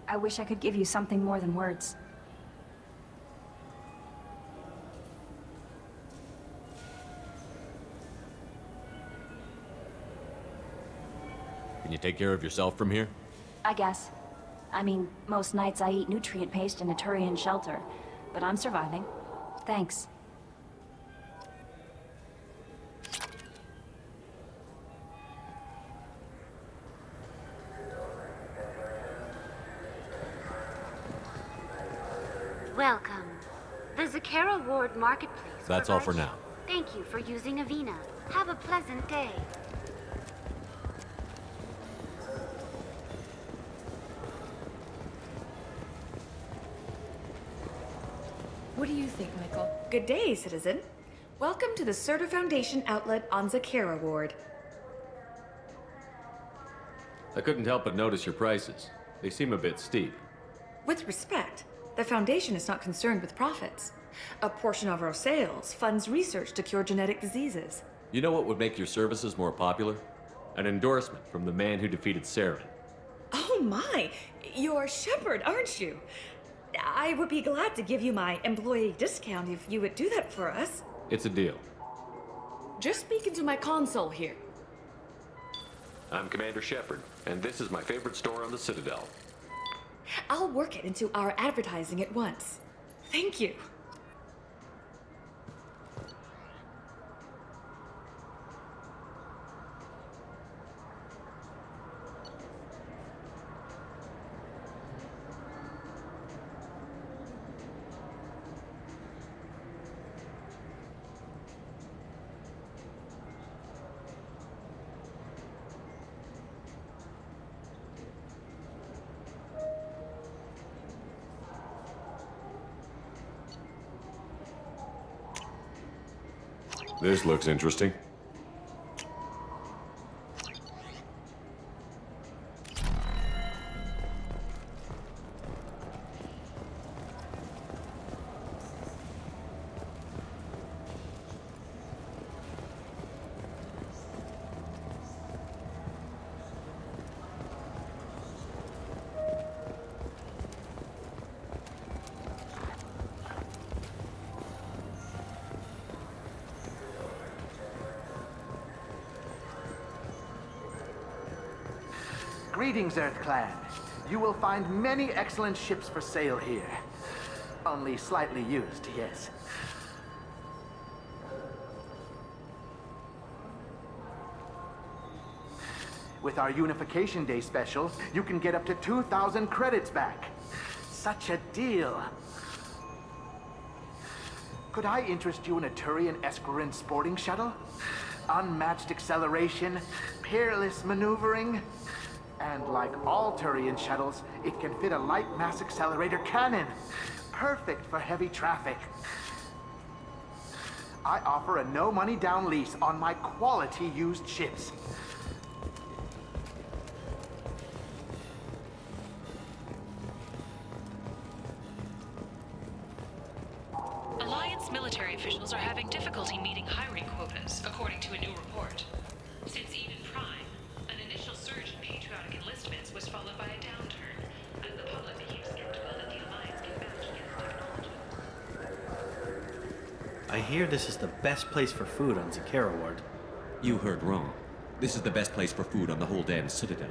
I wish I could give you something more than words. Can you take care of yourself from here? I guess. I mean, most nights I eat nutrient paste in a Turian shelter, but I'm surviving. Thanks. Welcome. The Zakara Ward Marketplace. That's all for now. Thank you for using Avina. Have a pleasant day. What do you think, Michael? Good day, citizen. Welcome to the Certa Foundation outlet on Zakara Ward. I couldn't help but notice your prices. They seem a bit steep. With respect, the Foundation is not concerned with profits. A portion of our sales funds research to cure genetic diseases. You know what would make your services more popular? An endorsement from the man who defeated Saren. Oh my! You're Shepard, aren't you? I would be glad to give you my employee discount if you would do that for us. It's a deal. Just speak into my console here. I'm Commander Shepard, and this is my favorite store on the Citadel. I'll work it into our advertising at once. Thank you. This looks interesting. Greetings, Earth Clan. You will find many excellent ships for sale here. Only slightly used, yes. With our Unification Day special, you can get up to 2,000 credits back. Such a deal. Could I interest you in a Turian Esquirine sporting shuttle? Unmatched acceleration, peerless maneuvering. And like all Turian shuttles, it can fit a light mass accelerator cannon. Perfect for heavy traffic. I offer a no-money down lease on my quality used ships. Alliance military officials are having difficulty meeting hiring quotas, according to a new report. Since Eden Prime, an initial surge in patriotic enlistments was followed by a downturn, as the public became skeptical that the Alliance can match against technology. I hear this is the best place for food on Zakara Ward. You heard wrong. This is the best place for food on the whole damn Citadel.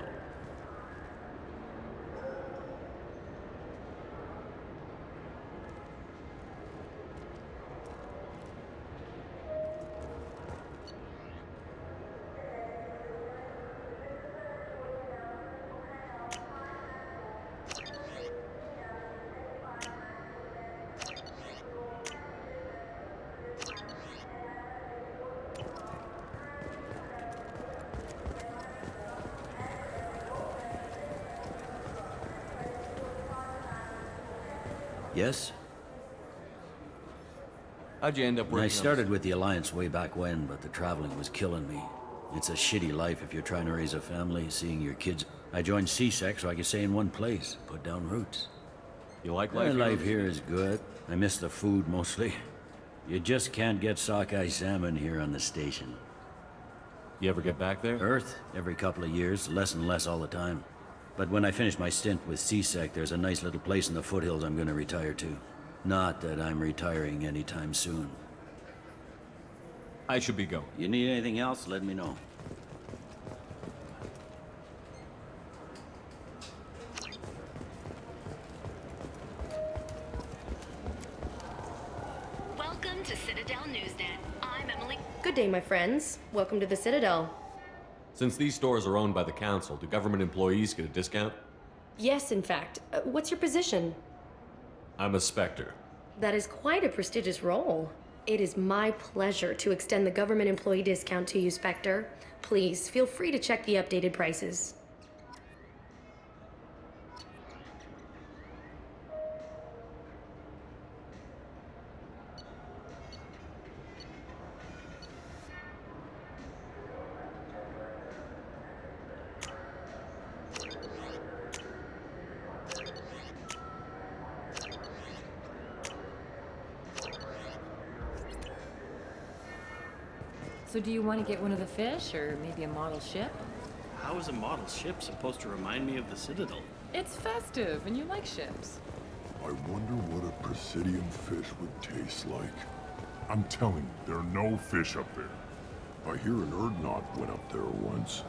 Yes? How'd you end up working I started with the Alliance way back when, but the traveling was killing me. It's a shitty life if you're trying to raise a family, seeing your kids. I joined CSEC so I could stay in one place, put down roots. You like My life life here is good. I miss the food mostly. You just can't get sockeye salmon here on the station. You ever get back there? Earth, every couple of years, less and less all the time. But when I finish my stint with CSEC, there's a nice little place in the foothills I'm gonna retire to. Not that I'm retiring anytime soon. I should be going. You need anything else, let me know. Welcome to Citadel Newsnet. I'm Emily. Good day, my friends. Welcome to the Citadel. Since these stores are owned by the Council, do government employees get a discount? Yes, in fact. What's your position? I'm a Spectre. That is quite a prestigious role. It is my pleasure to extend the government employee discount to you, Spectre. Please, feel free to check the updated prices. So do you want to get one of the fish, or maybe a model ship? How is a model ship supposed to remind me of the Citadel? It's festive, and you like ships. I wonder what a Presidium fish would taste like. I'm telling you, there are no fish up there. I hear an Erdnot went up there once.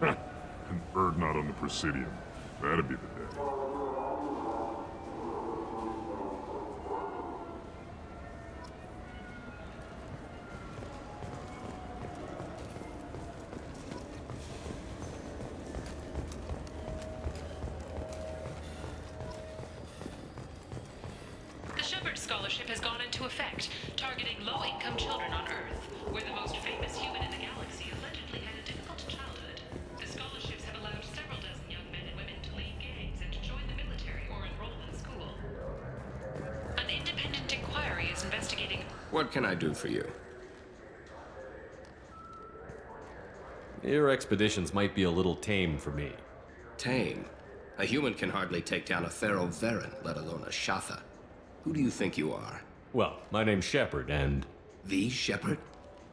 An Erdnot on the Presidium. That'd be the day. The Shepard Scholarship has gone into effect, targeting low-income children on Earth, where the most famous human in the galaxy allegedly had a difficult childhood. The scholarships have allowed several dozen young men and women to leave gangs and to join the military or enroll in school. An independent inquiry is investigating... What can I do for you? Your expeditions might be a little tame for me. Tame? A human can hardly take down a Pharaoh Varen, let alone a Shatha. Who do you think you are? Well, my name's Shepard, and... The Shepard?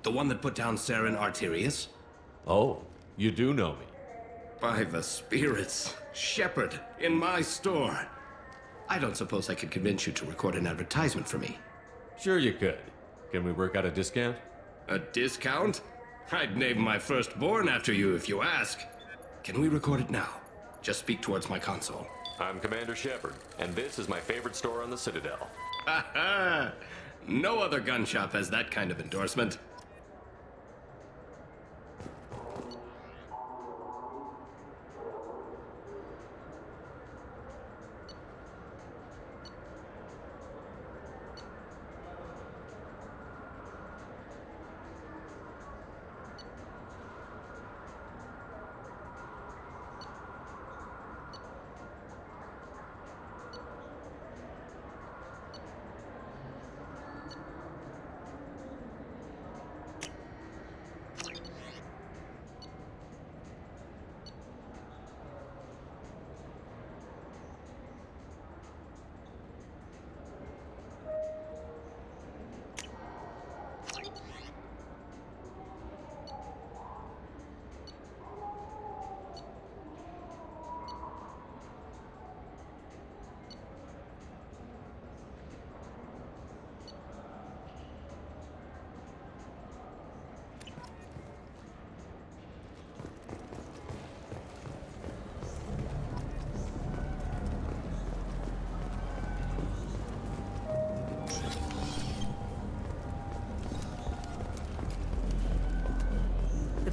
The one that put down Saren Arterius? Oh, you do know me. By the spirits. Shepard, in my store. I don't suppose I could convince you to record an advertisement for me. Sure you could. Can we work out a discount? A discount? I'd name my firstborn after you if you ask. Can we record it now? Just speak towards my console. I'm Commander Shepard, and this is my favorite store on the Citadel. Ha ha! No other gun shop has that kind of endorsement.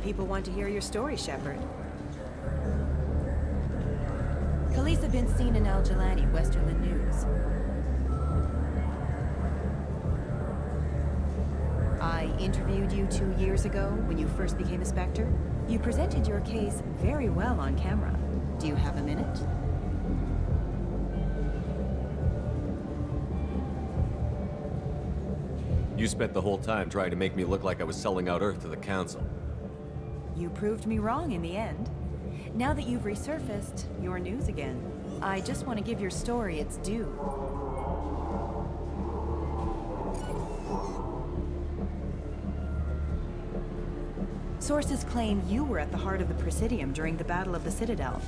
People want to hear your story, Shepard. Police have been seen in Al Jelani, Westerland News. I interviewed you 2 years ago when you first became a Spectre. You presented your case very well on camera. Do you have a minute? You spent the whole time trying to make me look like I was selling out Earth to the Council. You proved me wrong in the end. Now that you've resurfaced, you're news again. I just want to give your story its due. Sources claim you were at the heart of the Presidium during the Battle of the Citadel.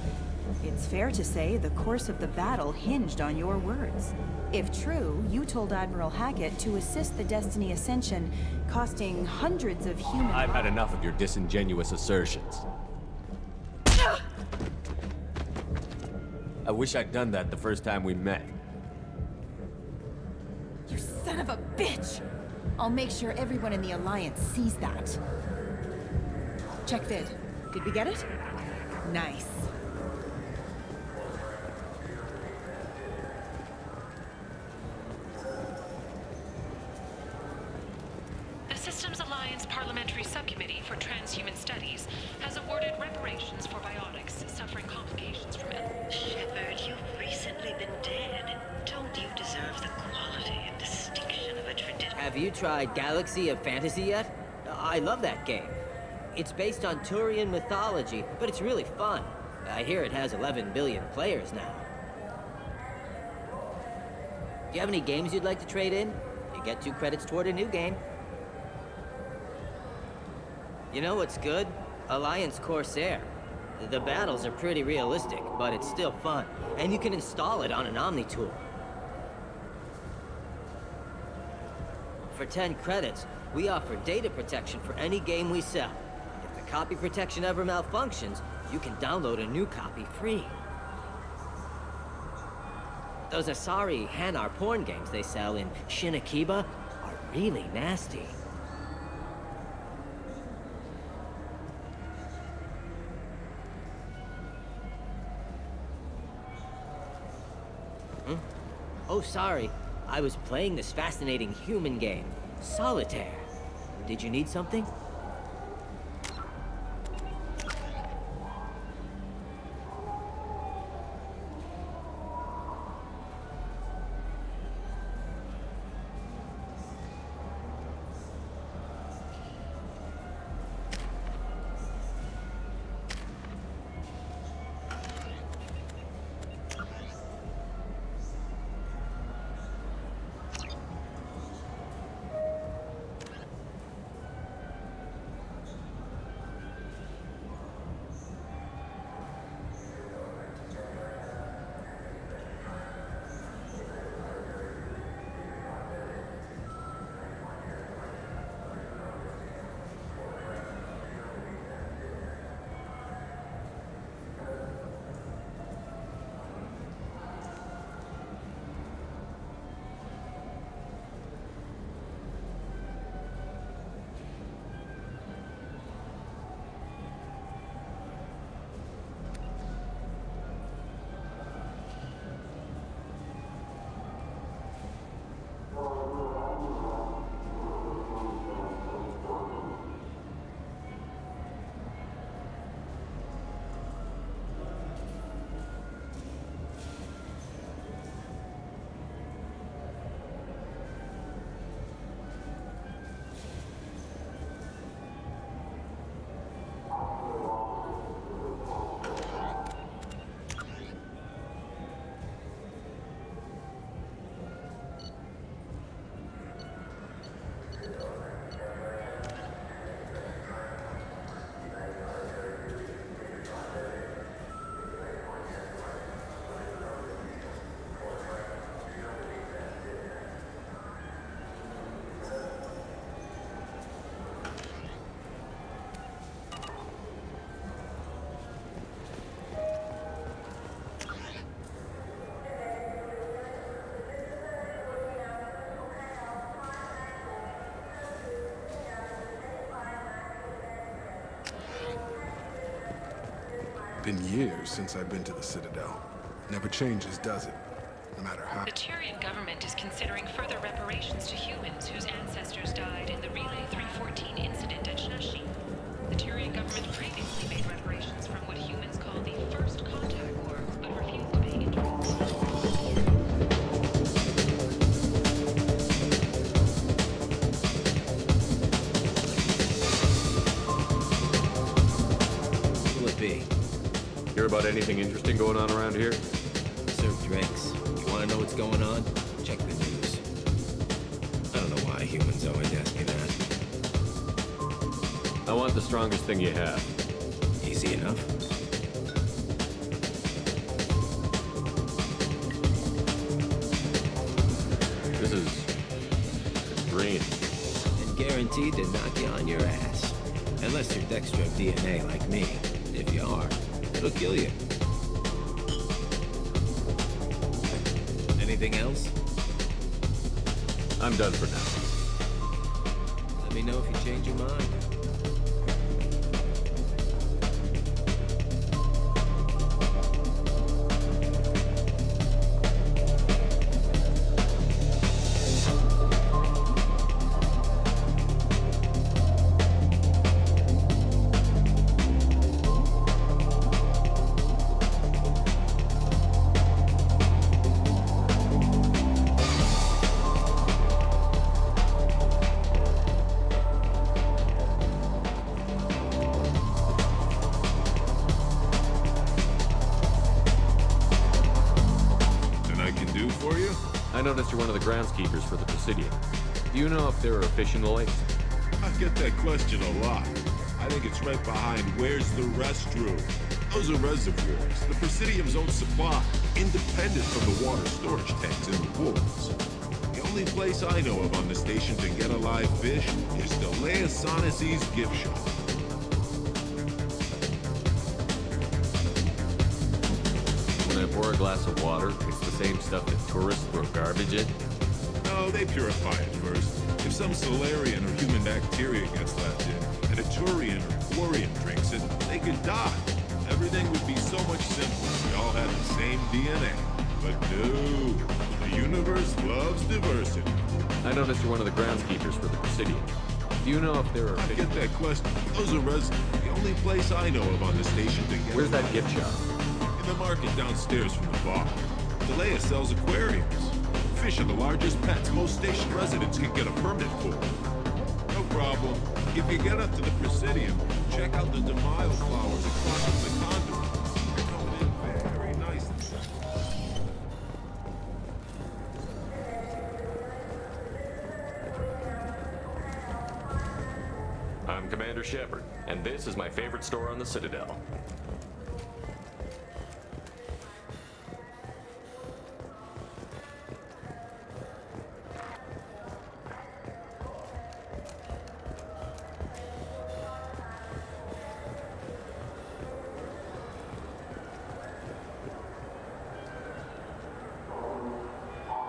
It's fair to say the course of the battle hinged on your words. If true, you told Admiral Hackett to assist the Destiny Ascension, costing hundreds of human I've had enough of your disingenuous assertions. I wish I'd done that the first time we met. You son of a bitch! I'll make sure everyone in the Alliance sees that. Check vid. Did we get it? Nice. Systems Alliance Parliamentary Subcommittee for Transhuman Studies has awarded reparations for biotics suffering complications from illness. Shepard, you've recently been dead. Don't you deserve the quality and distinction of a tradition? Have you tried Galaxy of Fantasy yet? I love that game. It's based on Turian mythology, but it's really fun. I hear it has 11 billion players now. Do you have any games you'd like to trade in? You get 2 credits toward a new game. You know what's good? Alliance Corsair. The battles are pretty realistic, but it's still fun. And you can install it on an Omni tool. for 10 credits, we offer data protection for any game we sell. If the copy protection ever malfunctions, you can download a new copy free. Those Asari Hanar porn games they sell in Shinakiba are really nasty. Oh, sorry. I was playing this fascinating human game, Solitaire. Did you need something? Been years since I've been to the Citadel. Never changes, does it? No matter how. The Turian government is considering further reparations to humans whose ancestors died in the Relay 314 incident at Shnashi. The Turian government previously made reparations from what humans call the First Contact War, but refused to pay interest. Hear about anything interesting going on around here? Serve drinks. You want to know what's going on? Check the news. I don't know why humans always ask me that. I want the strongest thing you have. Easy enough. This is green. And guaranteed to knock you on your ass. Unless you're Dextro DNA like me. If you are, it'll kill you. Anything else? I'm done for now. Let me know if you change your mind. I noticed you're one of the groundskeepers for the Presidium. Do you know if there are fish in the lake? I get that question a lot. I think it's right behind where's the restroom. Those are reservoirs, the Presidium's own supply, independent from the water storage tanks in the walls. The only only place I know of on the station to get a live fish is Delaeosaunus's gift shop. When I pour a glass of water, it's the same stuff that tourists throw garbage in? No, they purify it first. If some Solarian or human bacteria gets left in, and a Turian or Quarian drinks it, they could die. Everything would be so much simpler if we all had the same DNA. But no, the universe loves diversity. I noticed you're one of the groundskeepers for the Presidium. Do you know if there are... I get that question. Those are the only place I know of on the station to get... Where's that gift shop? In the market downstairs from the bar. Delea sells aquariums. Fish are the largest pets most station residents can get a permit for. No problem. If you get up to the Presidium, check out the DeMille flowers across from the conduit. They're coming in very nicely. I'm Commander Shepard, and this is my favorite store on the Citadel.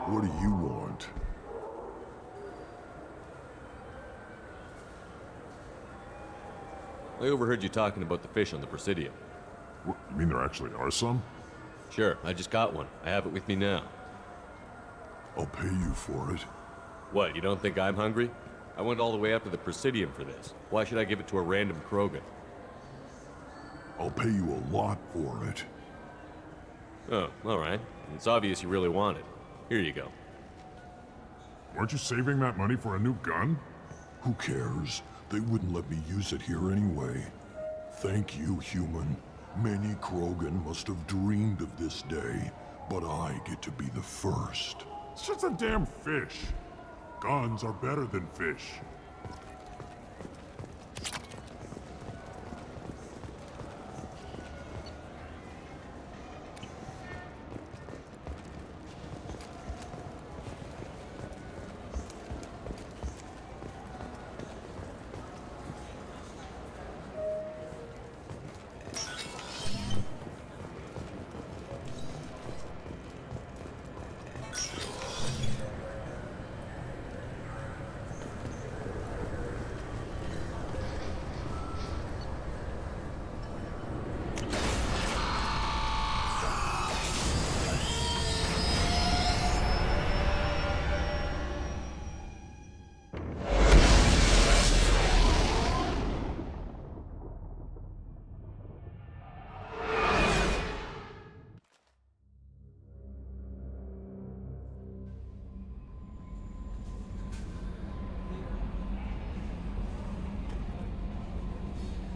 What do you want? I overheard you talking about the fish on the Presidium. What, you mean there actually are some? Sure, I just got one. I have it with me now. I'll pay you for it. What, you don't think I'm hungry? I went all the way up to the Presidium for this. Why should I give it to a random Krogan? I'll pay you a lot for it. Oh, alright. It's obvious you really want it. Here you go. Weren't you saving that money for a new gun? Who cares? They wouldn't let me use it here anyway. Thank you, human. Many Krogan must have dreamed of this day, but I get to be the first. It's just a damn fish. Guns are better than fish.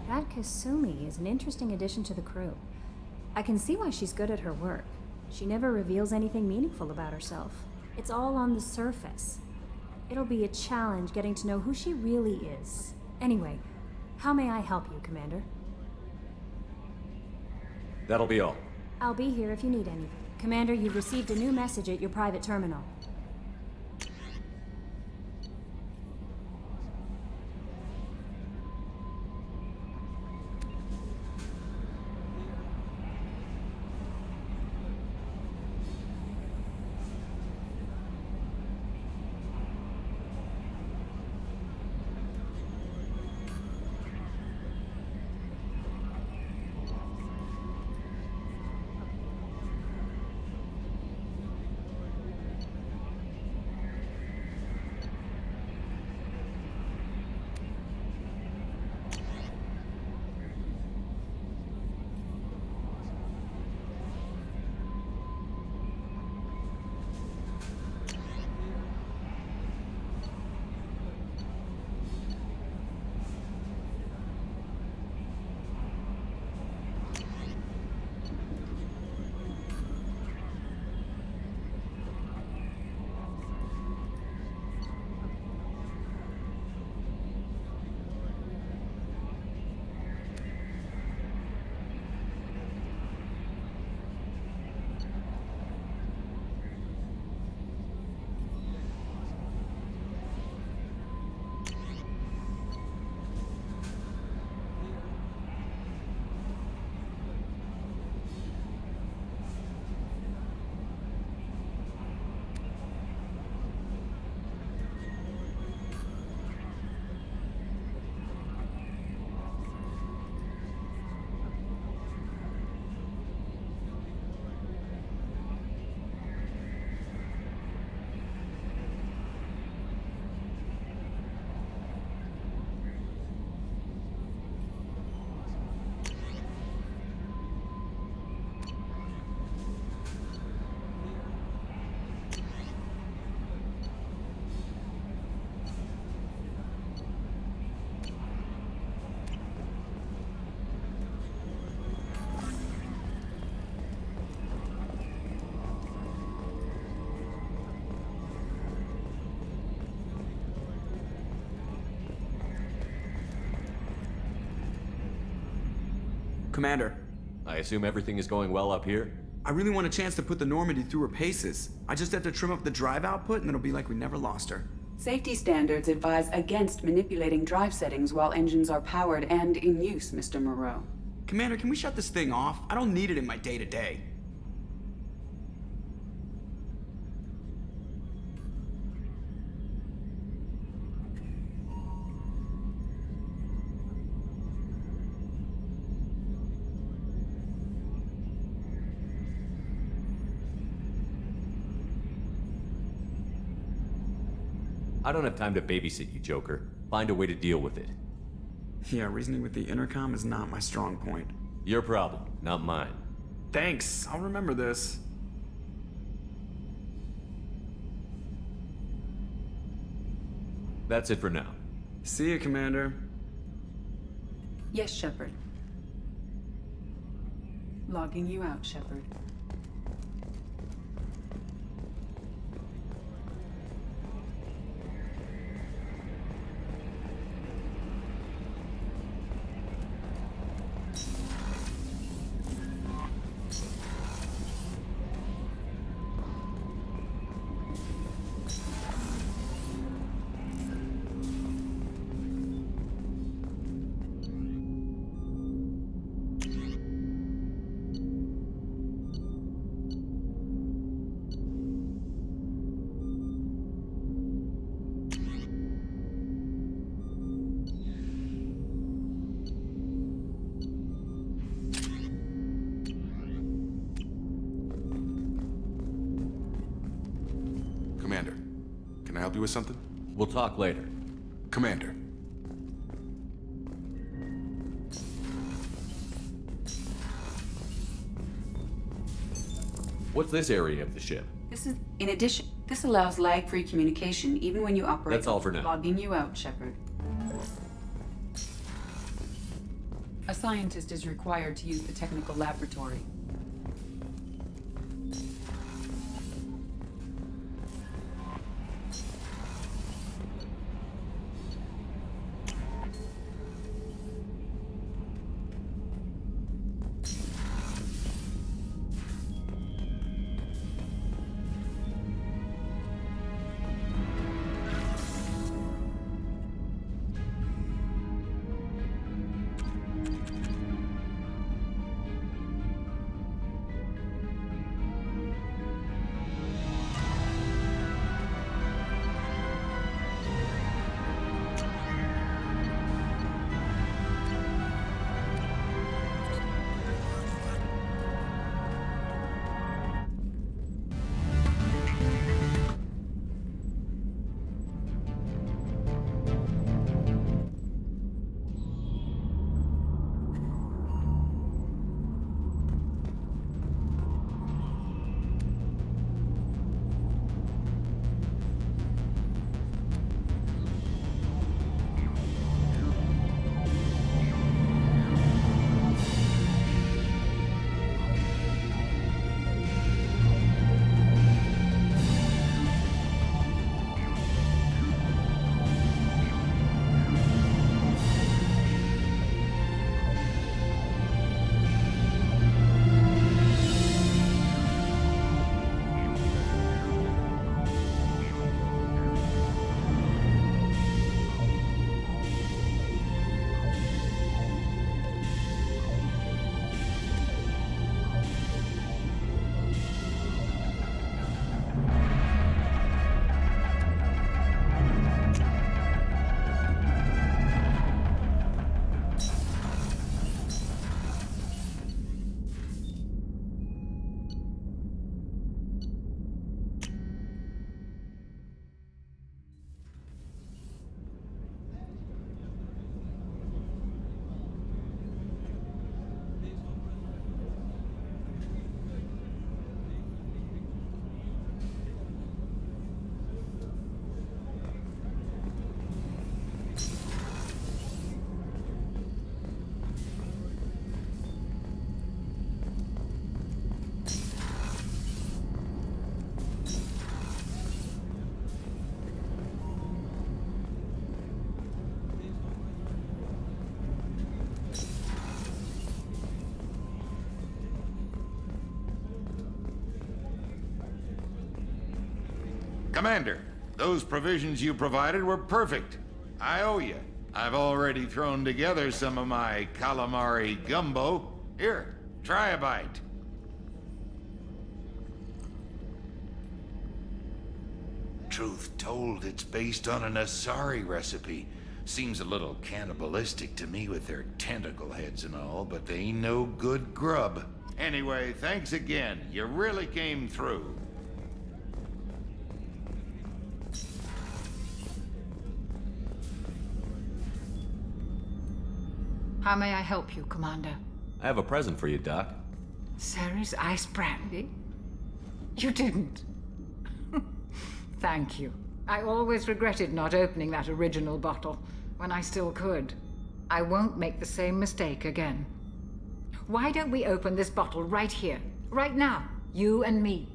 That Kasumi is an interesting addition to the crew. I can see why she's good at her work. She never reveals anything meaningful about herself. It's all on the surface. It'll be a challenge getting to know who she really is. Anyway, how may I help you, Commander? That'll be all. I'll be here if you need anything. Commander, you've received a new message at your private terminal. Commander. I assume everything is going well up here? I really want a chance to put the Normandy through her paces. I just have to trim up the drive output and it'll be like we never lost her. Safety standards advise against manipulating drive settings while engines are powered and in use, Mr. Moreau. Commander, can we shut this thing off? I don't need it in my day-to-day. I don't have time to babysit you, Joker. Find a way to deal with it. Yeah, reasoning with the intercom is not my strong point. Your problem, not mine. Thanks, I'll remember this. That's it for now. See you, Commander. Yes, Shepard. Logging you out, Shepard. Commander, can I help you with something? We'll talk later. Commander. What's this area of the ship? This is, in addition, this allows lag-free communication even when you operate. That's all for now. Logging you out, Shepard. A scientist is required to use the technical laboratory. Commander, those provisions you provided were perfect. I owe you. I've already thrown together some of my calamari gumbo. Here, try a bite. Truth told, it's based on an Asari recipe. Seems a little cannibalistic to me with their tentacle heads and all, but they ain't no good grub. Anyway, thanks again. You really came through. How may I help you, Commander? I have a present for you, Doc. Ceres ice brandy? You didn't. Thank you. I always regretted not opening that original bottle when I still could. I won't make the same mistake again. Why don't we open this bottle right here, right now, you and me?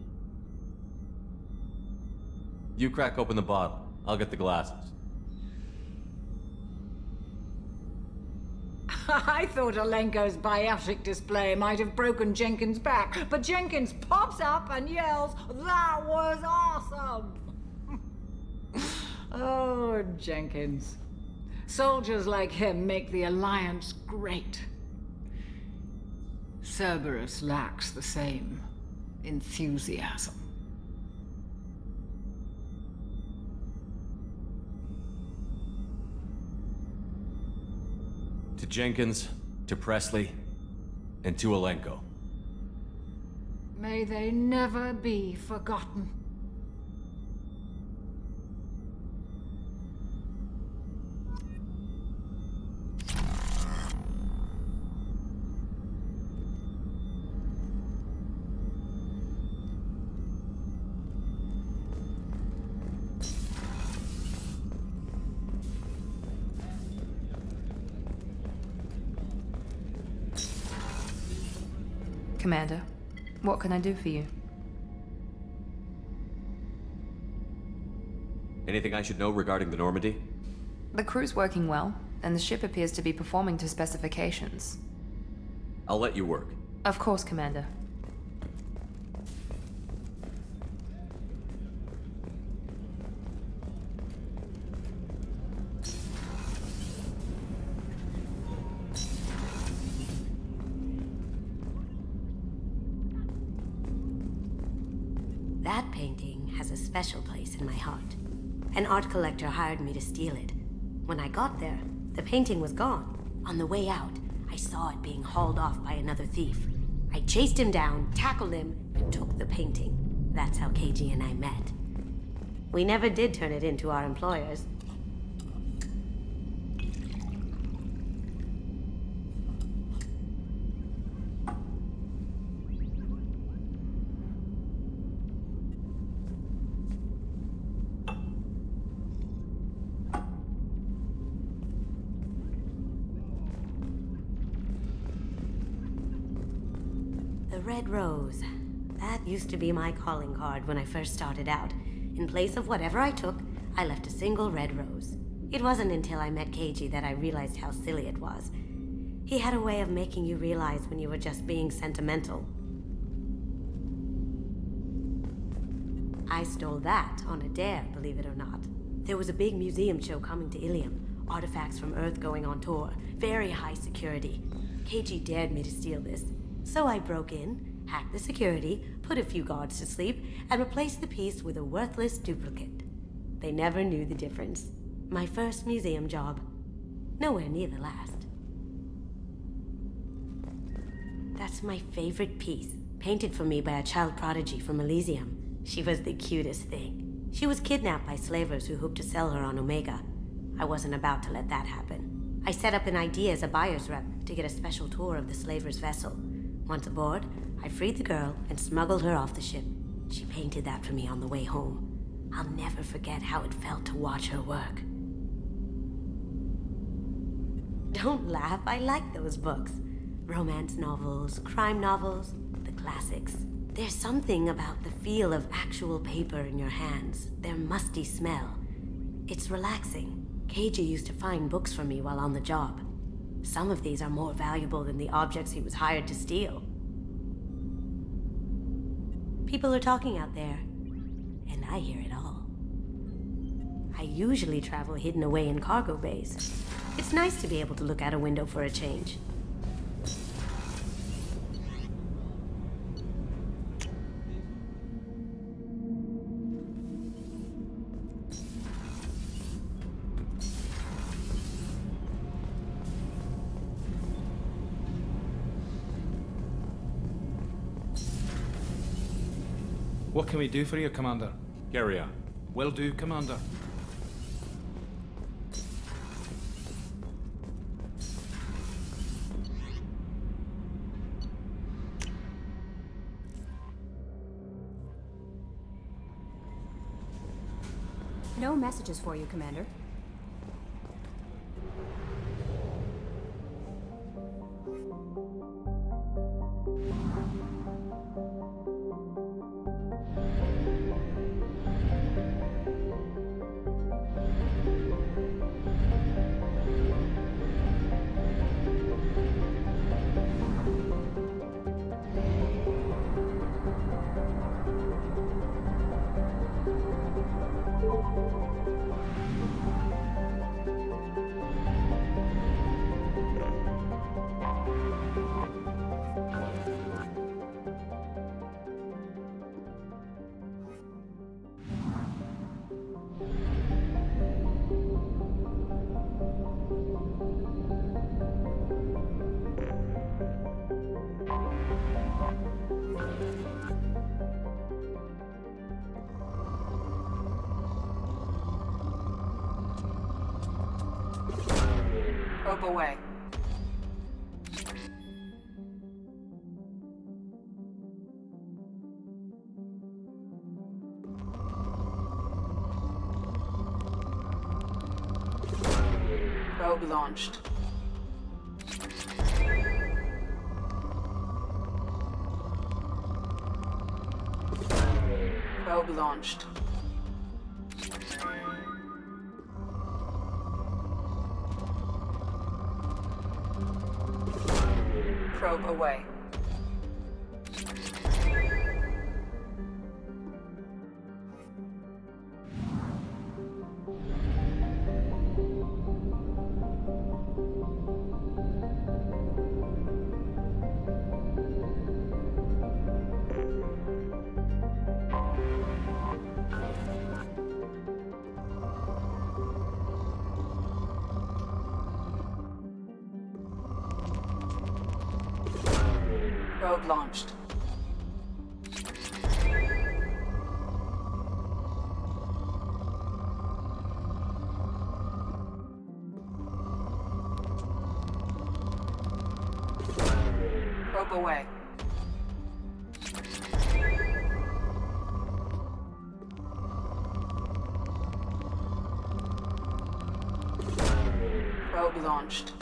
You crack open the bottle. I'll get the glasses. I thought Alenko's biotic display might have broken Jenkins' back, but Jenkins pops up and yells, "That was awesome!" Oh, Jenkins. Soldiers like him make the Alliance great. Cerberus lacks the same enthusiasm. To Jenkins, to Presley, and to Alenko. May they never be forgotten. Commander, what can I do for you? Anything I should know regarding the Normandy? The crew's working well, and the ship appears to be performing to specifications. I'll let you work. Of course, Commander. That painting has a special place in my heart. An art collector hired me to steal it. When I got there, the painting was gone. On the way out, I saw it being hauled off by another thief. I chased him down, tackled him, and took the painting. That's how KG and I met. We never did turn it into our employers. Red rose. That used to be my calling card when I first started out. In place of whatever I took, I left a single red rose. It wasn't until I met KG that I realized how silly it was. He had a way of making you realize when you were just being sentimental. I stole that on a dare, believe it or not. There was a big museum show coming to Ilium. Artifacts from Earth going on tour. Very high security. KG dared me to steal this. So I broke in, hacked the security, put a few guards to sleep, and replaced the piece with a worthless duplicate. They never knew the difference. My first museum job. Nowhere near the last. That's my favorite piece, painted for me by a child prodigy from Elysium. She was the cutest thing. She was kidnapped by slavers who hoped to sell her on Omega. I wasn't about to let that happen. I set up an ID as a buyer's rep to get a special tour of the slaver's vessel. Once aboard, I freed the girl and smuggled her off the ship. She painted that for me on the way home. I'll never forget how it felt to watch her work. Don't laugh, I like those books. Romance novels, crime novels, the classics. There's something about the feel of actual paper in your hands, their musty smell. It's relaxing. KG used to find books for me while on the job. Some of these are more valuable than the objects he was hired to steal. People are talking out there, and I hear it all. I usually travel hidden away in cargo bays. It's nice to be able to look out a window for a change. What can we do for you, Commander? Carry on. Will do, Commander. No messages for you, Commander. Probe away. Probe launched. Probe launched. Probe away. Probe launched. Probe away. Probe launched.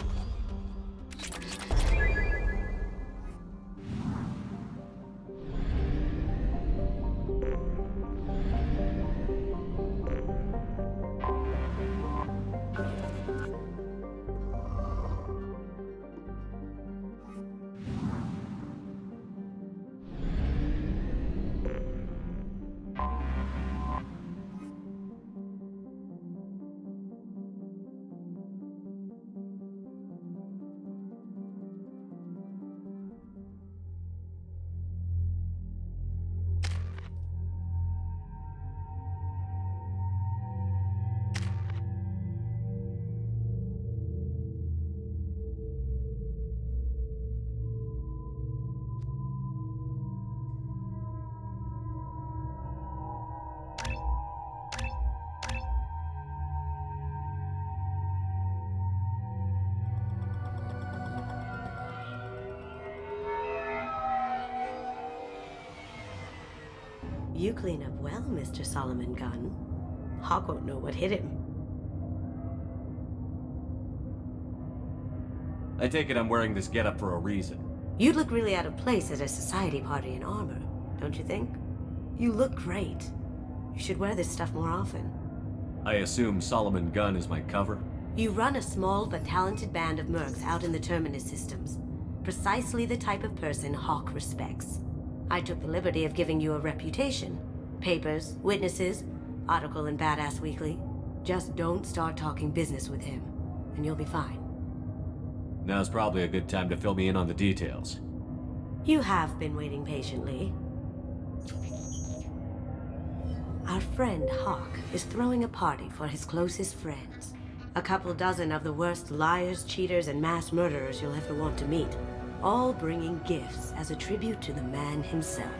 You clean up well, Mr. Solomon Gunn. Hawk won't know what hit him. I take it I'm wearing this getup for a reason. You'd look really out of place at a society party in armor, don't you think? You look great. You should wear this stuff more often. I assume Solomon Gunn is my cover? You run a small but talented band of mercs out in the Terminus systems. Precisely the type of person Hawk respects. I took the liberty of giving you a reputation. Papers, witnesses, article in Badass Weekly. Just don't start talking business with him, and you'll be fine. Now's probably a good time to fill me in on the details. You have been waiting patiently. Our friend Hawk is throwing a party for his closest friends. A couple dozen of the worst liars, cheaters, and mass murderers you'll ever want to meet. All bringing gifts as a tribute to the man himself.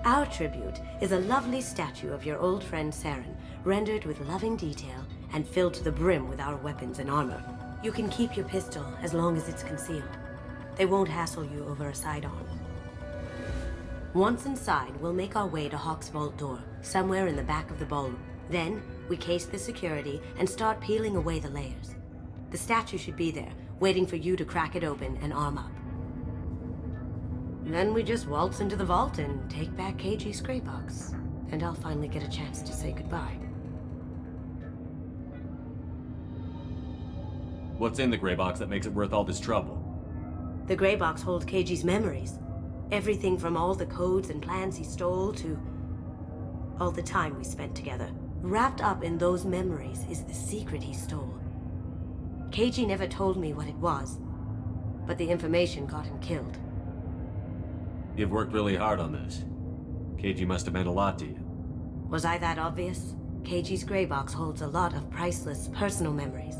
Our tribute is a lovely statue of your old friend Saren, rendered with loving detail and filled to the brim with our weapons and armor. You can keep your pistol as long as it's concealed. They won't hassle you over a sidearm. Once inside, we'll make our way to Hawk's vault door, somewhere in the back of the ballroom. Then, we case the security and start peeling away the layers. The statue should be there, waiting for you to crack it open and arm up. Then we just waltz into the vault and take back KG's gray box. And I'll finally get a chance to say goodbye. What's in the gray box that makes it worth all this trouble? The gray box holds KG's memories. Everything from all the codes and plans he stole to all the time we spent together. Wrapped up in those memories is the secret he stole. KG never told me what it was, but the information got him killed. You've worked really hard on this. KG must have meant a lot to you. Was I that obvious? KG's gray box holds a lot of priceless personal memories.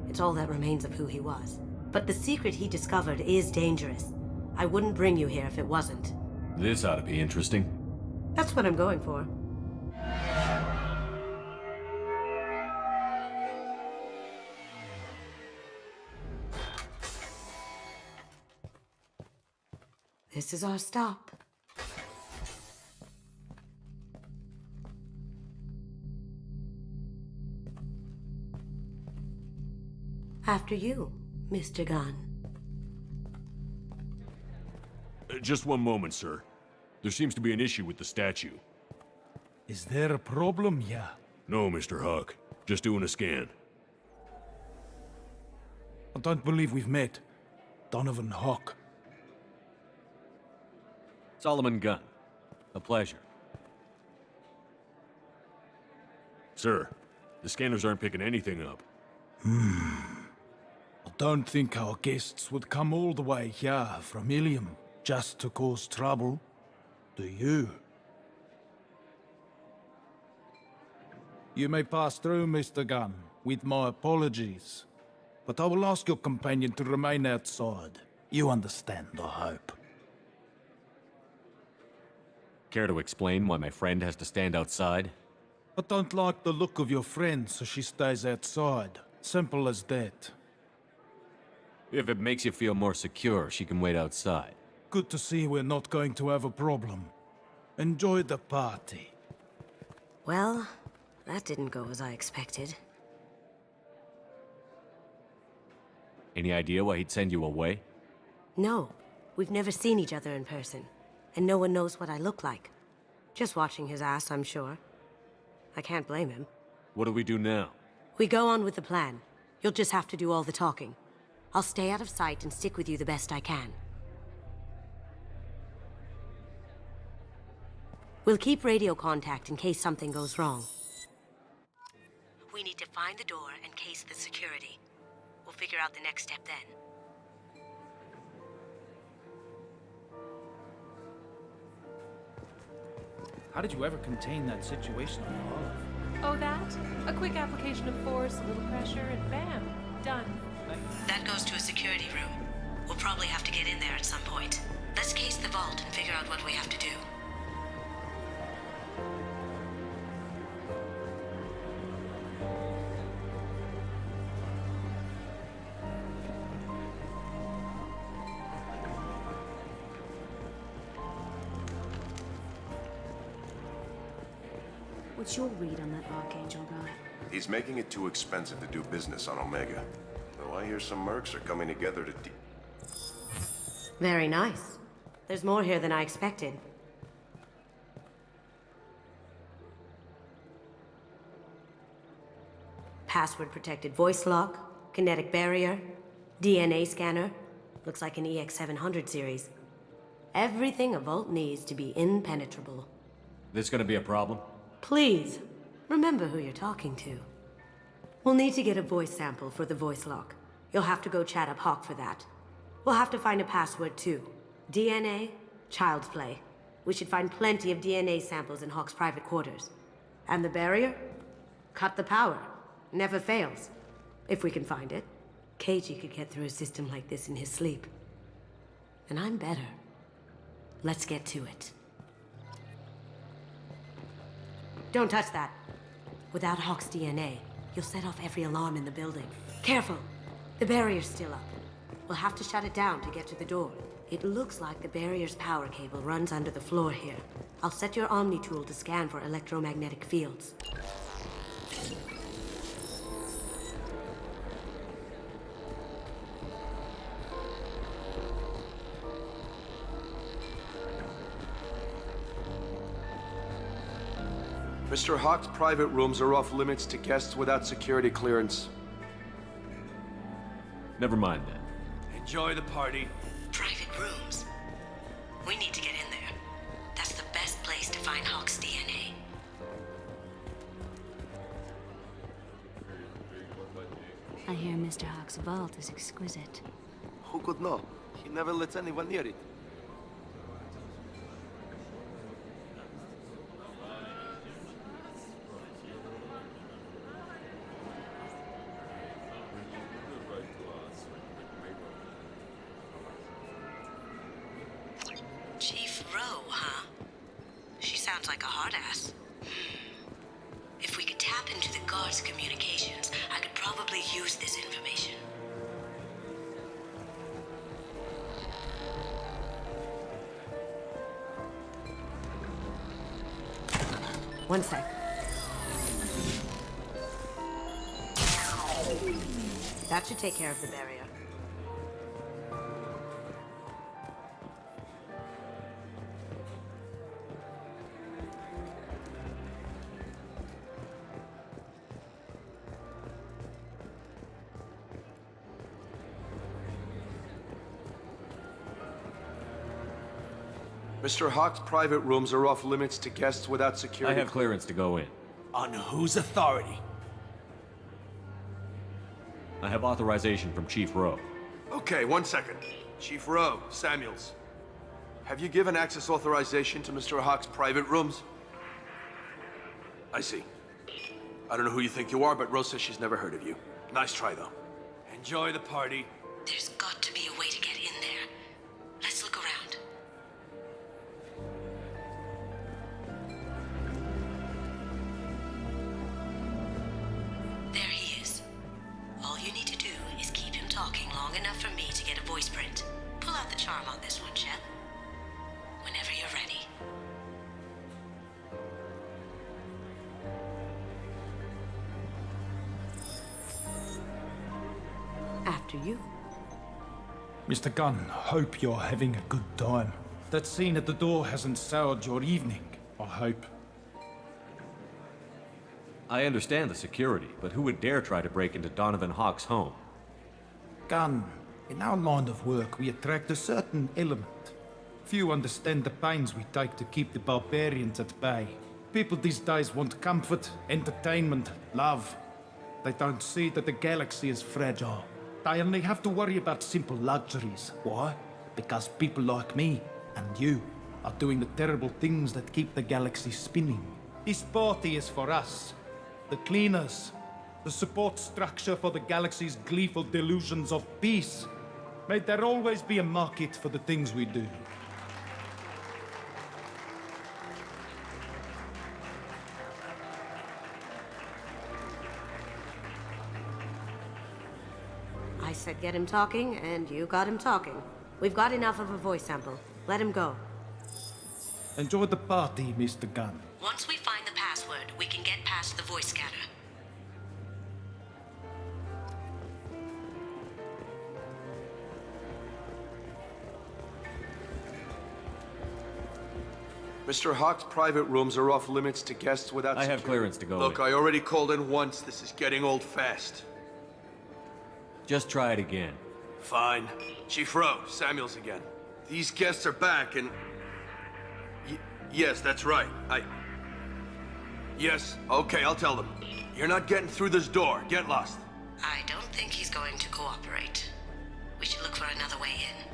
It's all that remains of who he was. But the secret he discovered is dangerous. I wouldn't bring you here if it wasn't. This ought to be interesting. That's what I'm going for. This is our stop. After you, Mr. Gunn. Just one moment, sir. There seems to be an issue with the statue. Is there a problem here? No, Mr. Huck. Just doing a scan. I don't believe we've met. Donovan Hawk. Solomon Gunn. A pleasure. Sir, the scanners aren't picking anything up. I don't think our guests would come all the way here from Ilium just to cause trouble. Do you? You may pass through, Mr. Gunn, with my apologies. But I will ask your companion to remain outside. You understand, I hope. Care to explain why my friend has to stand outside? I don't like the look of your friend, so she stays outside. Simple as that. If it makes you feel more secure, she can wait outside. Good to see we're not going to have a problem. Enjoy the party. Well, that didn't go as I expected. Any idea why he'd send you away? No, we've never seen each other in person, and no one knows what I look like. Just watching his ass, I'm sure. I can't blame him. What do we do now? We go on with the plan. You'll just have to do all the talking. I'll stay out of sight and stick with you the best I can. We'll keep radio contact in case something goes wrong. We need to find the door and case the security. We'll figure out the next step then. How did you ever contain that situation on the Olive? Oh, that? A quick application of force, a little pressure, and bam, done. That goes to a security room. We'll probably have to get in there at some point. Let's case the vault and figure out what we have to do. What's your read on that Archangel guy? He's making it too expensive to do business on Omega. Though I hear some mercs are coming together to Very nice. There's more here than I expected. Password-protected voice lock, kinetic barrier, DNA scanner. Looks like an EX700 series. Everything a vault needs to be impenetrable. This gonna be a problem? Please, remember who you're talking to. We'll need to get a voice sample for the voice lock. You'll have to go chat up Hawk for that. We'll have to find a password too. DNA, child's play. We should find plenty of DNA samples in Hawk's private quarters. And the barrier? Cut the power. Never fails. If we can find it. KG could get through a system like this in his sleep. And I'm better. Let's get to it. Don't touch that. Without Hawk's DNA, you'll set off every alarm in the building. Careful! The barrier's still up. We'll have to shut it down to get to the door. It looks like the barrier's power cable runs under the floor here. I'll set your Omni tool to scan for electromagnetic fields. Mr. Hawk's private rooms are off limits to guests without security clearance. Never mind then. Enjoy the party. Private rooms. We need to get in there. That's the best place to find Hawk's DNA. I hear Mr. Hawk's vault is exquisite. Who could know? He never lets anyone near it. Chief Rowe, huh? She sounds like a hard ass. If we could tap into the guard's communications, I could probably use this information. One sec. That should take care of the barrier. Mr. Hawk's private rooms are off limits to guests without security. I have clearance to go in. On whose authority? I have authorization from Chief Rowe. Okay, 1 second. Chief Rowe, Samuels. Have you given access authorization to Mr. Hawk's private rooms? I see. I don't know who you think you are, but Rose says she's never heard of you. Nice try, though. Enjoy the party. There's got to be a way to get in there. Let's look around. There he is. All you need to do is keep him talking long enough for me to get a voice print. Pull out the charm on this one, Shep. Whenever you're ready. After you. Mr. Gunn, hope you're having a good time. That scene at the door hasn't soured your evening, I hope. I understand the security, but who would dare try to break into Donovan Hawk's home? Gunn, in our line of work, we attract a certain element. Few understand the pains we take to keep the barbarians at bay. People these days want comfort, entertainment, love. They don't see that the galaxy is fragile. They only have to worry about simple luxuries. Why? Because people like me and you are doing the terrible things that keep the galaxy spinning. This party is for us, the cleaners, the support structure for the galaxy's gleeful delusions of peace. May there always be a market for the things we do. I said get him talking, and you got him talking. We've got enough of a voice sample. Let him go. Enjoy the party, Mr. Gunn. Once we find the password, we can get past the voice scanner. Mr. Hawk's private rooms are off limits to guests without I have security. clearance to go Look, in. I already called in once. This is getting old fast. Just try it again. Fine. Chief Rowe, Samuels again. These guests are back and... yes, that's right. Yes, okay, I'll tell them. You're not getting through this door. Get lost. I don't think he's going to cooperate. We should look for another way in.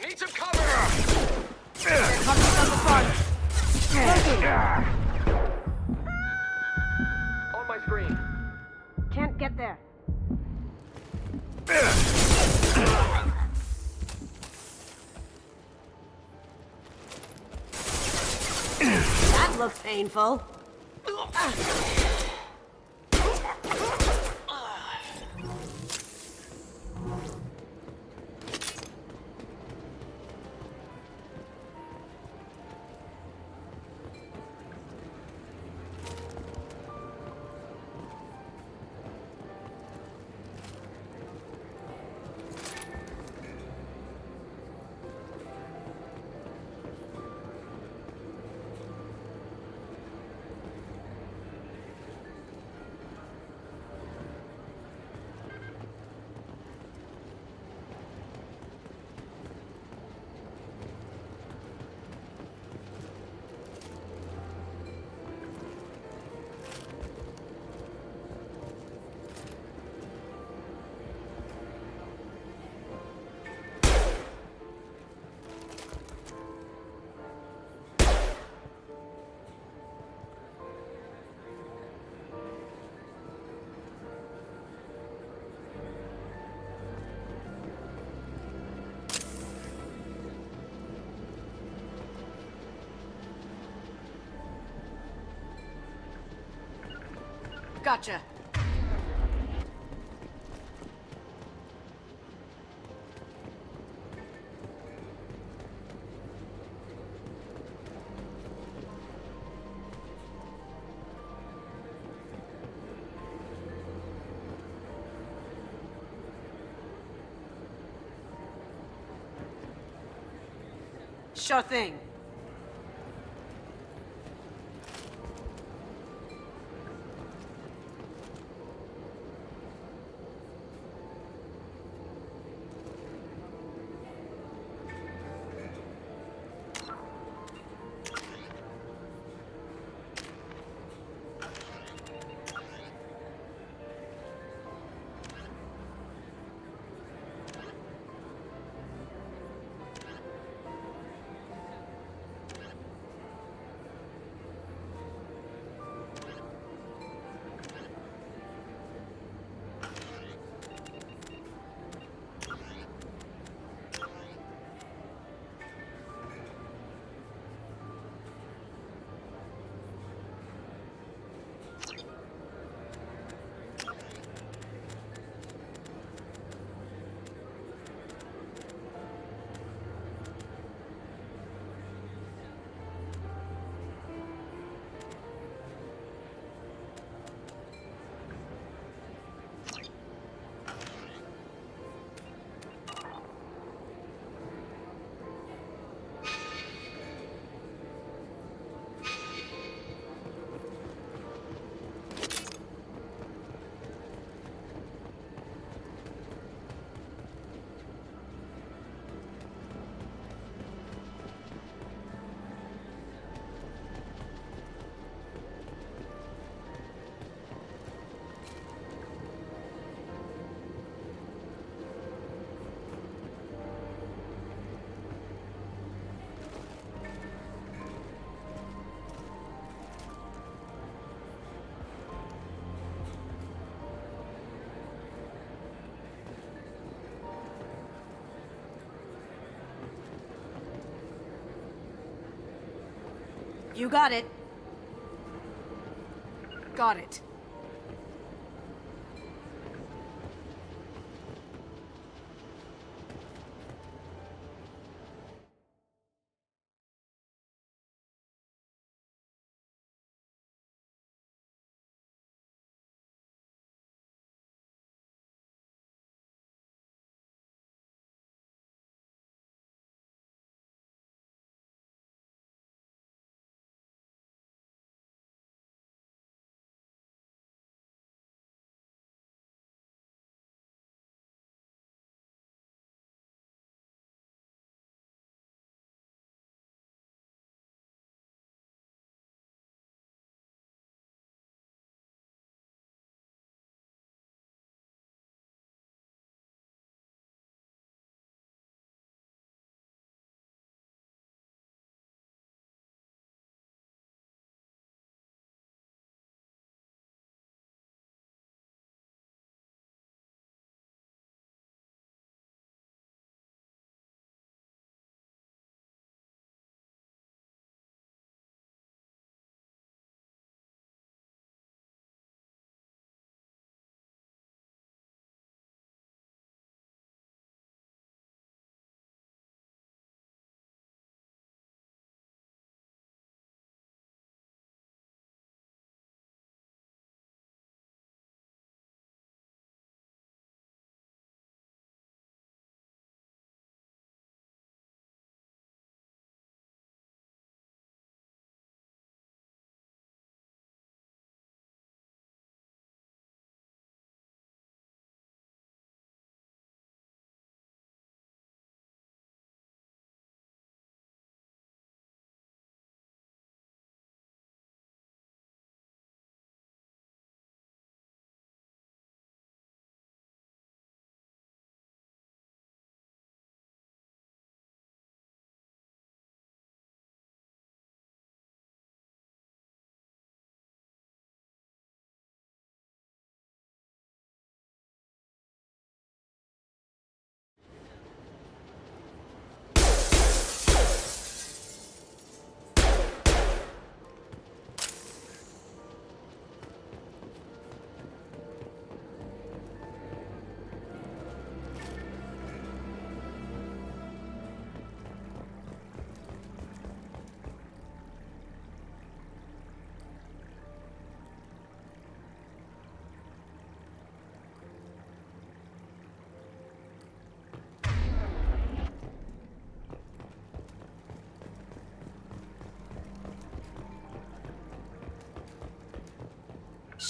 Need some cover! On my screen. Can't get there. That looks painful. Gotcha. Sure thing. You got it. Got it.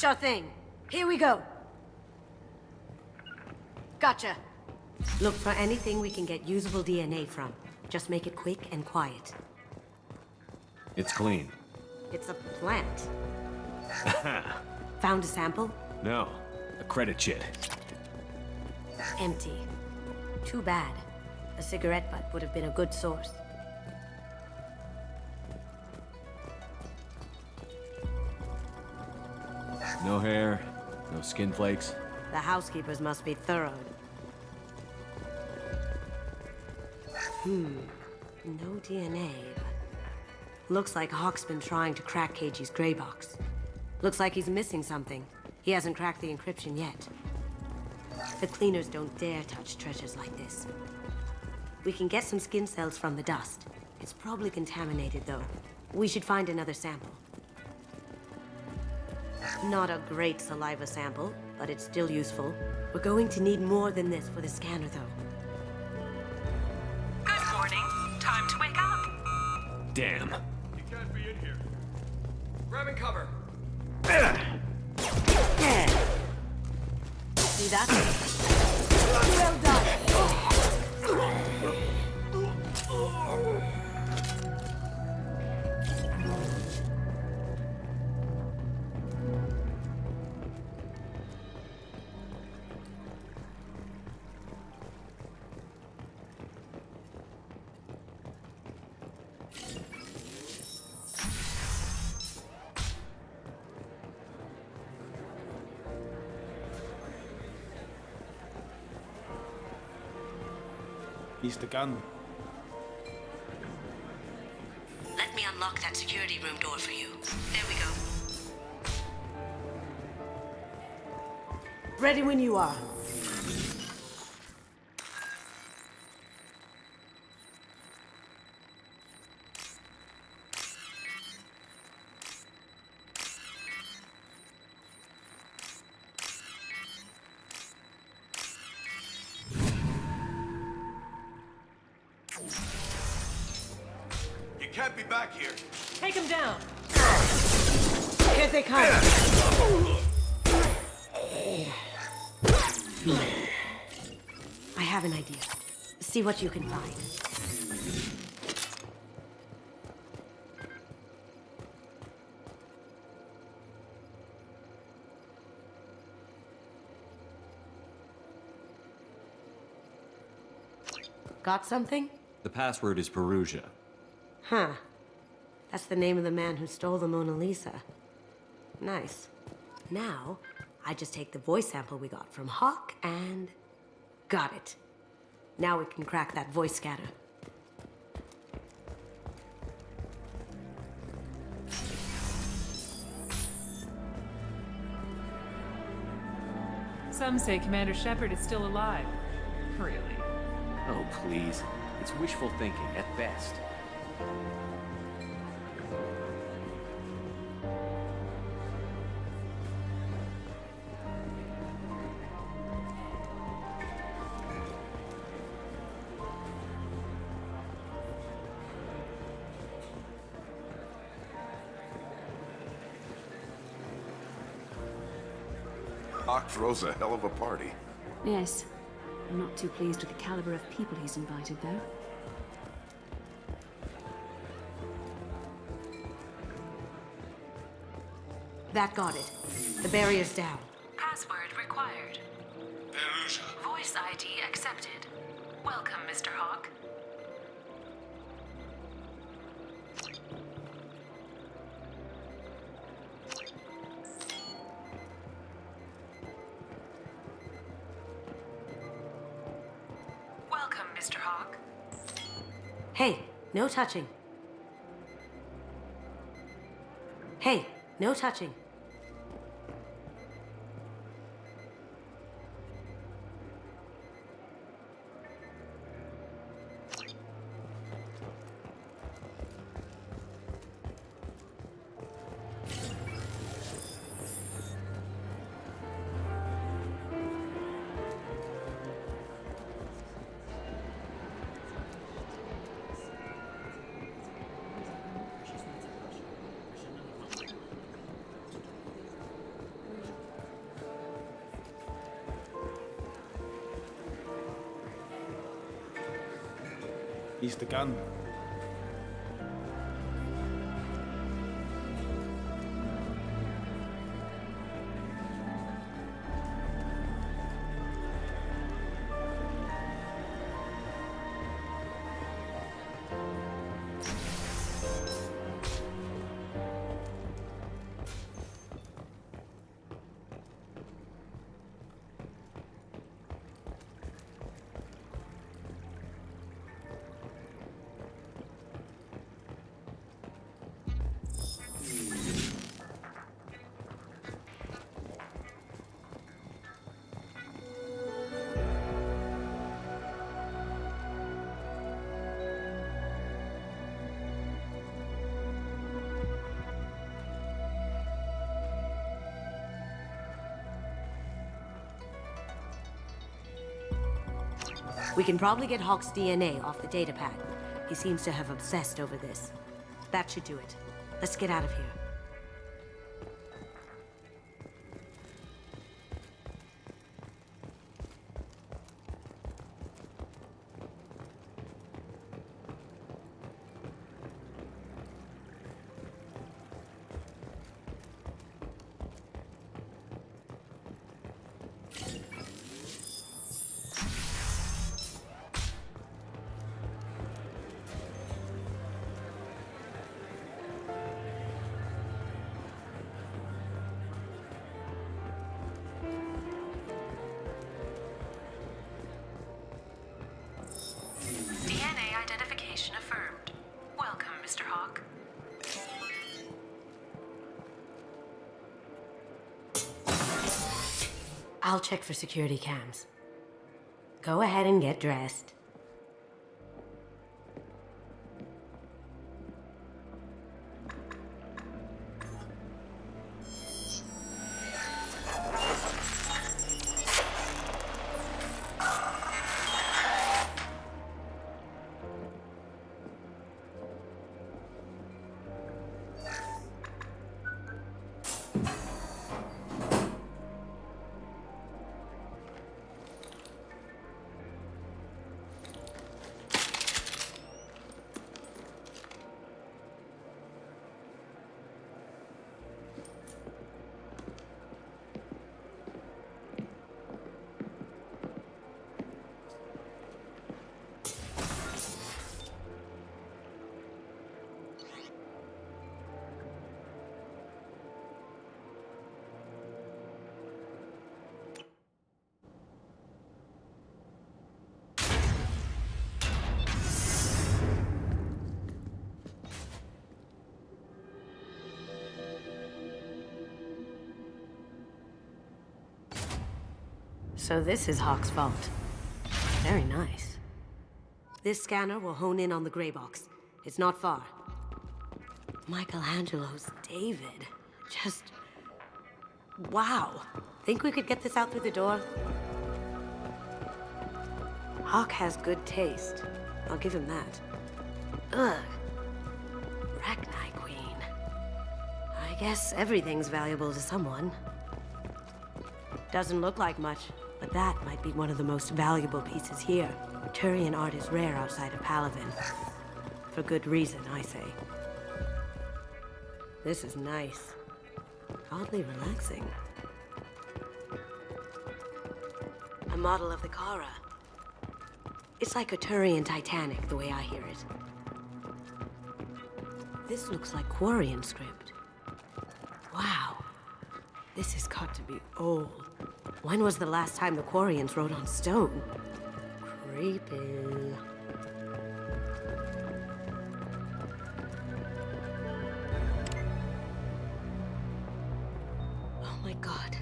Sure thing. Here we go. Gotcha. Look for anything we can get usable DNA from. Just make it quick and quiet. It's clean. It's a plant. Found a sample? No. A credit chit. Empty. Too bad. A cigarette butt would have been a good source. No hair, no skin flakes. The housekeepers must be thorough. No DNA, but... Looks like Hawk's been trying to crack KG's gray box. Looks like he's missing something. He hasn't cracked the encryption yet. The cleaners don't dare touch treasures like this. We can get some skin cells from the dust. It's probably contaminated, though. We should find another sample. Not a great saliva sample, but it's still useful. We're going to need more than this for the scanner, though. Good morning. Time to wake up. Damn. You can't be in here. Grabbing cover. See that? Well done. He's the gun. Let me unlock that security room door for you. There we go. Ready when you are. You can't be back here. Take him down. Here they come. I have an idea. See what you can find. Got something? The password is Perugia. Huh. That's the name of the man who stole the Mona Lisa. Nice. Now, I just take the voice sample we got from Hawk and... got it. Now we can crack that voice scatter. Some say Commander Shepard is still alive. Really? Oh, please. It's wishful thinking at best. Hawk throws a hell of a party. Yes. I'm not too pleased with the caliber of people he's invited, though. That got it. The barrier's down. Password required. Voice ID accepted. Welcome, Mr. Hawk. Welcome, Mr. Hawk. Hey, no touching. Hey, no touching. He's the gun. We can probably get Hawk's DNA off the datapad. He seems to have obsessed over this. That should do it. Let's get out of here. DNA identification affirmed. Welcome, Mr. Hawk. I'll check for security cams. Go ahead and get dressed. So this is Hawk's vault. Very nice. This scanner will hone in on the gray box. It's not far. Michelangelo's David. Just... wow. Think we could get this out through the door? Hawk has good taste. I'll give him that. Ugh. Rachni Queen. I guess everything's valuable to someone. Doesn't look like much, but that might be one of the most valuable pieces here. Turian art is rare outside of Palavin. For good reason, I say. This is nice. Oddly relaxing. A model of the Kara. It's like a Turian Titanic, the way I hear it. This looks like Quarian script. Wow. This has got to be old. When was the last time the Quarians wrote on stone? Creepy. Oh my god.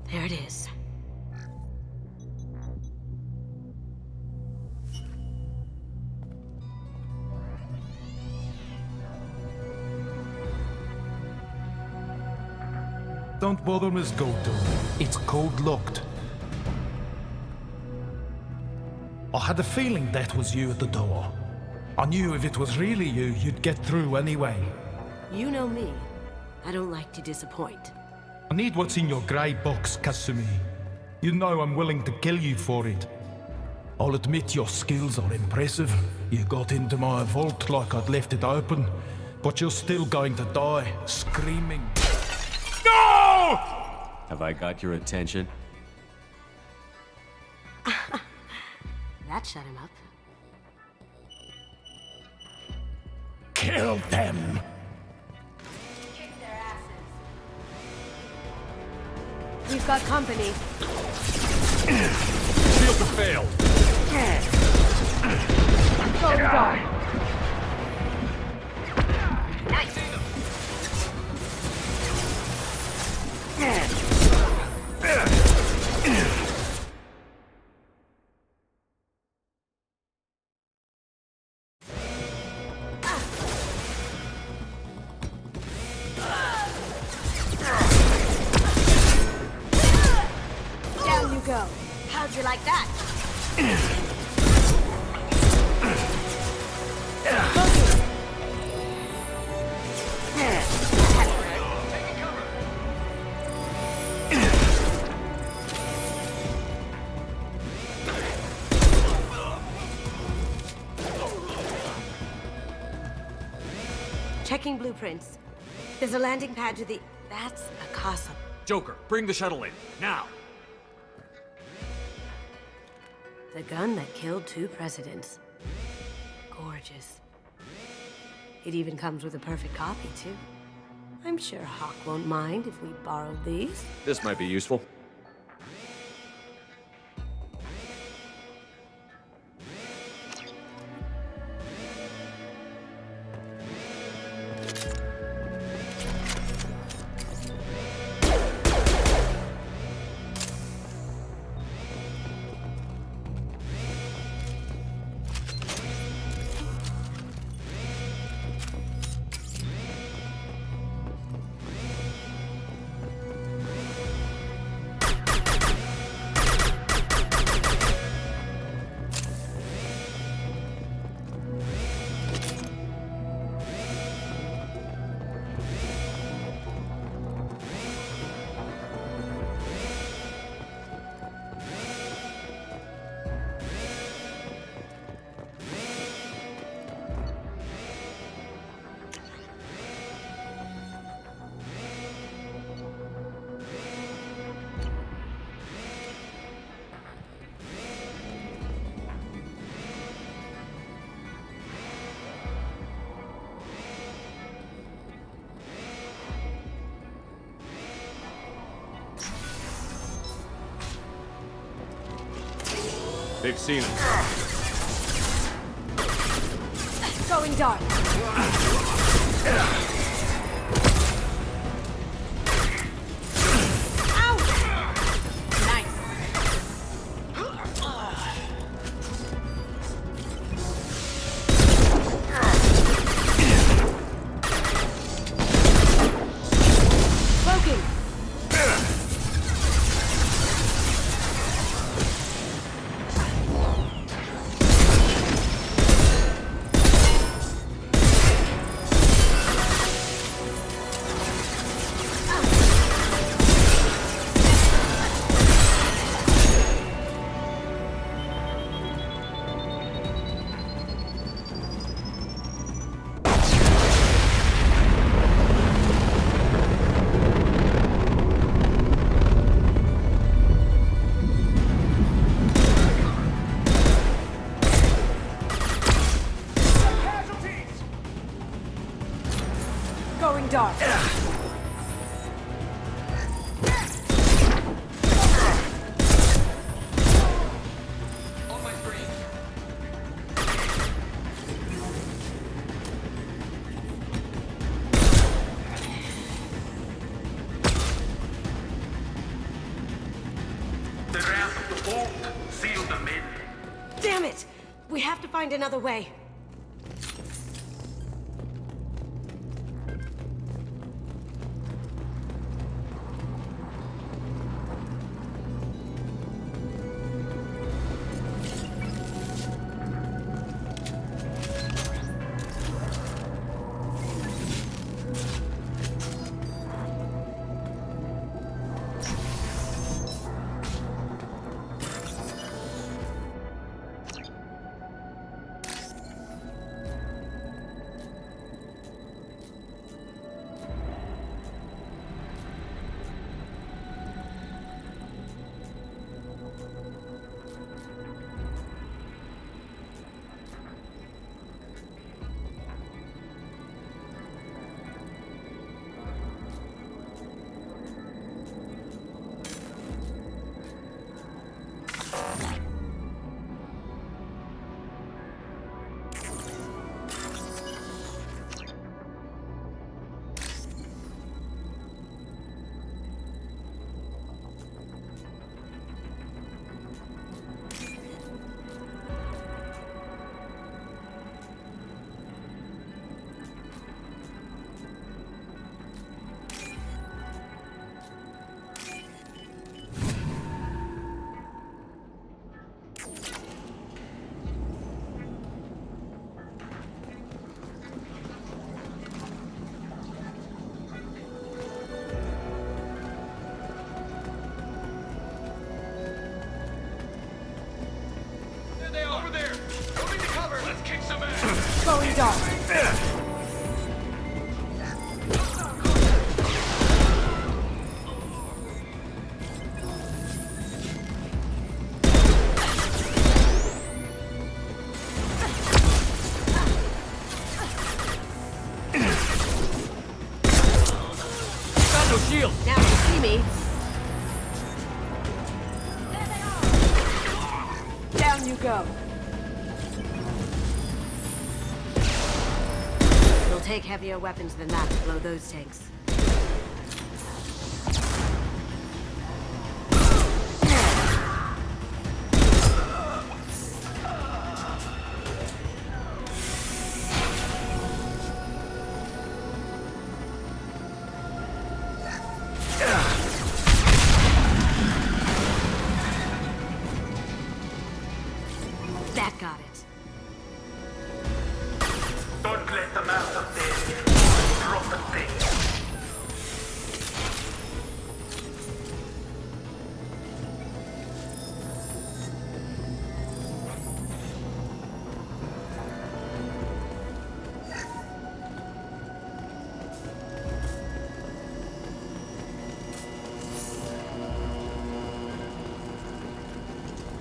There it is. Don't bother, Miss Goto. It's code-locked. I had a feeling that was you at the door. I knew if it was really you, you'd get through anyway. You know me. I don't like to disappoint. I need what's in your grey box, Kasumi. You know I'm willing to kill you for it. I'll admit your skills are impressive. You got into my vault like I'd left it open, but you're still going to die, screaming. No! Have I got your attention? That shut him up. Kill them! Kick their asses. We've got company. Shields have failed. Go die. Down you go. How'd you like that? Checking blueprints. There's a landing pad to the... That's a castle. Joker, bring the shuttle in, now! The gun that killed 2 presidents. Gorgeous. It even comes with a perfect copy, too. I'm sure Hawk won't mind if we borrowed these. This might be useful. They've seen us. Going dark. Ow! Nice. Smoking. Going dark. On my screen. The ramp of the vault sealed them in. Damn it! We have to find another way. Going dark. Got no shield. Now you see me. Down you go. It'll take heavier weapons than that to blow those tanks. That got it. Don't let them out of there. Drop the thing.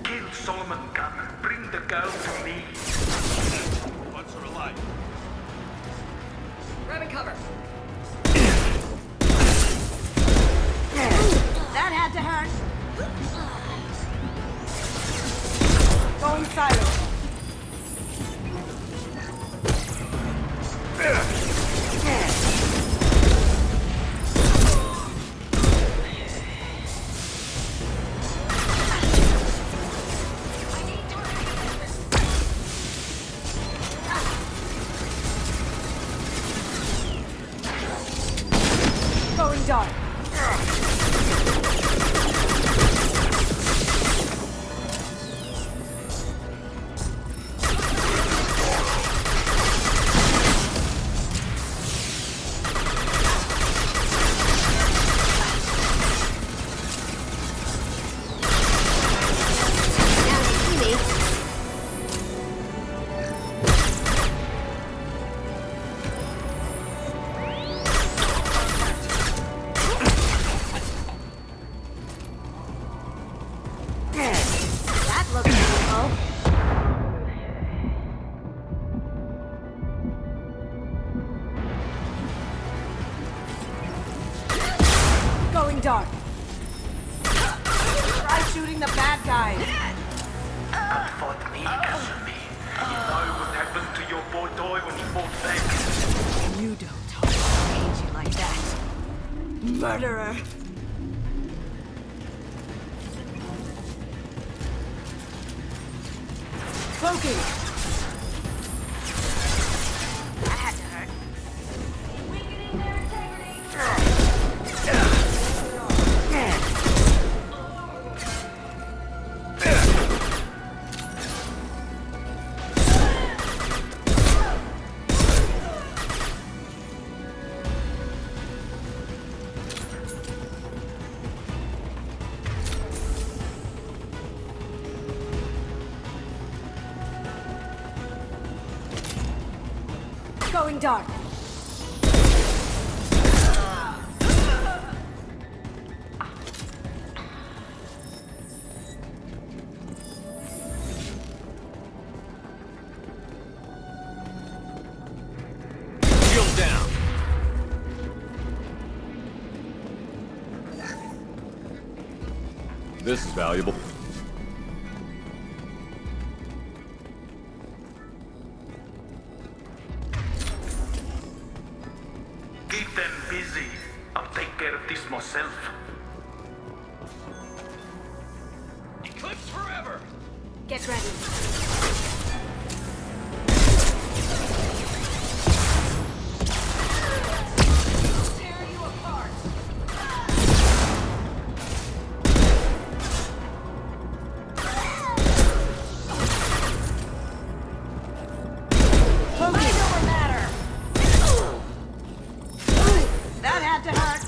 Kill Solomon Gunn. Bring the girl to me. Once are alive. Grabbing cover. That had to hurt. Going silent. Going dark. Now you see me. That looks beautiful. Going dark. Try shooting the bad guys. Come fight me, Kasumi. You know what happened to your boy Toy when he fought back. You don't talk about you like that. Murderer. Cloaking. That had to hurt. Going dark. Shield down. This is valuable. Keep them busy. I'll take care of this myself. Eclipse forever! Get ready. Tear you apart. Mind over matter. That had to hurt.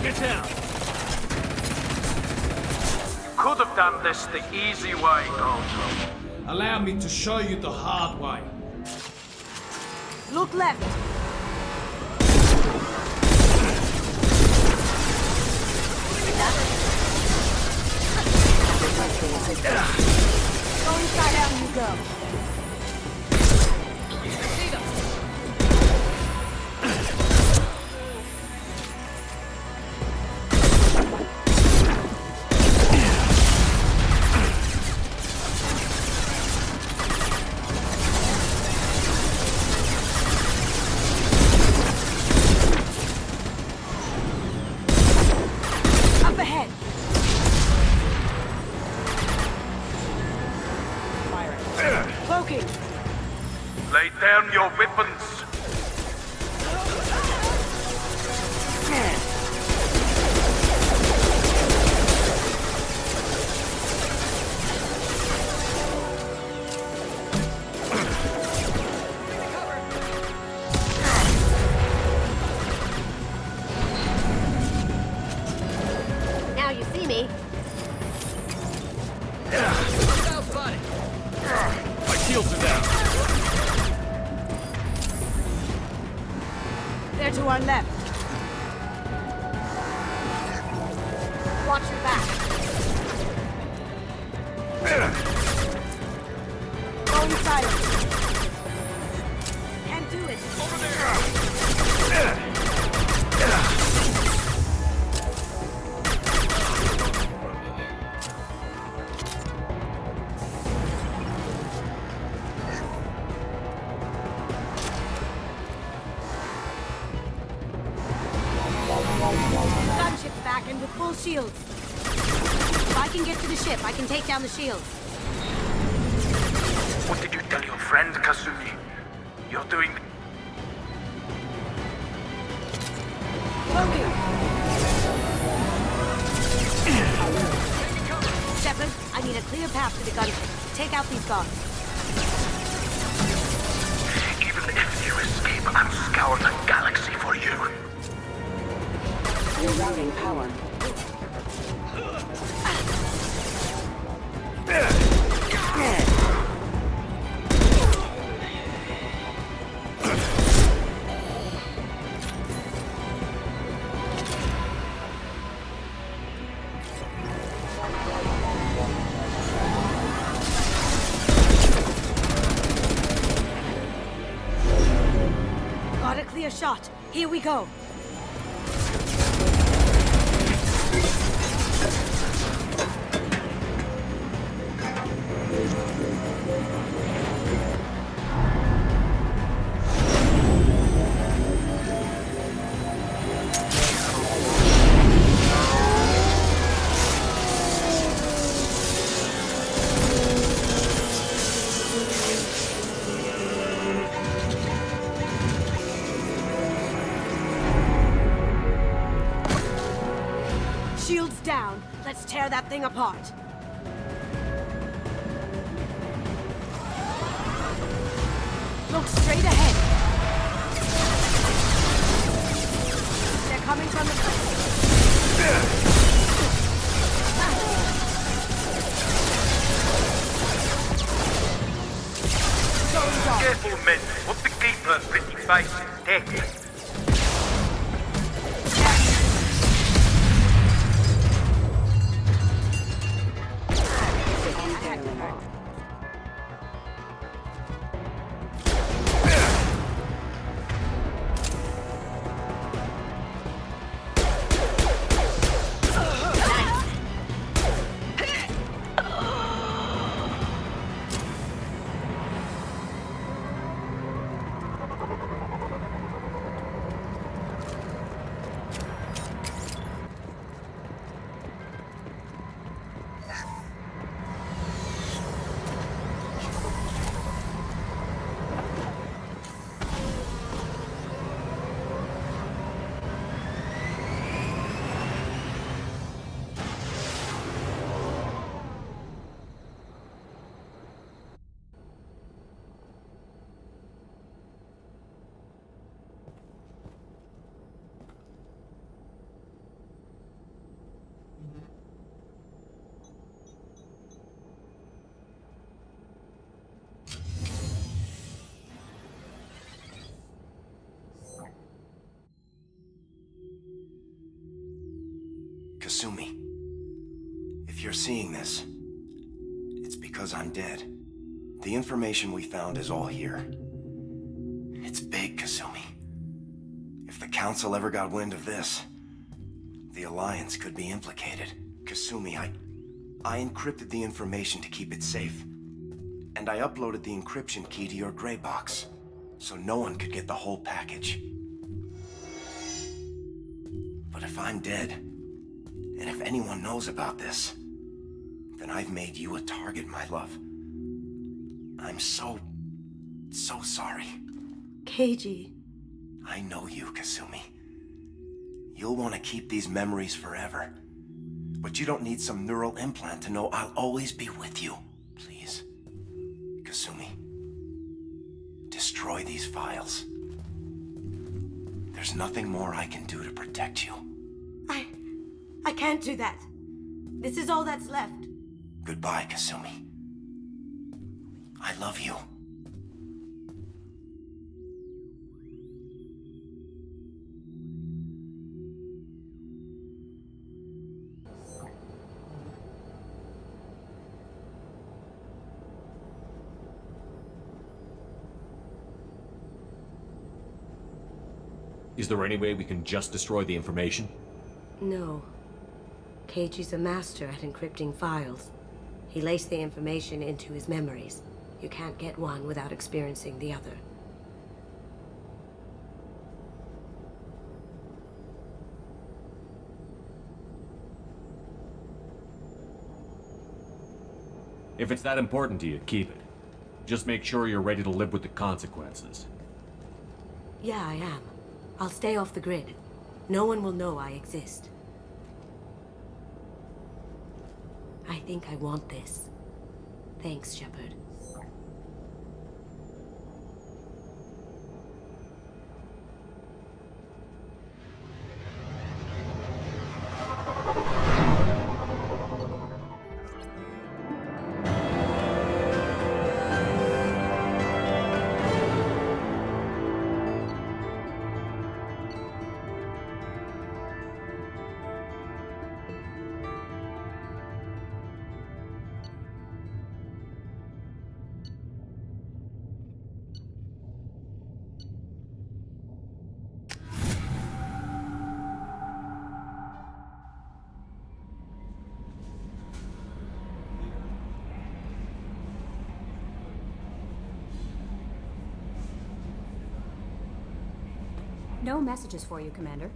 Get down! Could have done this the easy way, Goldblum. Allow me to show you the hard way. Look left. Go inside out you go. Up ahead. Cloaking. Lay down your weapons. Now you see me. My shields are down. They're to our left. Watch your back. Go inside. Can't do it. Over there. Gunship's back and with full shields. If I can get to the ship, I can take down the shields. What did you tell your friend, Kasumi? You're doing... Loading. Shepard, I need a clear path to the gunship. Take out these guards. Even if you escape, I'm scouring the galaxy for you. Rerouting power. Got a clear shot. Here we go. Shields down. Let's tear that thing apart. Look straight ahead. They're coming from the Careful, men. What the keeper pretty face is dead. Kasumi, if you're seeing this, it's because I'm dead. The information we found is all here. It's big, Kasumi. If the Council ever got wind of this, the Alliance could be implicated. Kasumi, I encrypted the information to keep it safe. And I uploaded the encryption key to your gray box, so no one could get the whole package. But if I'm dead, and if anyone knows about this, then I've made you a target, my love. I'm so sorry. Keiji. I know you, Kasumi. You'll want to keep these memories forever. But you don't need some neural implant to know I'll always be with you. Please, Kasumi, destroy these files. There's nothing more I can do to protect you. I can't do that. This is all that's left. Goodbye, Kasumi. I love you. Is there any way we can just destroy the information? No. Keiji's a master at encrypting files. He laced the information into his memories. You can't get one without experiencing the other. If it's that important to you, keep it. Just make sure you're ready to live with the consequences. Yeah, I am. I'll stay off the grid. No one will know I exist. I think I want this. Thanks, Shepard. No messages for you, Commander.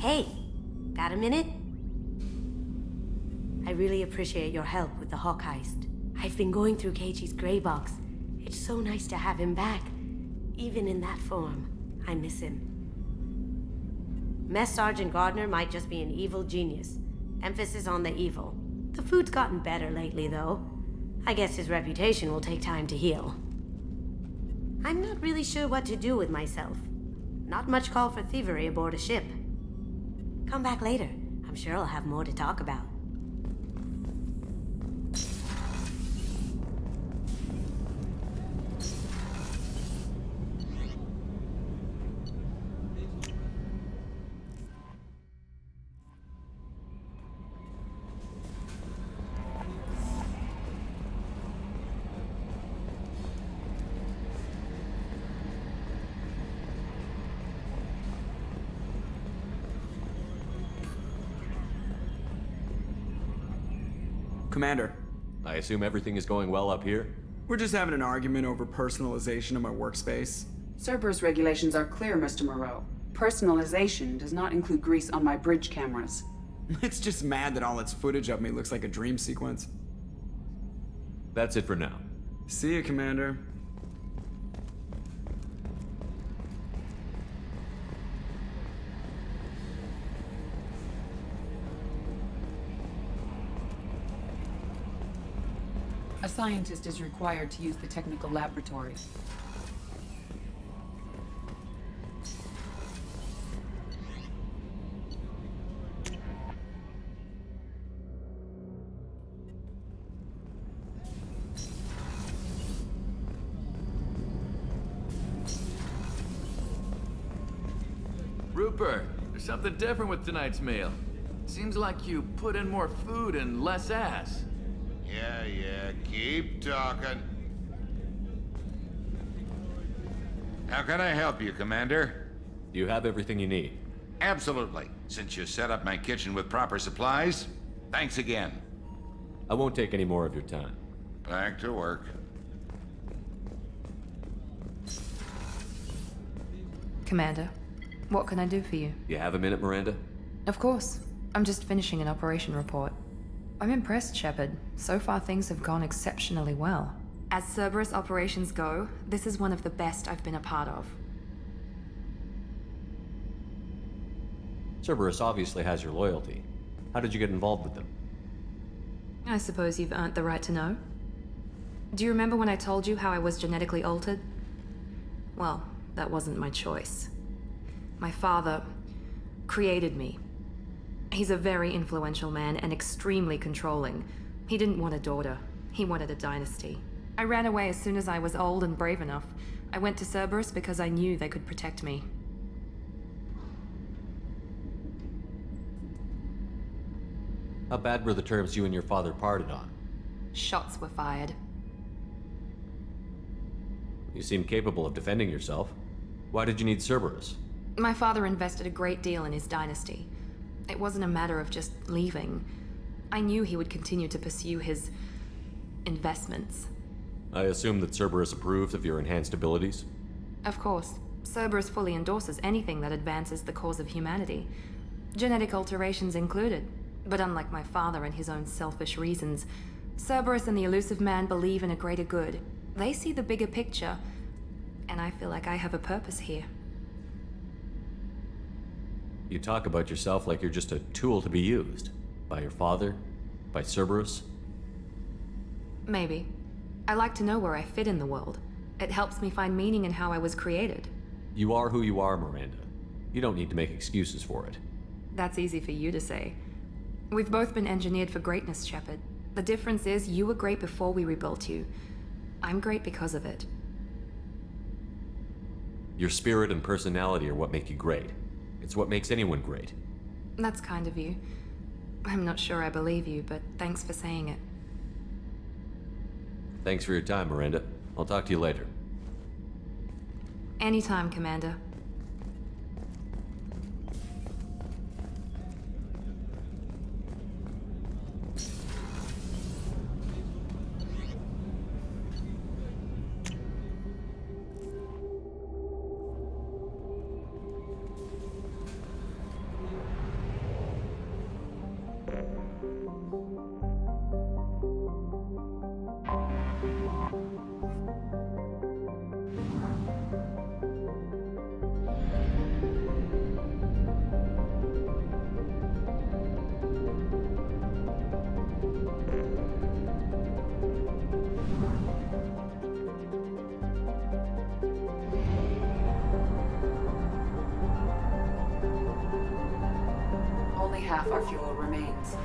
Hey, got a minute? I really appreciate your help with the Hawk heist. I I've been going through Keiichi's gray box. It's so nice to have him back. Even in that form, I miss him. Mess Sergeant Gardner might just be an evil genius. Emphasis on the evil. The food's gotten better lately, though. I guess his reputation will take time to heal. I'm not really sure what to do with myself. Not much call for thievery aboard a ship. Come back later. I'm sure I'll have more to talk about. Commander. I assume everything is going well up here? We're just having an argument over personalization of my workspace. Cerberus regulations are clear, Mr. Moreau. Personalization does not include grease on my bridge cameras. It's just mad that all its footage of me looks like a dream sequence. That's it for now. See you, Commander. A scientist is required to use the technical laboratories. Rupert, there's something different with tonight's meal. Seems like you put in more food and less ass. Yeah, keep talking. How can I help you, Commander? Do you have everything you need? Absolutely. Since you set up my kitchen with proper supplies, thanks again. I won't take any more of your time. Back to work. Commander, what can I do for you? You have a minute, Miranda? Of course. I'm just finishing an operation report. I'm impressed, Shepard. So far things have gone exceptionally well. As Cerberus operations go, this is one of the best I've been a part of. Cerberus obviously has your loyalty. How did you get involved with them? I suppose you've earned the right to know. Do you remember when I told you how I was genetically altered? Well, that wasn't my choice. My father created me. He's a very influential man and extremely controlling. He didn't want a daughter. He wanted a dynasty. I ran away as soon as I was old and brave enough. I went to Cerberus because I knew they could protect me. How bad were the terms you and your father parted on? Shots were fired. You seem capable of defending yourself. Why did you need Cerberus? My father invested a great deal in his dynasty. It wasn't a matter of just leaving. I knew he would continue to pursue his investments. I assume that Cerberus approved of your enhanced abilities? Of course. Cerberus fully endorses anything that advances the cause of humanity. Genetic alterations included. But unlike my father and his own selfish reasons, Cerberus and the Elusive Man believe in a greater good. They see the bigger picture, and I feel like I have a purpose here. You talk about yourself like you're just a tool to be used. By your father? By Cerberus? Maybe. I like to know where I fit in the world. It helps me find meaning in how I was created. You are who you are, Miranda. You don't need to make excuses for it. That's easy for you to say. We've both been engineered for greatness, Shepard. The difference is you were great before we rebuilt you. I'm great because of it. Your spirit and personality are what make you great. It's what makes anyone great. That's kind of you. I'm not sure I believe you, but thanks for saying it. Thanks for your time, Miranda. I'll talk to you later. Anytime, Commander. our fuel remains.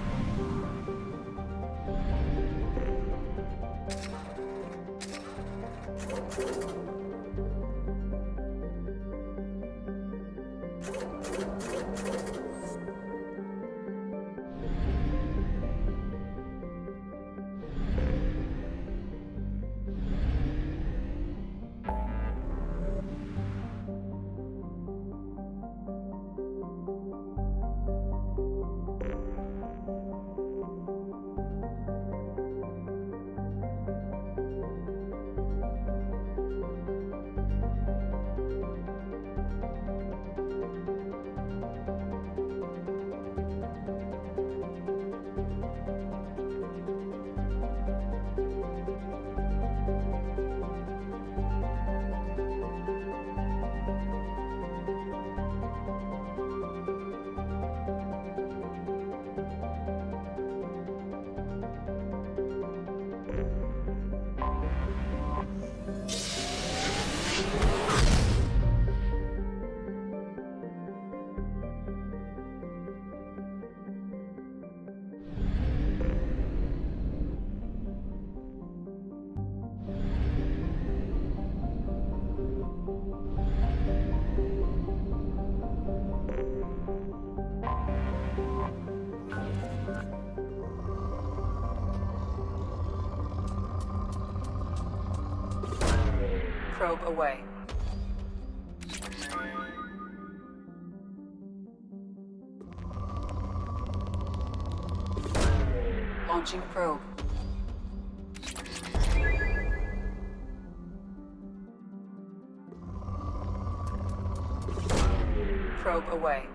Probe away. Launching probe. Probe away.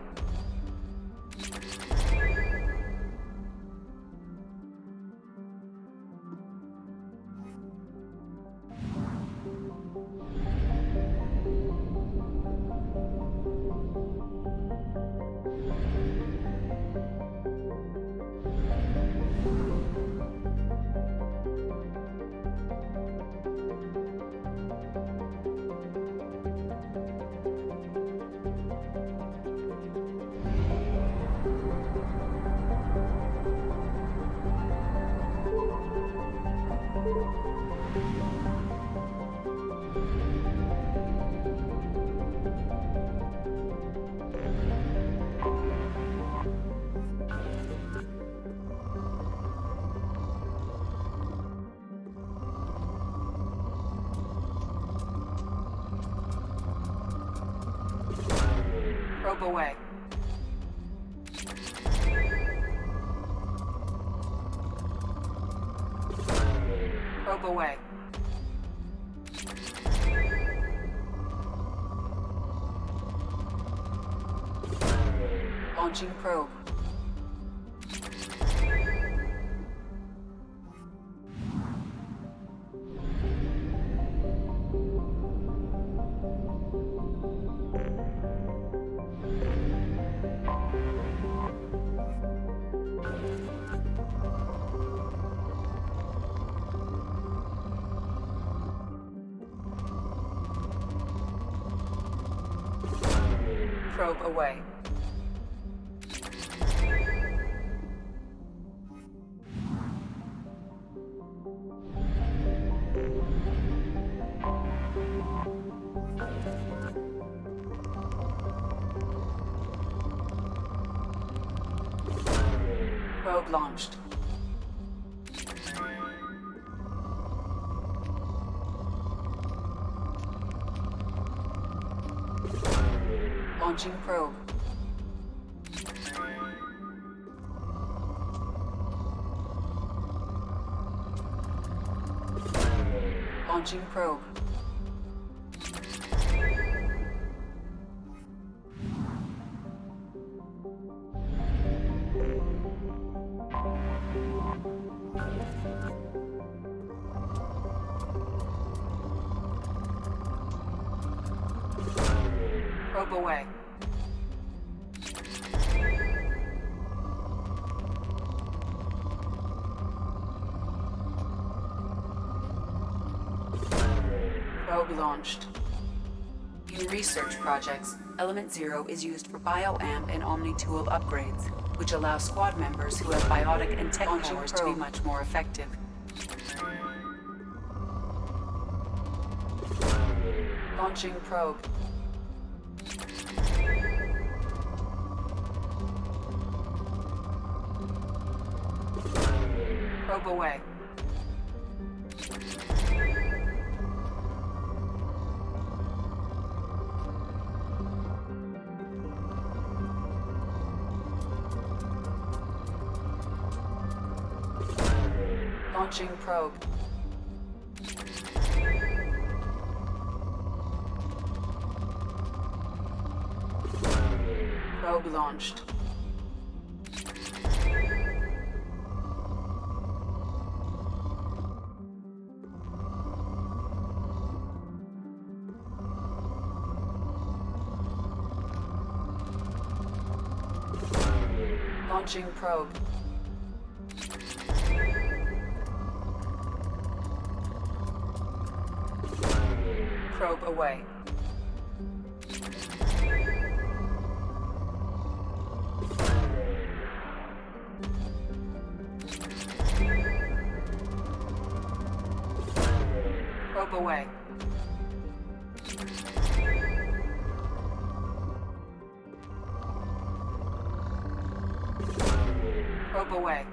Probe away. Probe away. Launching probe. Probe away. Probe launched. Launching probe. Launching probe. Probe away. Probe launched. In research projects, Element 0 is used for bioamp and Omni-tool upgrades. which allow squad members who have biotic and tech powers to be much more effective. Launching probe. Probe away. Launching probe. Probe launched. Launching probe. Probe away. Probe away. Probe away.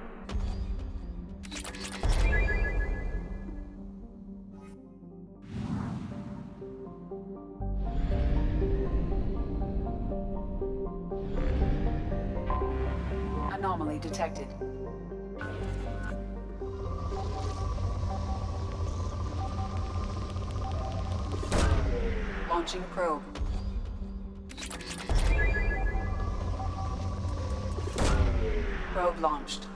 Anomaly detected. Launching probe. Probe launched.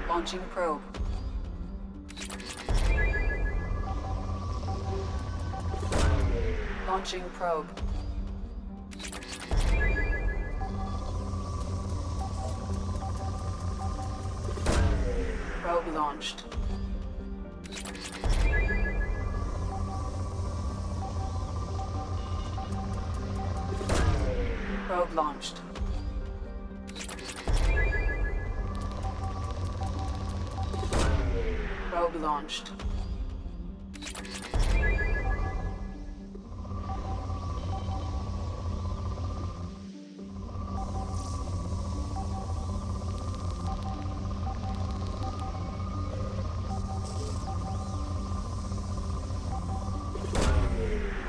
Launching probe. Launching probe. Probe launched. Probe launched. Probe launched.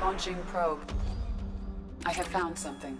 Launching probe. I have found something.